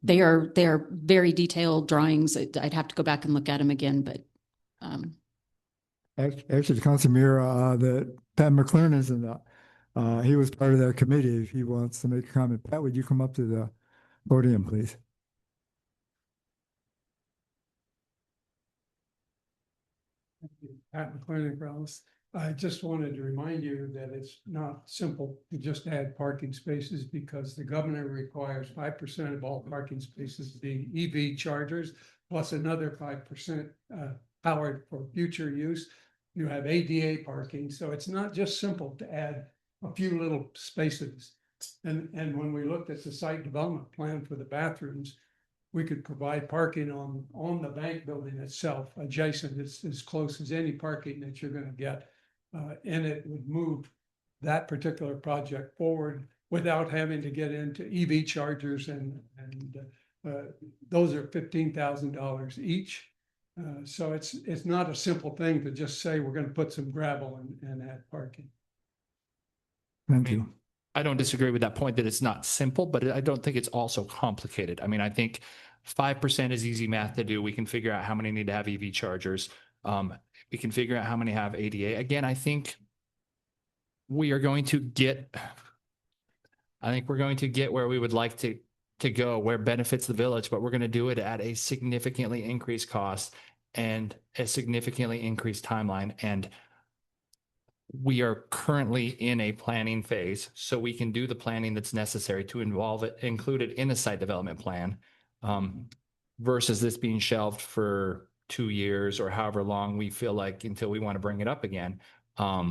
They are very detailed drawings. I'd have to go back and look at them again, but. Actually, Councilor Mira, that Pat McLaren is he was part of that committee. If he wants to make a comment, Pat, would you come up to the podium, please? Pat McLaren, Dallas. I just wanted to remind you that it's not simple to just add parking spaces because the governor requires 5% of all parking spaces being EV chargers, plus another 5% powered for future use. You have ADA parking, so it's not just simple to add a few little spaces. And when we looked at the site development plan for the bathrooms, we could provide parking on the bank building itself, adjacent. It's as close as any parking that you're going to get. And it would move that particular project forward without having to get into EV chargers, and those are $15,000 each. So it's not a simple thing to just say we're going to put some gravel and add parking. Thank you. I don't disagree with that point that it's not simple, but I don't think it's also complicated. I mean, I think 5% is easy math to do. We can figure out how many need to have EV chargers. We can figure out how many have ADA. Again, I think we're going to get where we would like to go, where it benefits the village, but we're going to do it at a significantly increased cost and a significantly increased timeline. And we are currently in a planning phase, so we can do the planning that's necessary to include it in a site development plan, versus this being shelved for 2 years or however long we feel like until we want to bring it up again. I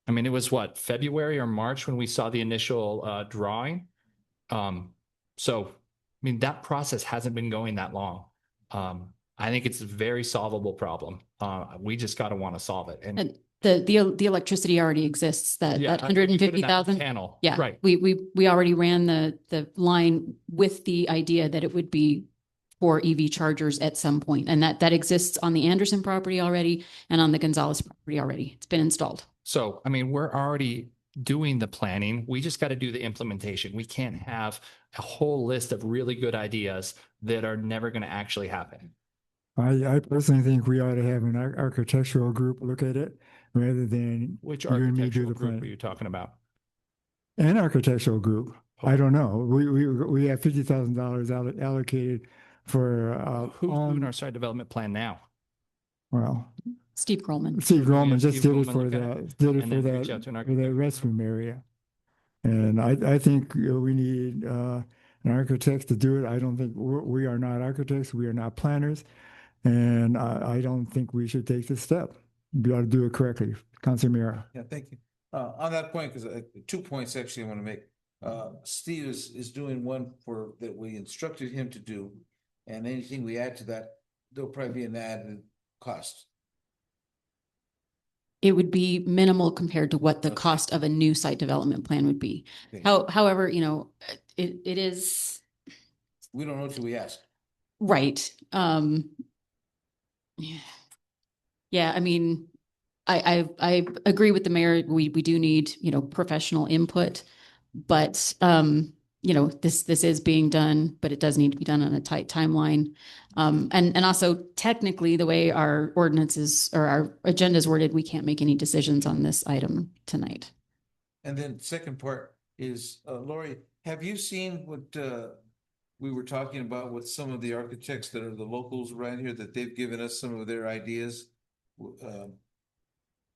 mean, it was what, February or March when we saw the initial drawing. So, I mean, that process hasn't been going that long. I think it's a very solvable problem. We just got to want to solve it. And the electricity already exists. That 150,000 panel. Yeah, right. We already ran the line with the idea that it would be for EV chargers at some point, and that exists on the Anderson property already and on the Gonzalez property already. It's been installed. So, I mean, we're already doing the planning. We just got to do the implementation. We can't have a whole list of really good ideas that are never going to actually happen. I personally think we ought to have an architectural group look at it rather than Which you and me do architectural the group plan. are you talking about? An architectural group. I don't know. We have $50,000 allocated for, Who's doing on, our site development plan now? well, Steve Grohlman. Steve Groman Yeah, just Steve did it Grohlman for look at the, did it and for then reach that, out to an for the architect. restroom area. And I think we need, an architect to do it. I don't think, we are not architects, we are not planners. And I don't think we should take this step. We ought to do it correctly. Councilor Mira. Yeah, thank you. On that point, because 2 points actually I want to make. Steve is doing one for, that we instructed him to do. And anything we add to that, there'll probably be an added cost. It would be minimal compared to what the Okay. cost of a new site development plan would be. Okay. However, you know, it is We don't know till we ask. right. Yeah, I mean, I agree with the mayor. We do need, you know, professional input, but you know, this is being done, but it does need to be done on a tight timeline. And also technically the way our ordinances or our agenda is worded, we can't make any decisions on this item tonight. And then second part is, Lori, have you seen what we were talking about with some of the architects that are the locals around here, that they've given us some of their ideas?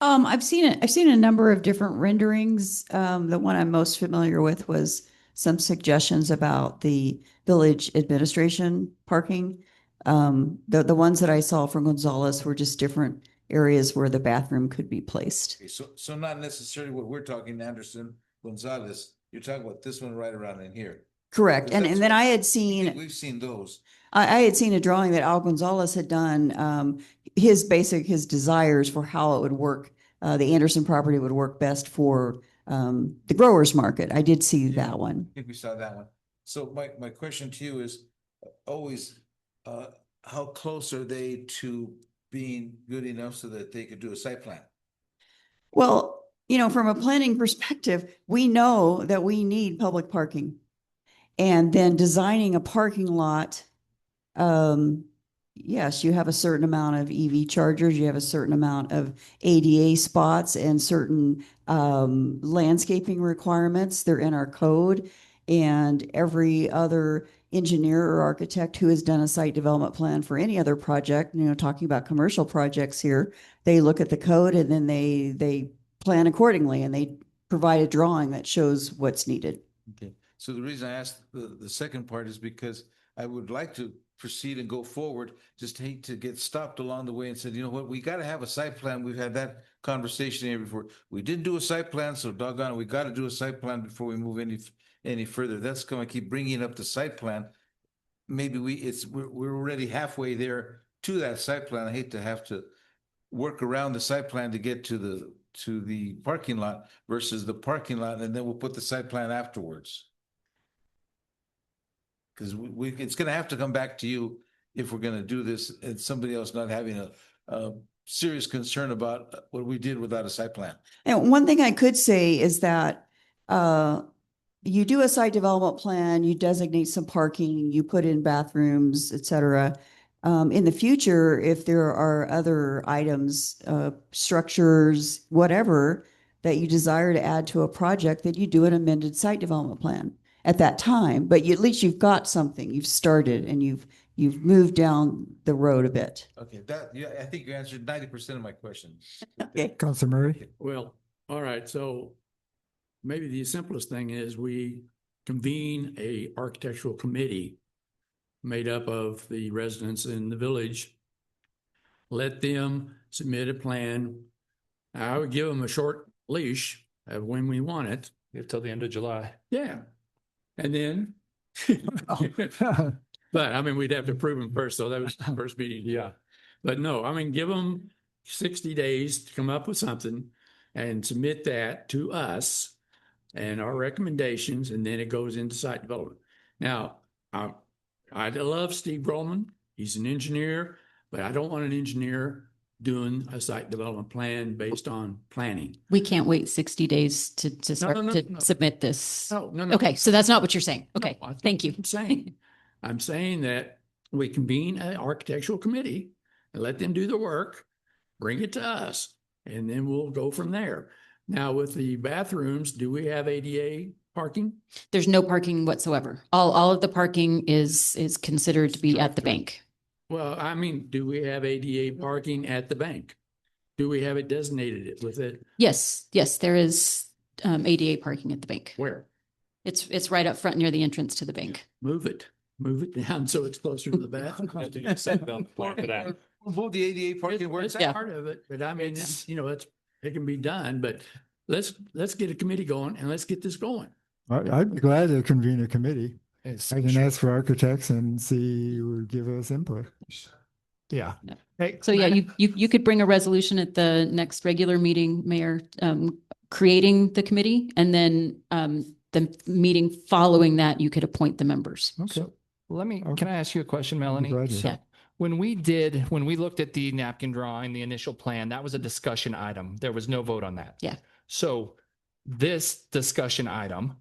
I've seen it. I've seen a number of different renderings. The one I'm most familiar with was some suggestions about the village administration parking. The ones that I saw from Gonzalez were just different areas where the bathroom could be placed. Okay, so not necessarily what we're talking, Anderson, Gonzalez, you're talking about this one right around in here. Correct. And That's then what- I had seen, We've seen those. I had seen a drawing that Al Gonzalez had done, his desires for how it would work. The Anderson property would work best for the growers market. I did see that one. I think we saw that one. So my question to you is always, how close are they to being good enough so that they could do a site plan? Well, you know, from a planning perspective, we know that we need public parking. And then designing a parking lot, yes, you have a certain amount of EV chargers, you have a certain amount of ADA spots and certain landscaping requirements. They're in our code. And every other engineer or architect who has done a site development plan for any other project, you know, talking about commercial projects here, they look at the code and then they plan accordingly and they provide a drawing that shows what's needed. Okay, so the reason I asked the second part is because I would like to proceed and go forward, just hate to get stopped along the way and said, you know what, we got to have a site plan. We've had that conversation here before. We didn't do a site plan, so doggone it, we got to do a site plan before we move any further. That's going to keep bringing up the site plan. Maybe we're already halfway there to that site plan. I hate to have to work around the site plan to get to the parking lot versus the parking lot, and then we'll put the site plan afterwards. Because it's going to have to come back to you if we're going to do this, and somebody else not having a serious concern about what we did without a site plan. And one thing I could say is that you do a site development plan, you designate some parking, you put in bathrooms, et cetera. In the future, if there are other items, structures, whatever, that you desire to add to a project, that you do an amended site development plan at that time. But at least you've got something, you've started and you've moved down the road a bit. Okay, I think you answered 90% of my questions. Okay. Councilor Murray. Well, all right, so maybe the simplest thing is we convene a architectural committee made up of the residents in the village. Let them submit a plan. I would give them a short leash of when we want it. Until the end of July. Yeah. And then, but I mean, we'd have to approve them first, so that was the first meeting. Yeah. But no, I mean, give them 60 days to come up with something and submit that to us and our recommendations, and then it goes into site development. Now, I love Steve Grohlman. He's an engineer, but I don't want an engineer doing a site development plan based on planning. We can't wait 60 days to start no, to no. submit this. No. Okay, so that's not what you're saying. Okay, No, thank you. I'm saying that we convene an architectural committee and let them do the work, bring it to us, and then we'll go from there. Now with the bathrooms, do we have ADA parking? There's no parking whatsoever. All of the parking is considered to be at the bank. Well, I mean, do we have ADA parking at the bank? Do we have it designated it with it? Yes, there is ADA parking at the bank. Where? It's right up front near the entrance to the bank. Move it down so it's closer to the bathroom. Move the ADA parking where It's it's at. part of it, but I mean, it can be done, but let's get a committee going and let's get this going. I'd be glad to convene a committee. It's- I can ask for architects and see who would give us input. Yeah. Hey, So yeah, you could bring a resolution at the next regular meeting, Mayor, creating the committee, and then the meeting following that, you could appoint the members. Okay. Can I ask you a question, Melanie? glad to. So Yeah. when we looked at the napkin drawing, the initial plan, that was a discussion item. There was no vote on that. Yeah. So this discussion item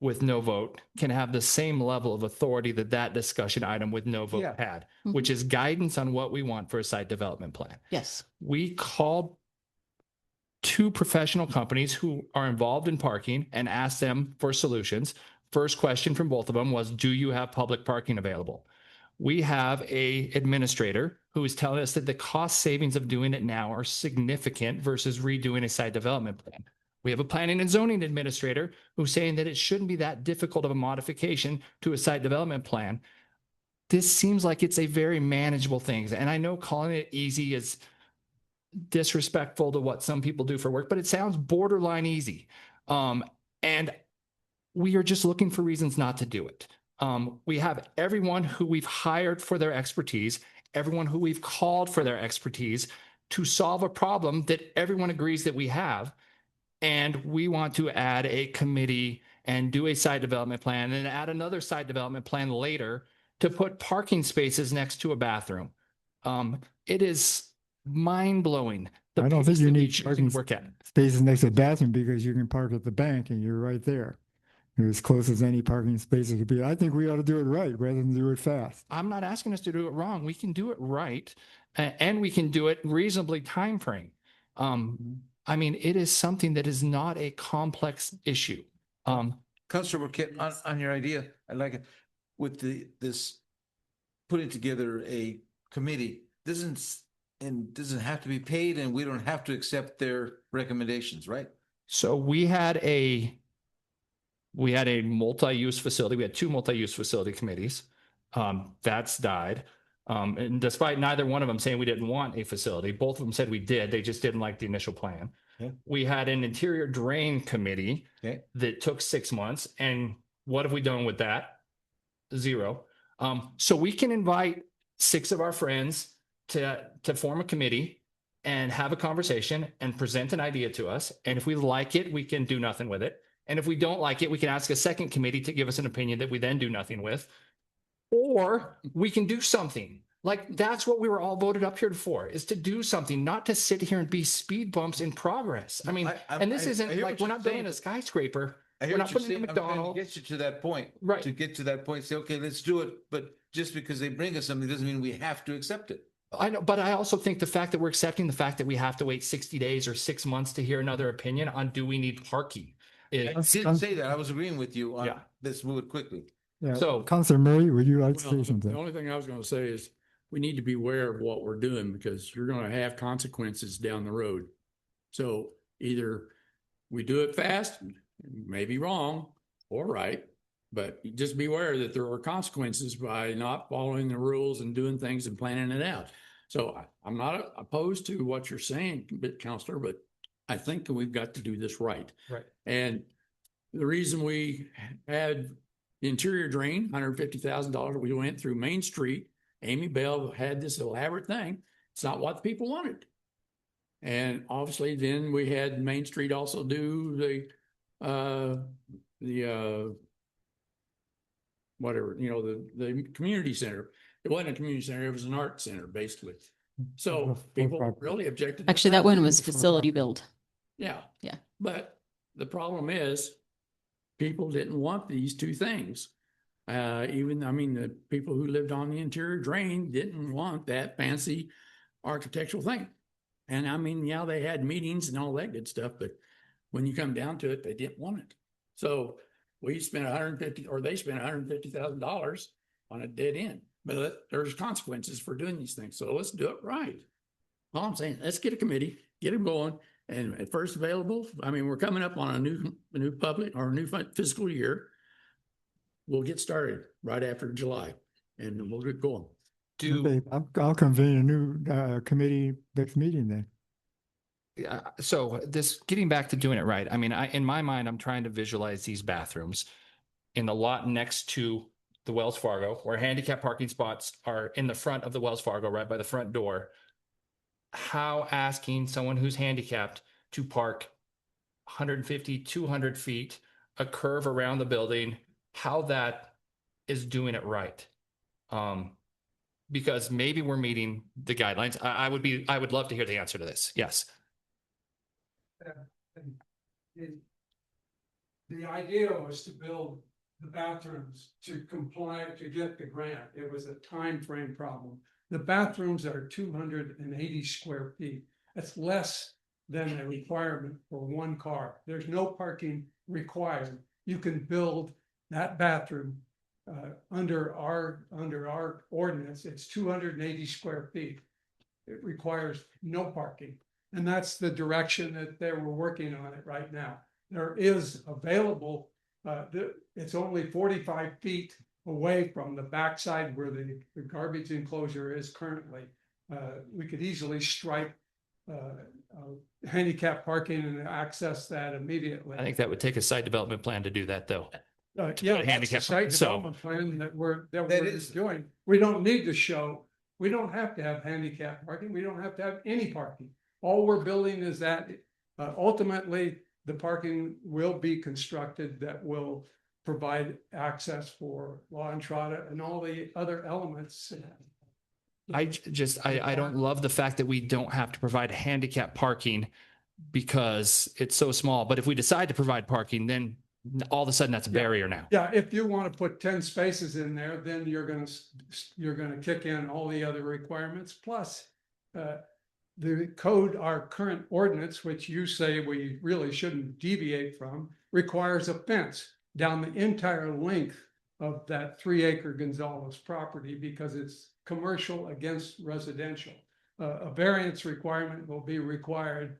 with no vote can have the same level of authority that discussion item with no vote Yeah. had, Mhm. which is guidance on what we want for a site development plan. Yes. We called 2 professional companies who are involved in parking and asked them for solutions. First question from both of them was, do you have public parking available? We have a administrator who is telling us that the cost savings of doing it now are significant versus redoing a site development plan. We have a planning and zoning administrator who's saying that it shouldn't be that difficult of a modification to a site development plan. This seems like it's a very manageable thing. And I know calling it easy is disrespectful to what some people do for work, but it sounds borderline easy. And we are just looking for reasons not to do it. We have everyone who we've hired for their expertise, everyone who we've called for their expertise to solve a problem that everyone agrees that we have. And we want to add a committee and do a site development plan and add another site development plan later to put parking spaces next to a bathroom. It is mind-blowing. I don't think you need parking parking work at. spaces next to the bathroom because you can park at the bank and you're right there. You're as close as any parking space it could be. I think we ought to do it right rather than do it fast. I'm not asking us to do it wrong. We can do it right, and we can do it reasonably timeframe. I mean, it is something that is not a complex issue. Councilor Burkett, on your idea, I like it. With this putting together a committee, doesn't have to be paid, and we don't have to accept their recommendations, right? So we had a multi-use facility. We had 2 multi-use facility committees. That's died. And despite neither one of them saying we didn't want a facility, both of them said we did. They just didn't like the initial plan. Okay. We had an interior drain committee Okay. that took 6 months. And what have we done with that? 0. So we can invite 6 of our friends to form a committee and have a conversation and present an idea to us. And if we like it, we can do nothing with it. And if we don't like it, we can ask a second committee to give us an opinion that we then do nothing with. Or we can do something. Like, that's what we were all voted up here for, is to do something, not to sit here and be speed bumps in progress. I mean, and this I isn't hear like, what we're you're not building saying. a skyscraper. I hear We're what not you're putting in saying. I'm trying to McDonald's. get you to that point. Right. To get to that point, say, okay, let's do it. But just because they bring us something doesn't mean we have to accept it. I know, but I also think the fact that we're accepting the fact that we have to wait 60 days or 6 months to hear another opinion on do we need parking? I didn't say that. I was agreeing with you on Yeah. let's move it quickly. Yeah. So- Councilor Murray, would you like to Well, say something? the only thing I was going to say is we need to be aware of what we're doing because you're going to have consequences down the road. So either we do it fast, maybe wrong or right, but just be aware that there are consequences by not following the rules and doing things and planning it out. So I'm not opposed to what you're saying, Counselor, but I think that we've got to do this right. Right. And the reason we had the interior drain, $150,000, we went through Main Street. Amy Bell had this elaborate thing. It's not what the people wanted. And obviously then we had Main Street also do the whatever, the community center. It wasn't a community center, it was an art center, basically. So people really objected. to Actually, that one was facility build. Yeah. Yeah. But the problem is people didn't want these 2 things. The people who lived on the interior drain didn't want that fancy architectural thing. And they had meetings and all that good stuff, but when you come down to it, they didn't want it. So we spent they spent $150,000 on a dead end. But there's consequences for doing these things. So let's do it right. All I'm saying, let's get a committee, get them going, and at first available. I mean, we're coming up on a new public or a new fiscal year. We'll get started right after July, and we'll get going. Okay, I'll convene a new committee next meeting then. So this, getting back to doing it right, I mean, in my mind, I'm trying to visualize these bathrooms in the lot next to the Wells Fargo, where handicap parking spots are in the front of the Wells Fargo, right by the front door. How asking someone who's handicapped to park 150, 200 feet, a curve around the building, how that is doing it right. Because maybe we're meeting the guidelines. I would love to hear the answer to this. Yes. The idea was to build the bathrooms to comply, to get the grant. It was a time frame problem. The bathrooms are 280 square feet. That's less than a requirement for one car. There's no parking required. You can build that bathroom under our ordinance. It's 280 square feet. It requires no parking. And that's the direction that they were working on it right now. There is available, it's only 45 feet away from the backside where the garbage enclosure is currently. We could easily stripe handicap parking and access that immediately. I think that would take a site development plan to do that, though. Yeah, put that's the handicap, site so- development plan that we're is- doing. We don't need to show, we don't have to have handicap parking. We don't have to have any parking. All we're building is that ultimately the parking will be constructed that will provide access for law entrada and all the other elements. I don't love the fact that we don't have to provide handicap parking because it's so small. But if we decide to provide parking, then all of a sudden that's a barrier now. Yeah, if you want to put 10 spaces in there, then you're gonna kick in all the other requirements. Plus, the code, our current ordinance, which you say we really shouldn't deviate from, requires a fence down the entire length of that 3-acre Gonzalez property because it's commercial against residential. A variance requirement will be required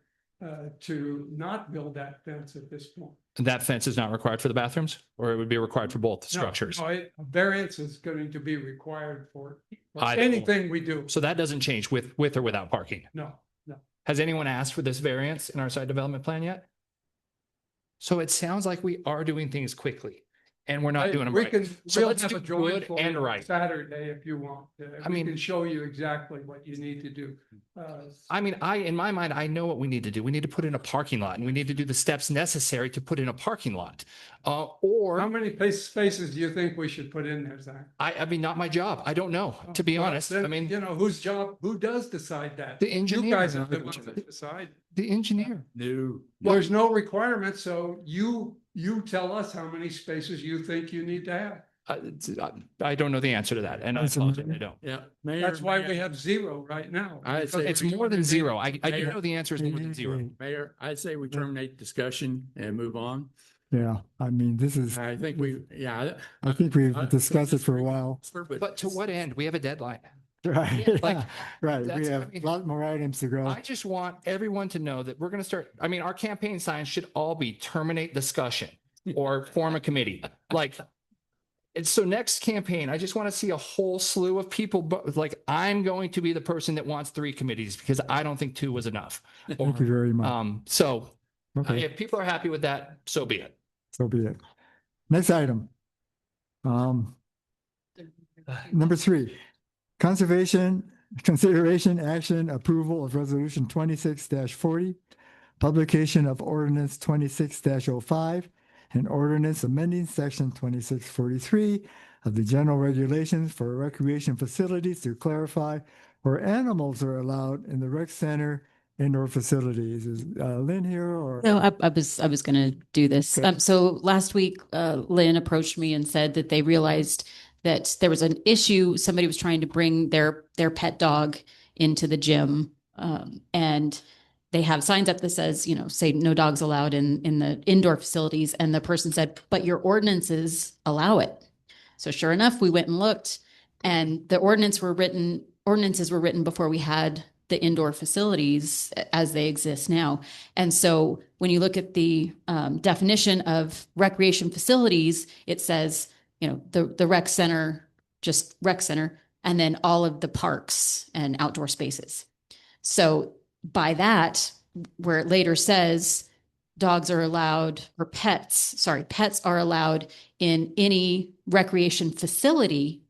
to not build that fence at this point. That fence is not required for the bathrooms, or it would be required for both No, structures. no, a variance is going to be required for I don't- anything we do. So that doesn't change with or without parking. No, no. Has anyone asked for this variance in our site development plan yet? So it sounds like we are doing things quickly and we're not doing them We right. can, So we'll let's have do a drawing good for and you right. Saturday if you want. I We mean- can show you exactly what you need to do. I mean, in my mind, I know what we need to do. We need to put in a parking lot and we need to do the steps necessary to put in a parking lot. How Or many spaces do you think we should put in there, Zach? I mean, not my job. I don't know, to be Well, honest. then, I mean, you know, who does decide that? The You engineer. guys are the ones that decide. the engineer. No. There's no requirement, so you tell us how many spaces you think you need to have. I don't know the answer to that. And I That's apologize, amazing. I don't. Yeah. That's why we have 0 right now. I'd say It's more than zero. I do Mayor. know the answer is more than zero. Mayor, I'd say we terminate discussion and move on. Yeah, I mean, this is, I think I think we've discussed it for a while. But to what end? We have a deadline. Right, Like, right. that's We what I have mean. a lot more items to go. I just want everyone to know that we're going to start. I mean, our campaign signs should all be terminate discussion or form a committee. Like, and so next campaign, I just want to see a whole slew of people, but like, I'm going to be the person that wants 3 committees because I don't think 2 was enough. Thank you very much. So Okay, if people are happy with that, so be it. so be it. Next item. Number 3, consideration, action, approval of resolution 26-40, publication of ordinance 26-05, and ordinance amending section 2643 of the general regulations for recreation facilities to clarify where animals are allowed in the rec center indoor facilities. Is Lynn here or? No, I was going to do this. Okay. So last week, Lynn approached me and said that they realized that there was an issue. Somebody was trying to bring their pet dog into the gym, and they have signs up that says, say no dogs allowed in the indoor facilities. And the person said, but your ordinances allow it. So sure enough, we went and looked, and the ordinances were written before we had the indoor facilities as they exist now. And so when you look at the definition of recreation facilities, it says, the rec center, just rec center, and then all of the parks and outdoor spaces. So by that, where it later says dogs are allowed, or pets are allowed in any recreation facility,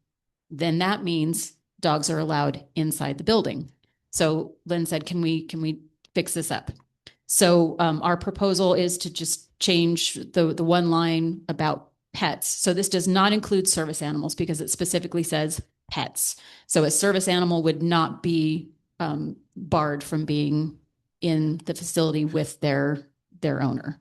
then that means dogs are allowed inside the building. So Lynn said, can we fix this up? So our proposal is to just change the one line about pets. So this does not include service animals because it specifically says pets. So a service animal would not be barred from being in the facility with their owner,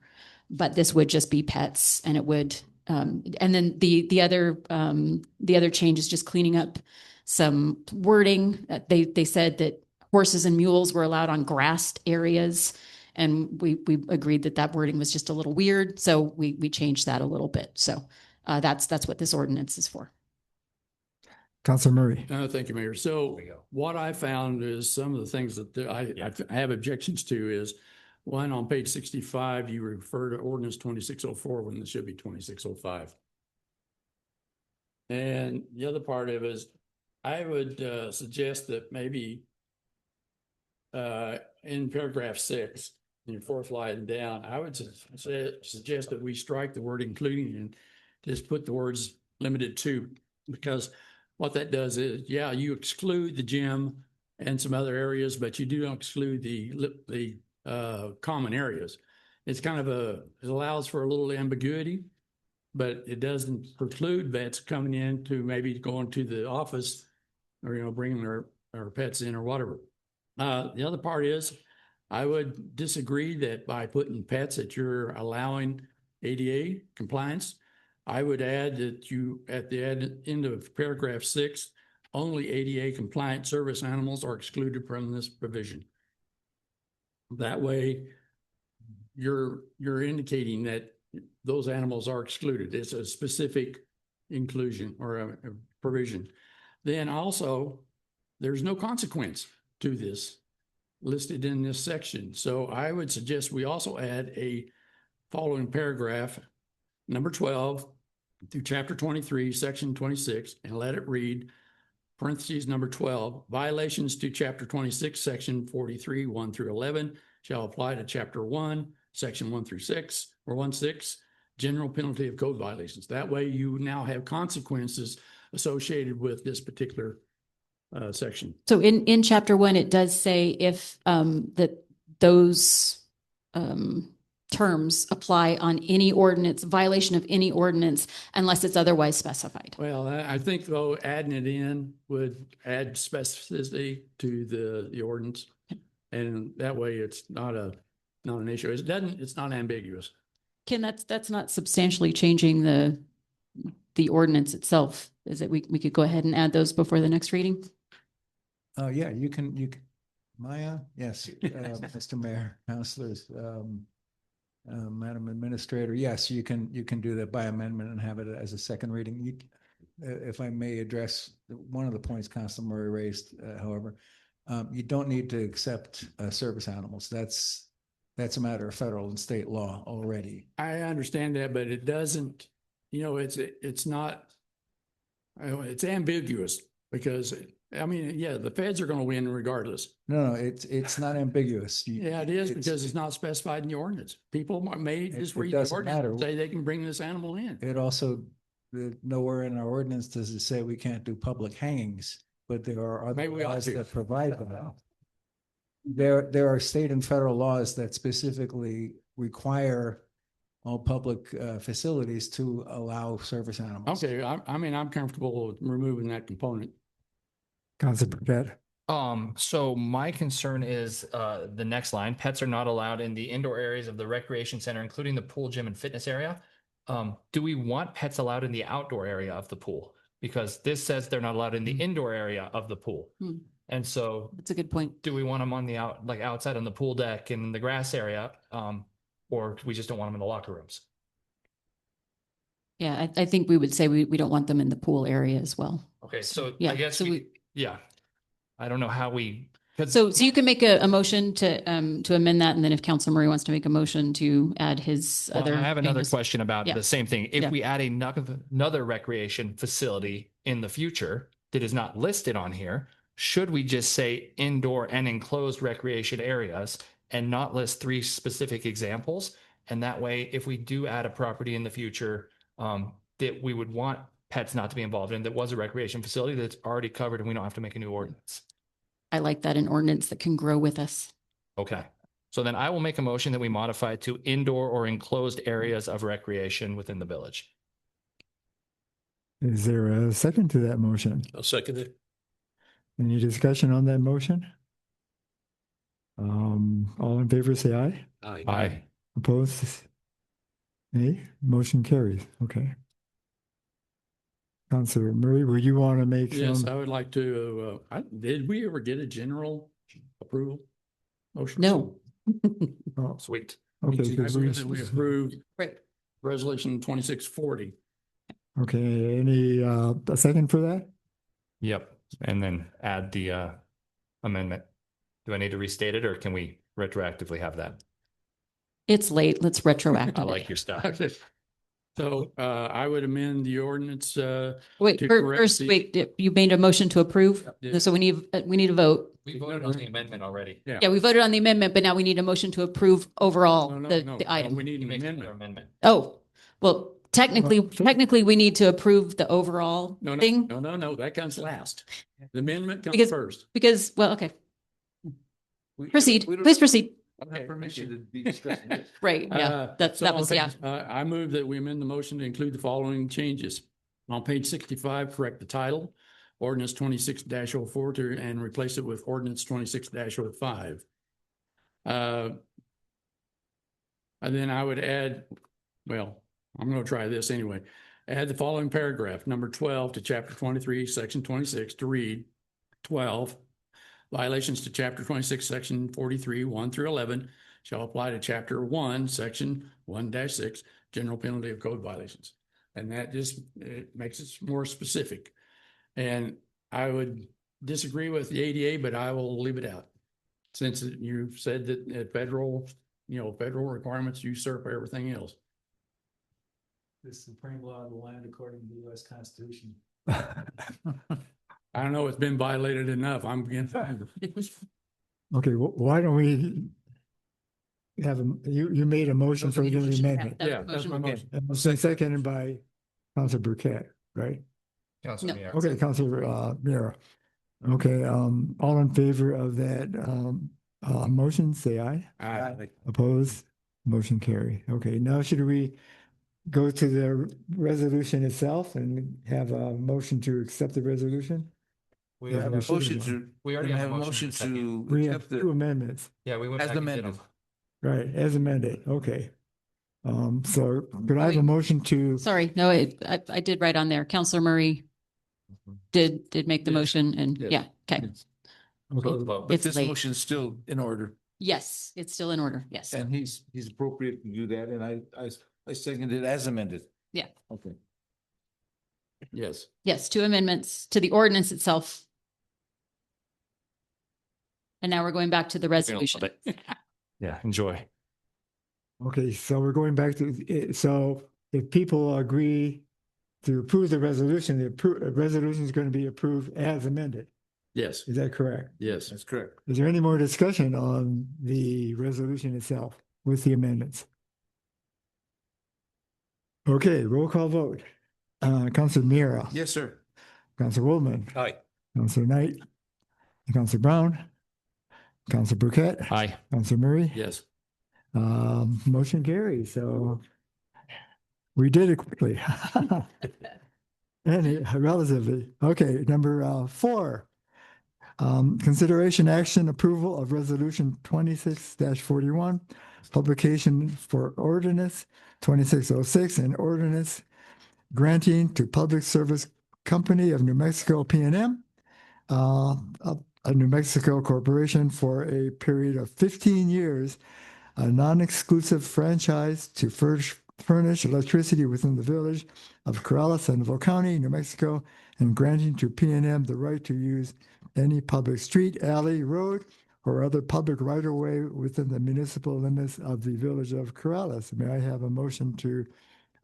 but this would just be pets, and it would. And then the other change is just cleaning up some wording. They said that horses and mules were allowed on grassed areas, and we agreed that wording was just a little weird, so we changed that a little bit. So that's what this ordinance is for. Councilor Murray. Thank you, Mayor. So what I found is some of the things that I have objections to is, one, on page 65, you refer to ordinance 2604 when it should be 2605. And the other part of it is, I would suggest that maybe in paragraph 6, in your fourth line down, I would suggest that we strike the word including and just put the words limited to, because what that does is, you exclude the gym and some other areas, but you do not exclude the common areas. It's kind of it allows for a little ambiguity, but it doesn't preclude vets coming in to maybe going to the office or, bringing their pets in or whatever. The other part is, I would disagree that by putting pets that you're allowing ADA compliance. I would add that at the end of paragraph 6, only ADA compliant service animals are excluded from this provision. That way, you're indicating that those animals are excluded. It's a specific inclusion or a provision. Then also, there's no consequence to this listed in this section. So I would suggest we also add a following paragraph, number 12 through chapter 23, section 26, and let it read, parentheses number 12, violations to chapter 26, section 43, 1 through 11 shall apply to chapter 1, section 1 through 6, or 1-6, general penalty of code violations. That way you now have consequences associated with this particular section. So in chapter 1, it does say if those terms apply on any ordinance, violation of any ordinance, unless it's otherwise specified. Well, I think though adding it in would add specificity to the ordinance, and that way it's not an issue. It's not ambiguous. Ken, that's not substantially changing the ordinance itself. Is it? We could go ahead and add those before the next reading. Yeah, you can. Maya, yes, Mr. Mayor, councilors, Madam Administrator, yes, you can do that by amendment and have it as a second reading. If I may address one of the points Councilor Murray raised, however, you don't need to accept service animals. That's a matter of federal and state law already. I understand that, but it doesn't. It's not. It's ambiguous because. The feds are going to win regardless. No, it's not ambiguous. It is because it's not specified in the ordinance. People may just read the ordinance and say they can bring this animal in. It also, nowhere in our ordinance does it say we can't do public hangings, but there are other laws that provide that. There are state and federal laws that specifically require all public facilities to allow service animals. Okay, I'm comfortable with removing that component. Councilor Burkett. So my concern is the next line, pets are not allowed in the indoor areas of the recreation center, including the pool, gym, and fitness area. Do we want pets allowed in the outdoor area of the pool? Because this says they're not allowed in the indoor area of the pool. And so That's a good point. do we want them on the outside on the pool deck and in the grass area? Or we just don't want them in the locker rooms? Yeah, I think we would say we don't want them in the pool area as well. Okay, so Yeah, I guess so yeah. I don't know how because So you can make a motion to amend that, and then if Council Murray wants to make a motion to add his Well, other. I have another changes. question about Yeah. the same thing. If Yeah. we add another recreation facility in the future that is not listed on here, should we just say indoor and enclosed recreation areas and not list 3 specific examples? And that way, if we do add a property in the future that we would want pets not to be involved in, that was a recreation facility that's already covered and we don't have to make a new ordinance. I like that, an ordinance that can grow with us. Okay. So then I will make a motion that we modify it to indoor or enclosed areas of recreation within the village. Is there a second to that motion? I'll second it. Any discussion on that motion? All in favor, say aye. Aye. Aye. Opposed? Nay. Motion carries. Okay. Councilor Murray, will you want to make Yes, some? I would like to, did we ever get a general approval? Motion? No. Oh, Sweet. okay. I 'cause move that we approve Right. resolution 2640. Okay, any, a second for that? Yep. And then add the amendment. Do I need to restate it or can we retroactively have that? It's late. Let's retroactive. I like your stuff. So I would amend the ordinance. Wait, to correct first, the- wait, you made a motion to approve? Yeah. So we need a vote. We voted on the amendment already. Yeah, we voted on the amendment, but now we need a motion to approve overall No, no, the no, item. we need an Make amendment. another amendment. Oh, well, technically, we need to approve the overall No, thing. no, that comes last. The amendment comes Because- first. Because, well, okay, We- proceed. we don't Please proceed. have permission to be discussing this. Right, yeah, that So was, on yeah. page- I move that we amend the motion to include the following changes. On page 65, correct the title, ordinance 26-04 and replace it with ordinance 26-05. And then I would add, well, I'm going to try this anyway. Add the following paragraph, number 12 to chapter 23, section 26 to read 12. Violations to chapter 26, section 43, 1 through 11 shall apply to chapter 1, section 1-6, general penalty of code violations. And that just it makes it more specific. And I would disagree with the ADA, but I will leave it out. Since you said that federal requirements usurp everything else. The supreme law of the land according to the US Constitution. I don't know, it's been violated enough. I'm again. Okay, why don't we have, you made a motion for the amendment. That's Yeah, the that's my motion. motion. And was seconded by Councilor Burkett, right? Councilor No. Mier. Okay, Councilor Mira. Okay, all in favor of that motion, say aye. Aye. Opposed? Motion carry. Okay, now should we go to the resolution itself and have a motion to accept the resolution? We Yeah, already we have should Motion have. to, We already we have have a a motion motion second. to We have accept two the, amendments, Yeah, we went as back and did amended. them. right, as amended, okay. So could I have a motion to, Sorry, no, I did write on there. Counselor Murray did make the Yes. motion and, Yes. yeah, okay. Vote. but It's this late. motion is still in order Yes, it's still in order. Yes. and he's appropriate to do that and I second it as amended. Yeah. Okay. Yes. Yes, 2 amendments to the ordinance itself. And now we're going back to the resolution. Yeah, enjoy. okay, so we're going back to, so if people agree to approve the resolution, the resolution is going to be approved as amended. Yes. Is that correct? Yes. That's correct. Is there any more discussion on the resolution itself with the amendments? Okay, roll call vote. Councilor Mira. Yes, sir. Councilor Woolman. Aye. Councilor Knight. Councilor Brown. Councilor Burkett. Aye. Councilor Murray. Yes. Motion carries, so we did it quickly. And relatively. Okay, number 4. Consideration action approval of resolution 26-41, publication for ordinance 2606 and ordinance granting to Public Service Company of New Mexico, P&M, New Mexico Corporation for a period of 15 years, a non-exclusive franchise to furnish electricity within the village of Corrales, Sandoval County, New Mexico, and granting to PNM the right to use any public street, alley, road, or other public right-of-way within the municipal limits of the village of Corrales. May I have a motion to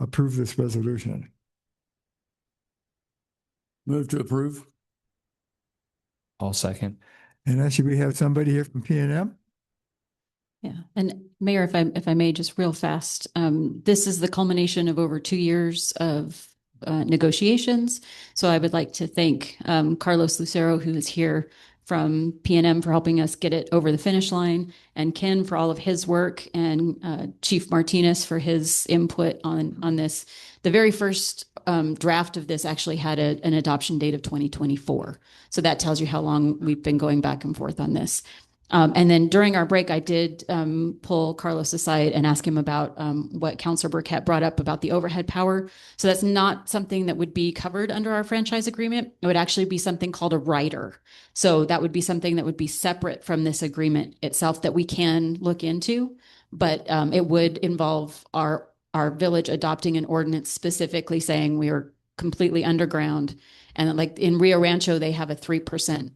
approve this resolution? Move to approve. I'll second. And actually, we have somebody here from PNM. Yeah, and Mayor, if I may, just real fast, this is the culmination of over 2 years of negotiations. So I would like to thank Carlos Lucero, who is here from PNM, for helping us get it over the finish line, and Ken for all of his work, and Chief Martinez for his input on this. The very first draft of this actually had an adoption date of 2024. So that tells you how long we've been going back and forth on this. And then during our break, I did pull Carlos aside and ask him about what Councilor Burkett brought up about the overhead power. So that's not something that would be covered under our franchise agreement. It would actually be something called a rider. So that would be something that would be separate from this agreement itself that we can look into, but it would involve our village adopting an ordinance specifically saying we are completely underground. And like in Rio Rancho, they have a 3%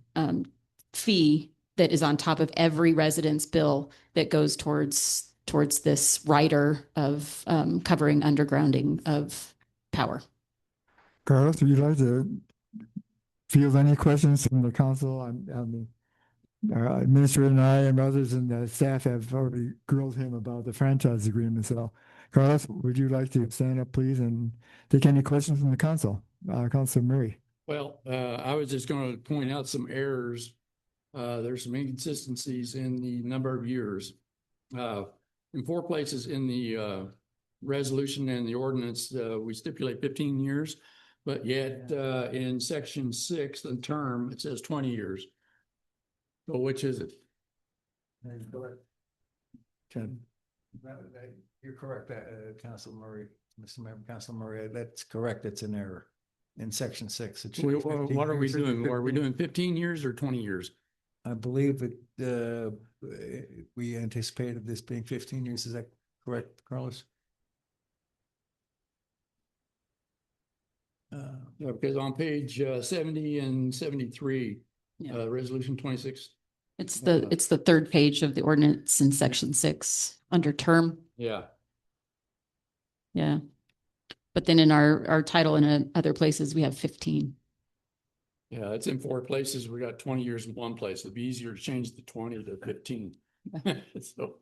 fee that is on top of every resident's bill that goes towards this rider of covering undergrounding of power. Carlos, would you like to field any questions from the council? Our administrator and I and others in the staff have already grilled him about the franchise agreement. So, Carlos, would you like to stand up, please, and take any questions from the council? Councilor Murray. Well, I was just going to point out some errors. There's some inconsistencies in the number of years. In 4 places in the resolution and the ordinance, we stipulate 15 years, but yet in section 6, the term, it says 20 years. So which is it? You're correct, Councilor Murray, Mr. Member, Councilor Murray, that's correct. It's an error in section 6. It should be 15 What are we years. doing? Are we doing 15 years or 20 years? I believe that we anticipated this being 15 years. Is that correct, Carlos? Yeah, because on page 70 and 73, Yeah. resolution 26. It's the third page of the ordinance in section 6 under term. Yeah. Yeah. But then in our title in other places, we have 15. Yeah, it's in 4 places. We got 20 years in one place. It'd be easier to change the 20 to 15. So,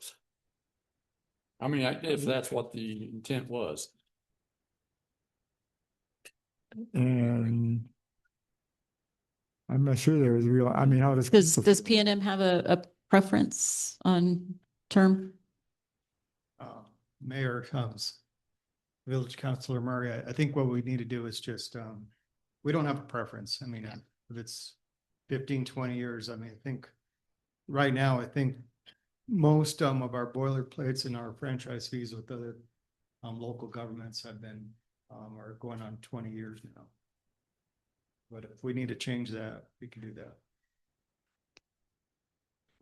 I mean, if that's what the intent was. And I'm not sure there is real, I mean, how does Does PNM have a preference on term? Mayor Village Councilor Murray, I think what we need to do is just, we don't have a preference. I mean, if it's 15, 20 years, I mean, I think right now, I think most of our boilerplates and our franchise fees with other local governments have been, are going on 20 years now. But if we need to change that, we can do that.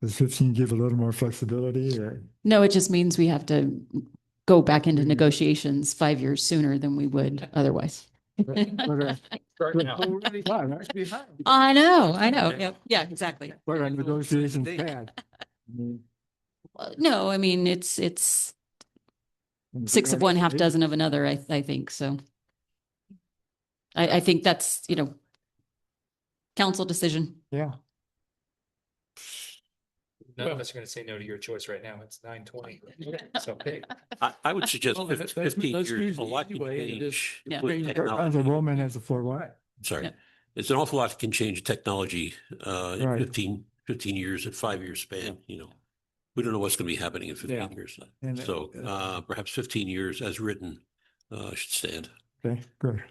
Does 15 give a little more flexibility? Or? No, it just means we have to go back into negotiations 5 years sooner than we would otherwise. I know. Yep. Yeah, exactly. What are negotiations bad? No, I mean, it's 6 of one, half dozen of another, I think so. I think that's, council decision. Yeah. None of us are going to say no to your choice right now. It's 9:20. So, okay. I would suggest Well, 15 that's years. usually A lot the can way it is. change. Yeah. with technology. Councilwoman has the floor. What? Sorry. Yeah. It's an awful lot can change technology in Right. 15 years at 5-year span, We don't know what's going to be happening in 15 years. And, So perhaps 15 years as written should stand. Okay, good.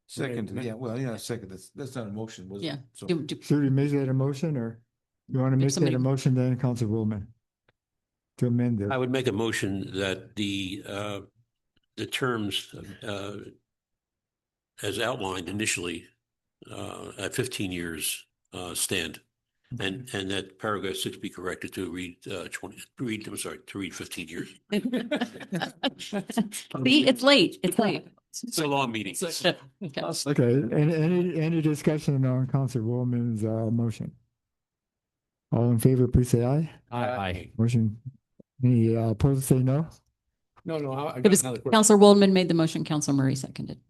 Second, yeah, well, yeah, second, that's not a motion, was it? Yeah. So- So you make that a motion, or you want to make that somebody- a motion then, Councilwoman? To amend it? I would make a motion that the terms as outlined initially at 15 years stand. And that paragraph 6 be corrected to read 15 years. See, it's late. It's late. It's a long meeting. Okay, any discussion on Councilwoman's motion? All in favor, please say aye. Aye. Motion, any opposed, say no. No, I It got was another question. Counselor Waldman made the motion, Counselor Murray seconded.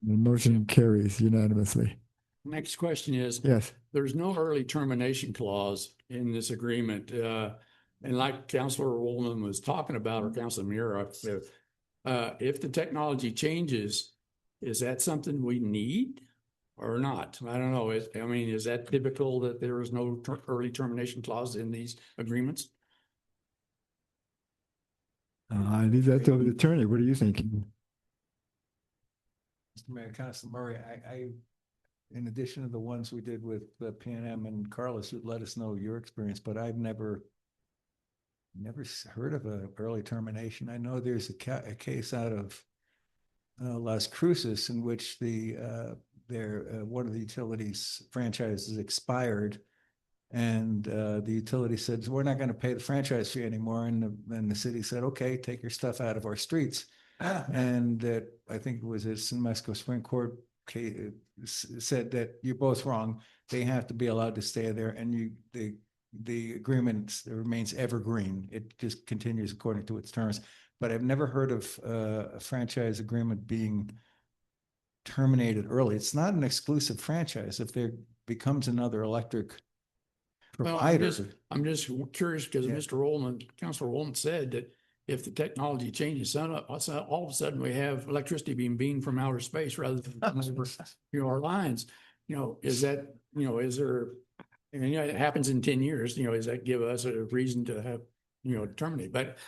The motion carries unanimously. Next question is, Yes. there's no early termination clause in this agreement. And like Counselor Woolman was talking about, or Counselor Mira, if the technology changes, is that something we need or not? I don't know. I mean, is that typical that there is no early termination clause in these agreements? I leave that to the attorney. What do you think? Mr. Mayor, Councilor Murray, I, in addition to the ones we did with the PNM and Carlos, would let us know your experience, but I've never heard of a early termination. I know there's a case out of Las Cruces in which one of the utilities franchises expired, and the utility said, we're not going to pay the franchise fee anymore, and the city said, okay, take your stuff out of our streets. And that, I think it was a San Mesco Supreme Court case, said that you're both wrong. They have to be allowed to stay there, and the agreement remains evergreen. It just continues according to its terms. But I've never heard of a franchise agreement being terminated early. It's not an exclusive franchise. If there becomes another electric provider. Well, I'm just curious because Councilor Woolman said that if the technology changes, all of a sudden we have electricity being beamed from outer space rather than our lines. Is that, is there, and it happens in 10 years, does that give us a reason to have, terminate? But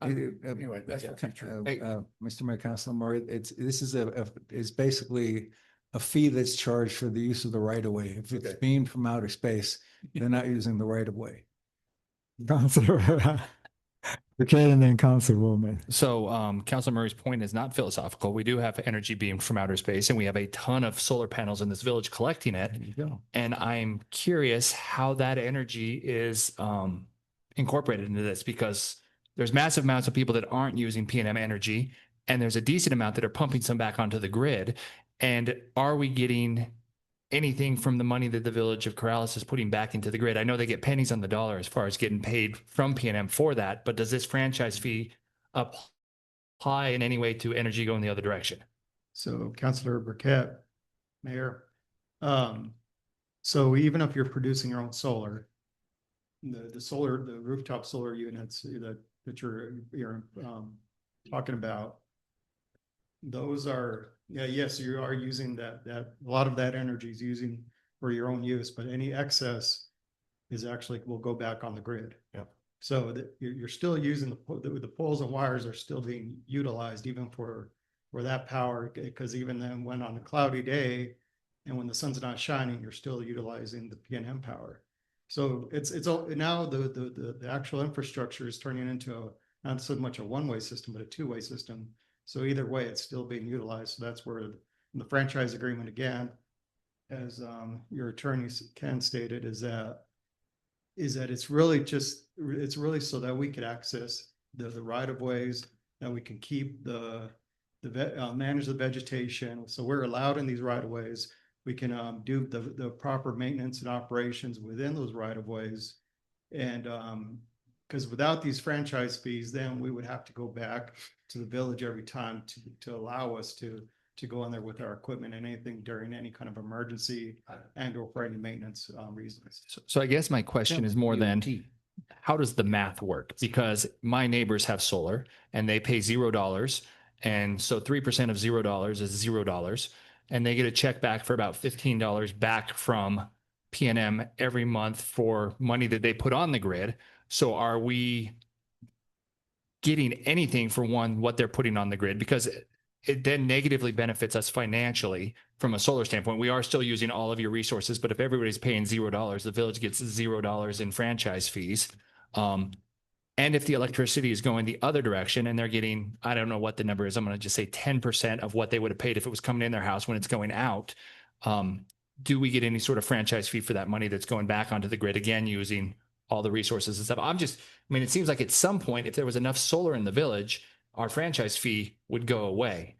anyway, that's Mr. Mayor, Councilor Murray, this is basically a fee that's charged for the use of the right of way. If it's beamed from outer space, they're not using the right of way. Councilor, okay, and then Councilwoman. So Councilor Murray's point is not philosophical. We do have energy beamed from outer space, and we have a ton of solar panels in this village collecting it. There you go. And I'm curious how that energy is incorporated into this, because there's massive amounts of people that aren't using PNM energy, and there's a decent amount that are pumping some back onto the grid. And are we getting anything from the money that the village of Corrales is putting back into the grid? I know they get pennies on the dollar as far as getting paid from PNM for that, but does this franchise fee apply in any way to energy going the other direction? So Councilor Burkett, Mayor, so even if you're producing your own solar, the rooftop solar units that you're talking about, those are, yes, you are using that a lot of that energy is using for your own use, but any excess is actually will go back on the grid. Yeah. So that you're still using the poles and wires are still being utilized even for that power, because even then when on a cloudy day and when the sun's not shining, you're still utilizing the PNM power. So it's now the actual infrastructure is turning into not so much a one-way system, but a two-way system. So either way, it's still being utilized. So that's where the franchise agreement, again, as your attorney Ken stated, is that it's really so that we could access the right of ways, that we can keep manage the vegetation. So we're allowed in these right of ways. We can do the proper maintenance and operations within those right of ways. And because without these franchise fees, then we would have to go back to the village every time to allow us to go in there with our equipment and anything during any kind of emergency and or for any maintenance reasons. So I guess my question is more than how does the math work? Because my neighbors have solar and they pay $0. And so 3% of $0 is $0. And they get a check back for about $15 back from PNM every month for money that they put on the grid. So are we getting anything for what they're putting on the grid? Because it then negatively benefits us financially from a solar standpoint. We are still using all of your resources, but if everybody's paying $0, the village gets $0 in franchise fees. And if the electricity is going the other direction and they're getting, I don't know what the number is, I'm going to just say 10% of what they would have paid if it was coming in their house when it's going out. do we get any sort of franchise fee for that money that's going back onto the grid again, using all the resources and stuff? I mean, it seems like at some point, if there was enough solar in the village, our franchise fee would go away.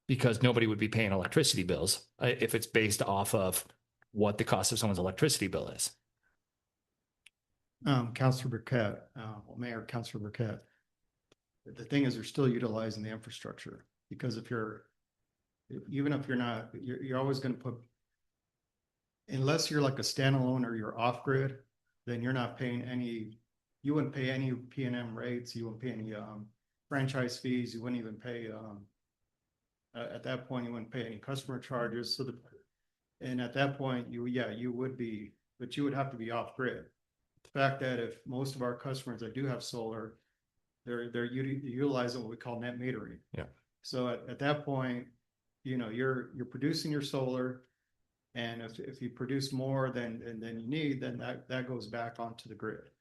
Because nobody would be paying electricity bills if it's based off of what the cost of someone's electricity bill is. Councilor Burkett, Mayor, Councilor Burkett. The thing is, they're still utilizing the infrastructure, because even if you're not, you're always going to put, unless you're like a standalone or you're off grid, then you're not paying you wouldn't pay any P&M rates, you wouldn't pay any franchise fees, you wouldn't even pay at that point, you wouldn't pay any customer charges. And at that point, you would be, but you would have to be off grid. The fact that if most of our customers that do have solar, they're utilizing what we call net metering. Yeah. So at that point, you're producing your solar, and if you produce more than you need, then that goes back onto the grid.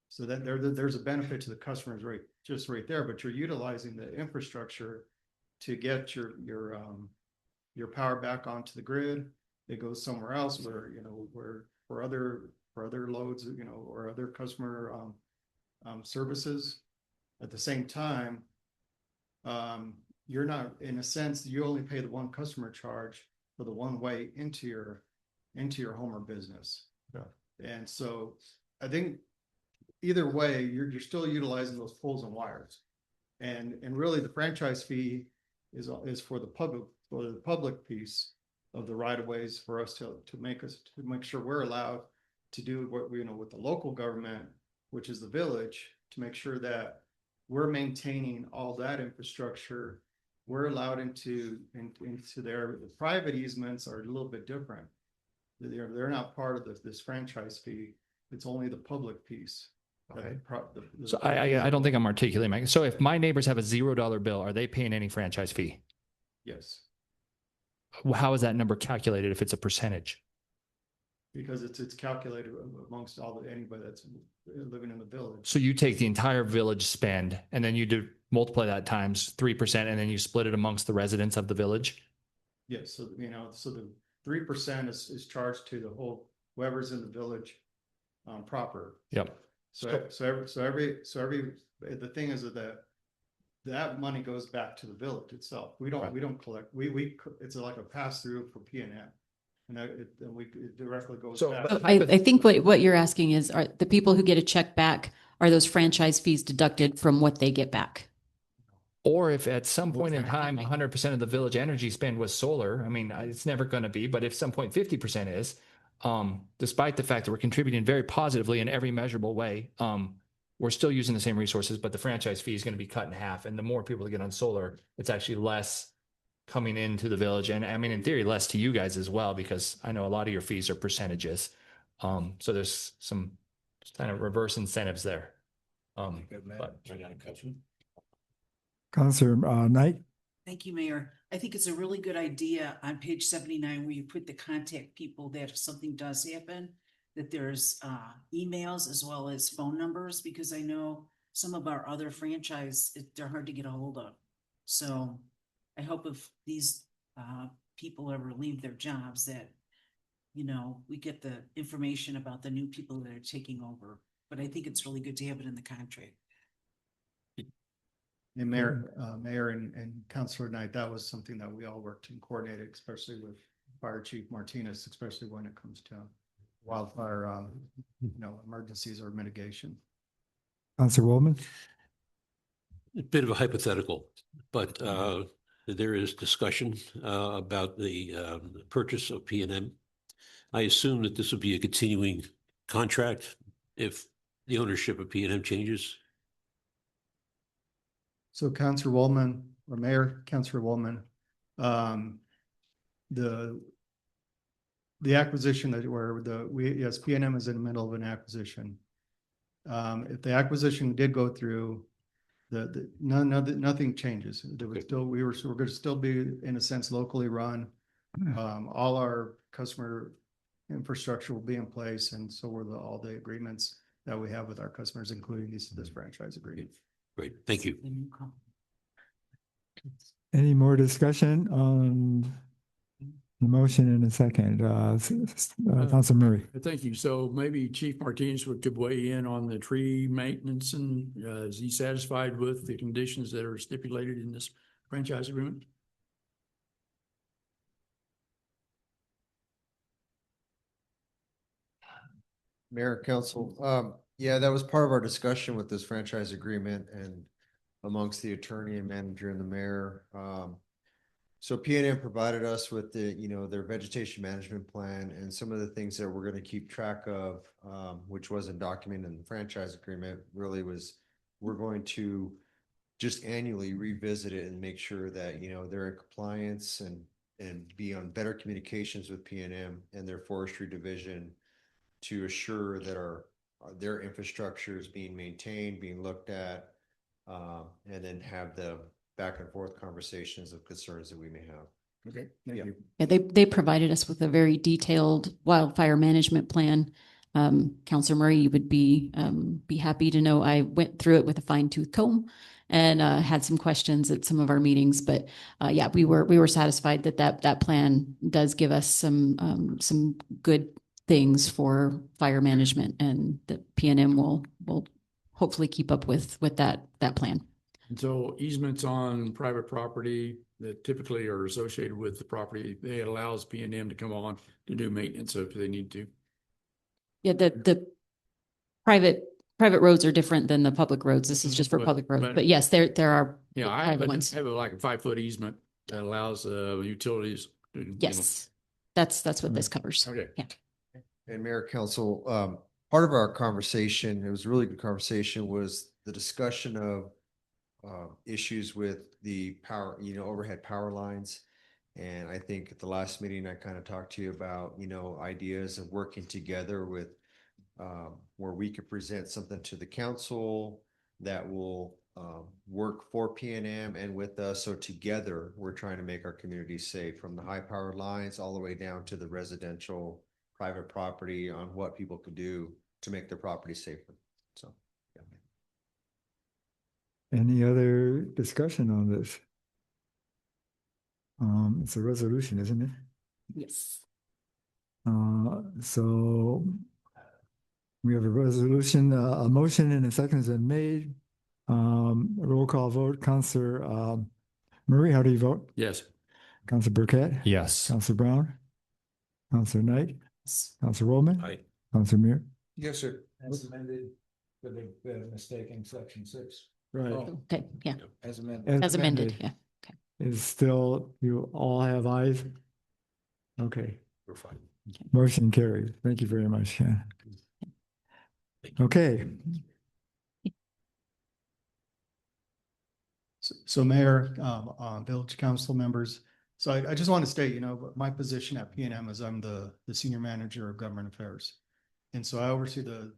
So that there's a benefit to the customers right there, but you're utilizing the infrastructure to get your power back onto the grid. It goes somewhere else where for other loads, or other customer services. At the same time, you're not, in a sense, you only pay the one customer charge for the one way into your home or business. Yeah. And so I think either way, you're still utilizing those poles and wires, and really the franchise fee is for the public piece of the right of ways, for us to make sure we're allowed to do what with the local government, which is the village, to make sure that we're maintaining all that infrastructure. We're allowed into their private easements are a little bit different. They're not part of this franchise fee. It's only the public piece. Okay. So I don't think I'm articulating. So if my neighbors have a $0 bill, are they paying any franchise fee? Yes, How is that number calculated if it's a percentage? because it's calculated amongst anybody that's living in the village. So you take the entire village spend and then you multiply that times 3%, and then you split it amongst the residents of the village? Yes, so so the 3% is charged to the whole whoever's in the village proper. Yep. So every the thing is that money goes back to the village itself. We don't collect. It's like a pass through for P&M, and it directly goes back. I think what you're asking is, are the people who get a check back, are those franchise fees deducted from what they get back? Or if at some point in time, 100% of the village energy spend was solar, I mean, it's never going to be, but if some point 50% is, despite the fact that we're contributing very positively in every measurable way, we're still using the same resources, but the franchise fee is going to be cut in half. And the more people that get on solar, it's actually less coming into the village. And I mean, in theory, less to you guys as well, because I know a lot of your fees are percentages. So there's some kind of reverse incentives there. Councilor Knight. Thank you, Mayor. I think it's a really good idea on page 79 where you put the contact people that if something does happen, that there's emails as well as phone numbers, because I know some of our other franchise, they're hard to get a hold of. So I hope if these people ever leave their jobs that, we get the information about the new people that are taking over. But I think it's really good to have it in the contract. And Mayor and Councilor Knight, that was something that we all worked and coordinated, especially with Fire Chief Martinez, especially when it comes to wildfire, emergencies or mitigation. Councilor Waldman. A bit of a hypothetical, but there is discussion about the purchase of P&M. I assume that this would be a continuing contract if the ownership of P&M changes. So Councilor Waldman, or Mayor, Councilor Waldman, the acquisition yes, P&M is in the middle of an acquisition. If the acquisition did go through, nothing changes. There would still, we're going to still be, in a sense, locally run. All our customer infrastructure will be in place, and so will all the agreements that we have with our customers, including this franchise agreement. Great, thank you. Motion in a second. Council Murray. Thank you. So maybe Chief Martinez could weigh in on the tree maintenance, and is he satisfied with the conditions that are stipulated in this franchise agreement? Mayor, Council, yeah, that was part of our discussion with this franchise agreement and amongst the attorney and manager and the mayor. So PNM provided us with their vegetation management plan and some of the things that we're going to keep track of, which wasn't documented in the franchise agreement, really was we're going to just annually revisit it and make sure that, they're in compliance and be on better communications with PNM and their forestry division to assure that their infrastructure is being maintained, being looked at, and then have the back and forth conversations of concerns that we may have. Okay, thank you. Yeah, they provided us with a very detailed wildfire management plan. Councilor Murray, you would be happy to know I went through it with a fine tooth comb and had some questions at some of our meetings. But yeah, we were satisfied that plan does give us some good things for fire management, and that PNM will hopefully keep up with that plan. And so easements on private property that typically are associated with the property, it allows PNM to come on to do maintenance if they need to. Yeah, the private roads are different than the public roads. This is just for public roads. But yes, there are Yeah, I private ones. have like a 5-foot easement that allows utilities. Yes, that's what this covers. Okay. Yeah. And Mayor, Council, part of our conversation, it was a really good conversation, was the discussion of issues with the power, overhead power lines. And I think at the last meeting, I kind of talked to you about, ideas of working together with where we could present something to the council that will work for PNM and with us. So together, we're trying to make our community safe, from the high power lines all the way down to the residential private property, on what people could do to make their property safer. So, yeah. Any other discussion on this? It's a resolution, isn't it? Yes. So we have a resolution, a motion and a second has been made. Roll call vote. Councilor Murray, how do you vote? Yes. Councilor Burkett? Yes. Councilor Brown? Councilor Knight? Councilor Roman? Aye. Councilor Muir? Yes, sir. As amended, the big mistake in section 6. Right. Okay, yeah. As amended. As amended, yeah. Is still, you all have ayes? Okay. We're fine. Motion carried. Thank you very much. Yeah. Okay. So Mayor, Village Council members, so I just want to state, my position at PNM is I'm the Senior Manager of Government Affairs. And so I oversee the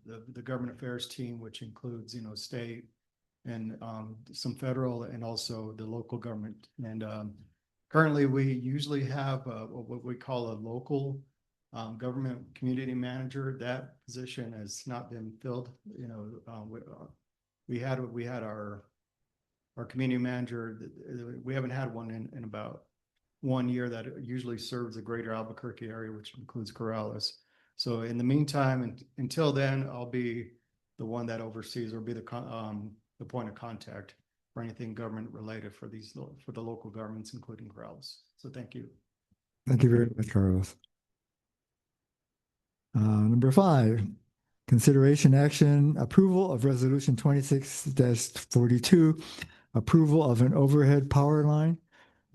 Government Affairs team, which includes, state and some federal and also the local government. And currently we usually have what we call a local government community manager. That position has not been filled. We had our community manager. We haven't had one in about 1 year that usually serves the greater Albuquerque area, which includes Corrales. So in the meantime, until then, I'll be the one that oversees, or be the point of contact for anything government related for the local governments, including Corrales. So thank you. Thank you very much, Carlos. Number 5, consideration action, approval of resolution 26-42, approval of an overhead power line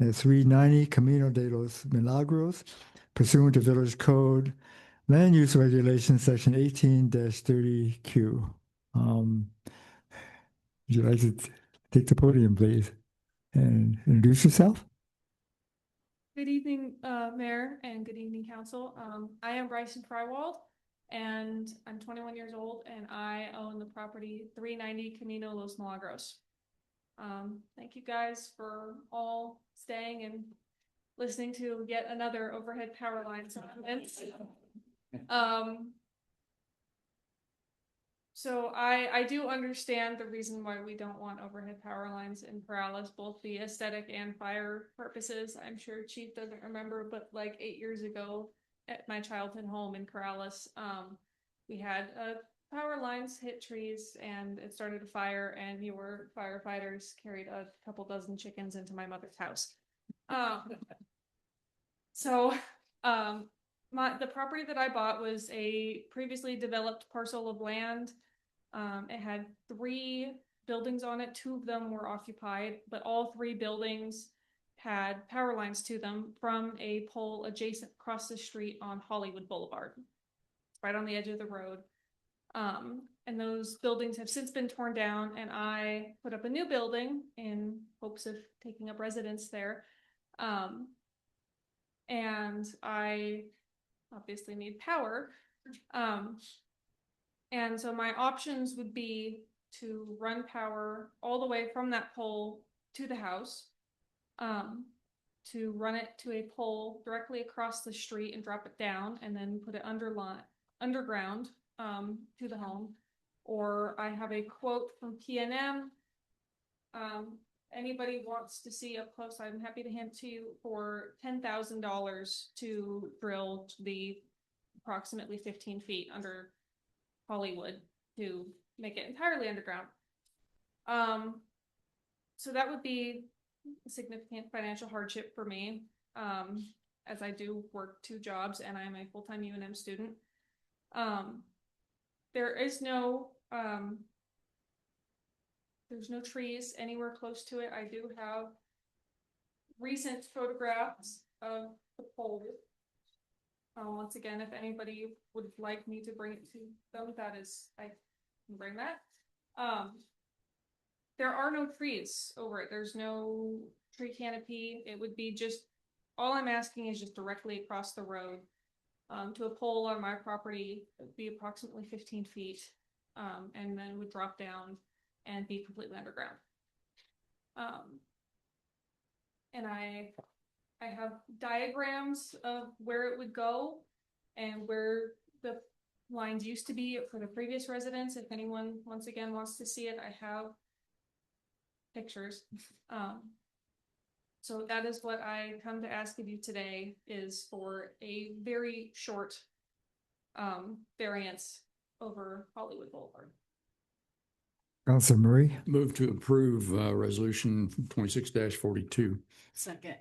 at 390 Camino de los Milagros, pursuant to Village Code Land Use Regulations, section 18-30Q. Would you like to take the podium, please, and introduce yourself? Good evening, Mayor, and good evening, Council. I am Bryson Frywald, and I'm 21 years old, and I own the property 390 Camino Los Milagros. Thank you guys for all staying and listening to yet another overhead power line. So I do understand the reason why we don't want overhead power lines in Corrales, both the aesthetic and fire purposes. I'm sure Chief doesn't remember, but like 8 years ago at my childhood home in Corrales, we had power lines hit trees and it started a fire, and your firefighters carried a couple dozen chickens into my mother's house. The property that I bought was a previously developed parcel of land. It had 3 buildings on it. 2 of them were occupied, but all 3 buildings had power lines to them from a pole adjacent across the street on Hollywood Boulevard, right on the edge of the road. And those buildings have since been torn down, and I put up a new building in hopes of taking up residence there. And I obviously need power. And so my options would be to run power all the way from that pole to the house, to run it to a pole directly across the street and drop it down, and then put it underground to the home. Or I have a quote from PNM. Anybody wants to see up close, I'm happy to hand to you, for $10,000 to drill the approximately 15 feet under Hollywood to make it entirely underground. So that would be a significant financial hardship for me, as I do work 2 jobs and I'm a full-time UNM student. There's no trees anywhere close to it. I do have recent photographs of the pole. Once again, if anybody would like me to bring it to them, I can bring that. There are no trees over it. There's no tree canopy. It would be just, all I'm asking is just directly across the road to a pole on my property. It would be approximately 15 feet, and then would drop down and be completely underground. And I have diagrams of where it would go and where the lines used to be for the previous residents. If anyone once again wants to see it, I have pictures. So that is what I come to ask of you today, is for a very short variance over Hollywood Boulevard. Councilor Murray. Move to approve resolution 26-42. Second.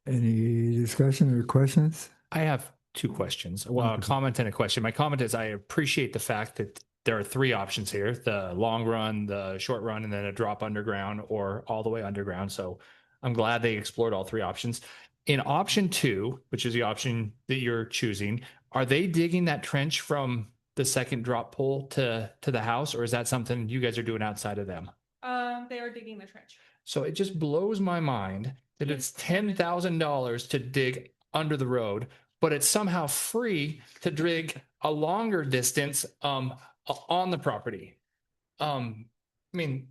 Any discussion or questions? I have 2 questions. Well, a comment and a question. My comment is I appreciate the fact that there are 3 options here: the long run, the short run, and then a drop underground or all the way underground. So I'm glad they explored all 3 options. In option 2, which is the option that you're choosing, are they digging that trench from the second drop pole to the house, or is that something you guys are doing outside of them? They are digging the trench. So it just blows my mind that it's $10,000 to dig under the road, but it's somehow free to dig a longer distance on the property. I mean,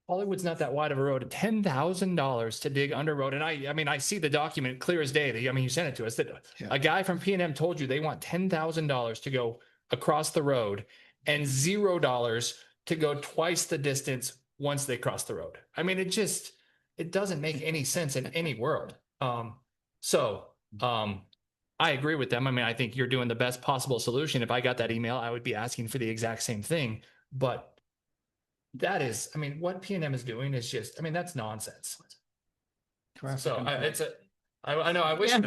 Hollywood's not that wide of a road. $10,000 to dig under road. And I mean, I see the document clear as day. I mean, you sent it to us, that a guy from PNM told you they want $10,000 to go across the road and $0 to go twice the distance once they cross the road. I mean, it doesn't make any sense in any world. I agree with them. I mean, I think you're doing the best possible solution. If I got that email, I would be asking for the exact same thing. But that is, I mean, what PNM is doing is just, I mean, that's nonsense. I know, I wish I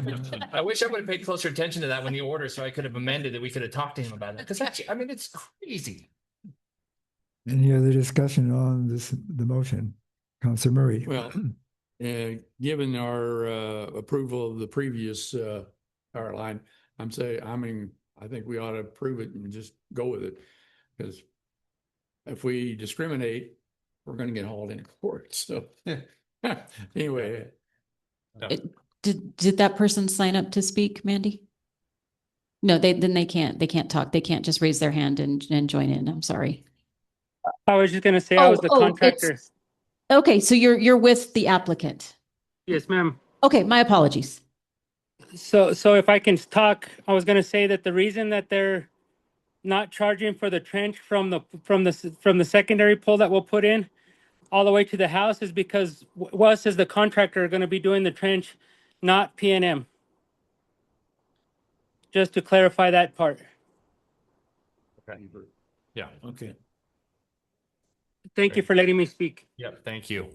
would have paid closer attention to that when you ordered, so I could have amended it. We could have talked to him about that. Because I mean, it's crazy. Any other discussion on the motion? Councilor Murray. Well, given our approval of the previous power line, I think we ought to approve it and just go with it. Because if we discriminate, we're going to get hauled into court. So anyway. Did that person sign up to speak, Mandy? No, they can't talk. They can't just raise their hand and join in. I'm sorry. I was just going to say I was the contractor. Okay, so you're with the applicant. Yes, ma'am. Okay, my apologies. So if I can talk, I was going to say that the reason that they're not charging for the trench from the secondary pole that we'll put in all the way to the house is because us as the contractor are going to be doing the trench, not PNM. Just to clarify that part. Okay. Yeah. Okay. Thank you for letting me speak. Yep. Thank you.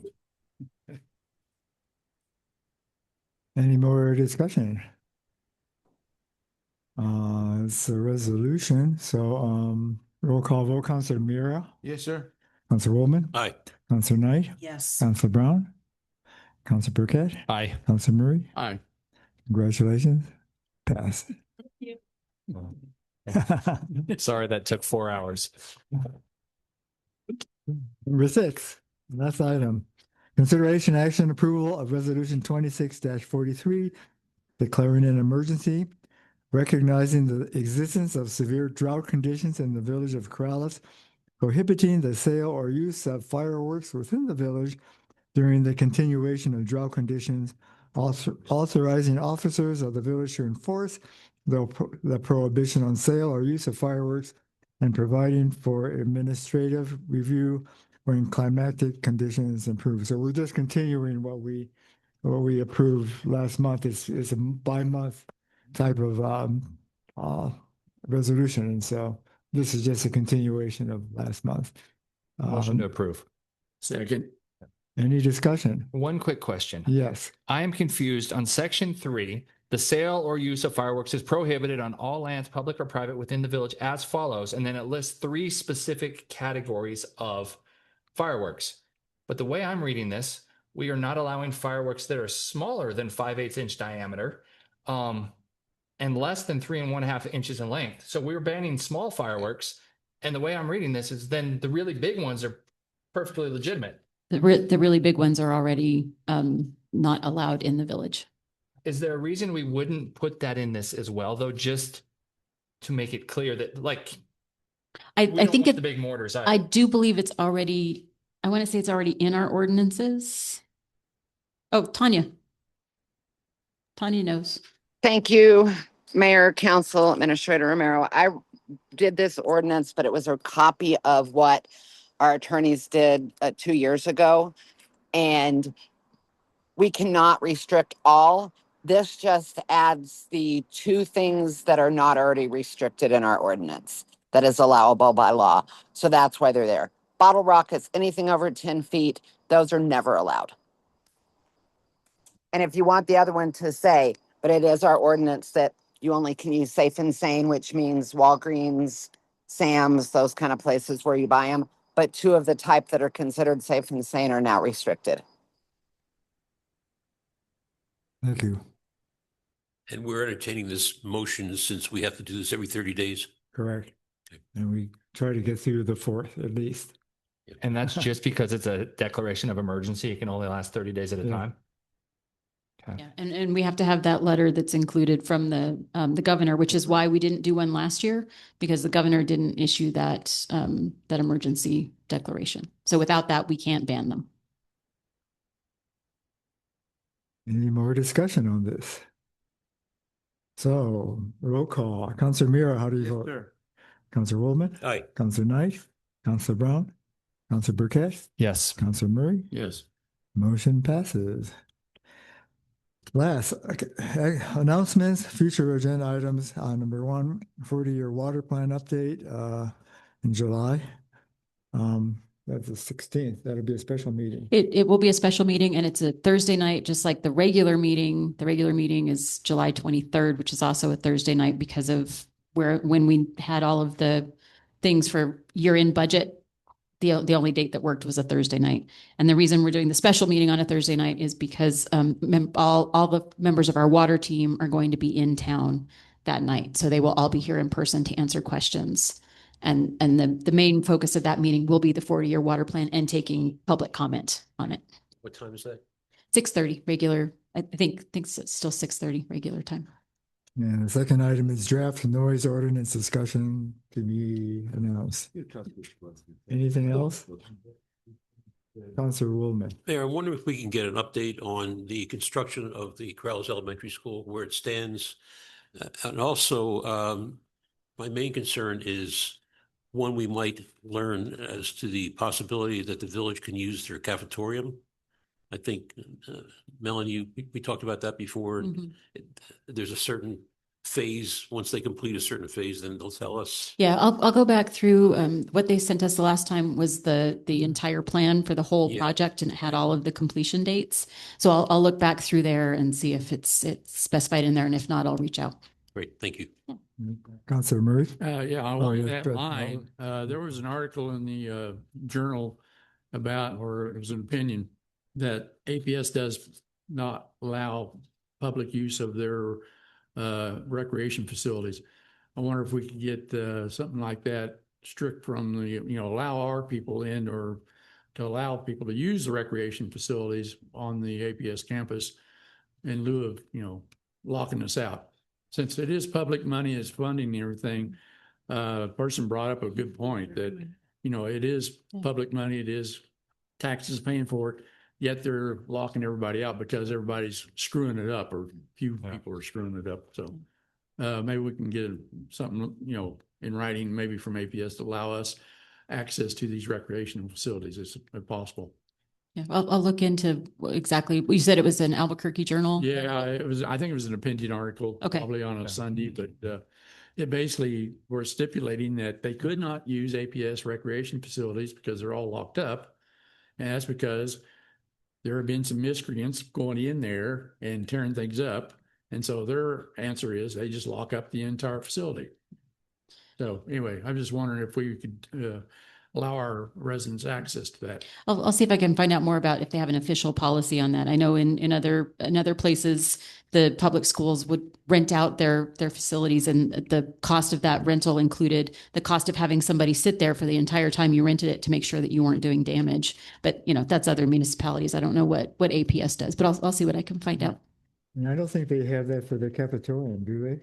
Any more discussion? It's a resolution, so roll call vote, Counselor Mira, Yes, sir. Counselor Woolman, Aye. Counselor Knight, Yes. Counselor Brown, Counselor Burkett, Aye. Counselor Murray. Aye. Congratulations. Pass. Sorry that took 4 hours. Number 6, last item. Consideration action approval of resolution 26-43, declaring an emergency, recognizing the existence of severe drought conditions in the village of Corrales, prohibiting the sale or use of fireworks within the village during the continuation of drought conditions, authorizing officers of the village to enforce the prohibition on sale or use of fireworks, and providing for administrative review when climatic conditions improve. So we're just continuing what we approved last month. It's a bi-month type of resolution, and so this is just a continuation of last month. Motion to approve. Second. Any discussion? One quick question. Yes. I am confused on section 3. The sale or use of fireworks is prohibited on all lands, public or private, within the village as follows. And then it lists 3 specific categories of fireworks. But the way I'm reading this, we are not allowing fireworks that are smaller than 5/8 inch diameter, and less than 3 1/2 inches in length. So we're banning small fireworks. And the way I'm reading this is then the really big ones are perfectly legitimate. The really big ones are already not allowed in the village. Is there a reason we wouldn't put that in this as well, though, just to make it clear that, like, I we don't think want the big mortars either. I do believe it's already, I want to say it's already in our ordinances. Oh, Tanya. Tanya knows. Thank you, Mayor, Council, Administrator Romero. I did this ordinance, but it was a copy of what our attorneys did 2 years ago. And we cannot restrict all. This just adds the 2 things that are not already restricted in our ordinance that is allowable by law. So that's why they're there. Bottle rockets, anything over 10 feet, those are never allowed. And if you want the other one to say, but it is our ordinance that you only can use Safe and Sane, which means Walgreens, Sam's, those kind of places where you buy them. But 2 of the type that are considered safe and sane are now restricted. Thank you. And we're entertaining this motion since we have to do this every 30 days. Correct. And we try to get through the 4th at least. And that's just because it's a declaration of emergency. It can only last 30 days at a time. Okay. Yeah, and we have to have that letter that's included from the governor, which is why we didn't do one last year, because the governor didn't issue that that emergency declaration. So without that, we can't ban them. Any more discussion on this? So roll call. Counselor Mira, how do you vote? Sir. Counselor Woolman? Aye. Counselor Knight? Counselor Brown? Counselor Burkett? Yes. Counselor Murray? Yes. Motion passes. Last, announcements, future agenda items. Number 1, 40-year water plan update in July. That's the 16th. That'll be a special meeting. It will be a special meeting, and it's a Thursday night, just like the regular meeting. The regular meeting is July 23rd, which is also a Thursday night because of when we had all of the things for year-end budget. The only date that worked was a Thursday night. And the reason we're doing the special meeting on a Thursday night is because all the members of our water team are going to be in town that night. So they will all be here in person to answer questions. And the main focus of that meeting will be the 40-year water plan and taking public comment on it. What time is that? 6:30 regular. I think it's still 6:30 regular time. And the second item is draft noise ordinance discussion to be announced. Anything else? Councilor Woolman. Mayor, I wonder if we can get an update on the construction of the Corrales Elementary School, where it stands. And also, My main concern is when we might learn as to the possibility that the village can use their cafetorium. I think, Melanie, we talked about that before. Mhm. There's a certain phase, once they complete a certain phase, then they'll tell us. Yeah, I'll go back through, what they sent us the last time was the entire plan for the whole Yeah. project, and it had all of the completion dates. So I'll look back through there and see if it's specified in there, and if not, I'll reach out. Great, thank you. Councilor Murray? Yeah, Oh, along yeah, that Fred, line, there was an article in the journal about, or it was an opinion, that APS does not allow public use of their recreation facilities. I wonder if we could get something like that strict from the, allow our people in, or to allow people to use the recreation facilities on the APS campus in lieu of, locking us out. Since it is public money, is funding everything, a person brought up a good point that, it is public money, it is taxes paying for it, yet they're locking everybody out because everybody's screwing it up, or few people are screwing it up. So maybe we can get something, in writing, maybe from APS, to allow us access to these recreational facilities if possible. Yeah, I'll look into exactly, you said it was an Albuquerque Journal? Yeah, I think it was an opinion article. Okay. Probably on a Sunday, but it basically were stipulating that they could not use APS recreation facilities because they're all locked up. And that's because there have been some miscreants going in there and tearing things up. And so their answer is they just lock up the entire facility. So anyway, I'm just wondering if we could allow our residents access to that. I'll see if I can find out more about if they have an official policy on that. I know in other places, the public schools would rent out their facilities, and the cost of that rental included the cost of having somebody sit there for the entire time you rented it to make sure that you weren't doing damage. But that's other municipalities. I don't know what APS does, but I'll see what I can find out. And I don't think they have that for the cafetorium, do they?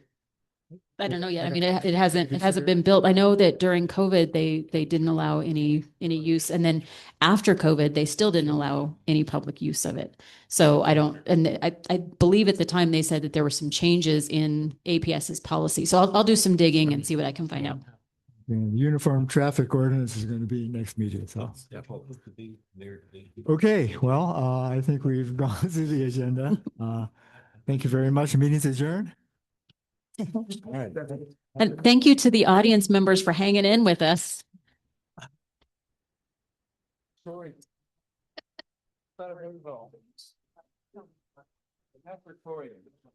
I don't know yet. I mean, it hasn't been built. I know that during COVID, they didn't allow any use. And then after COVID, they still didn't allow any public use of it. So I believe at the time they said that there were some changes in APS's policy. So I'll do some digging and see what I can find out. And the uniform traffic ordinance is going to be next meeting, so. Okay, well, I think we've gone through the agenda. Thank you very much. Meeting's adjourned. And thank you to the audience members for hanging in with us.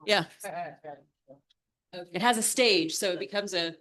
Yeah. It has a stage, so it becomes a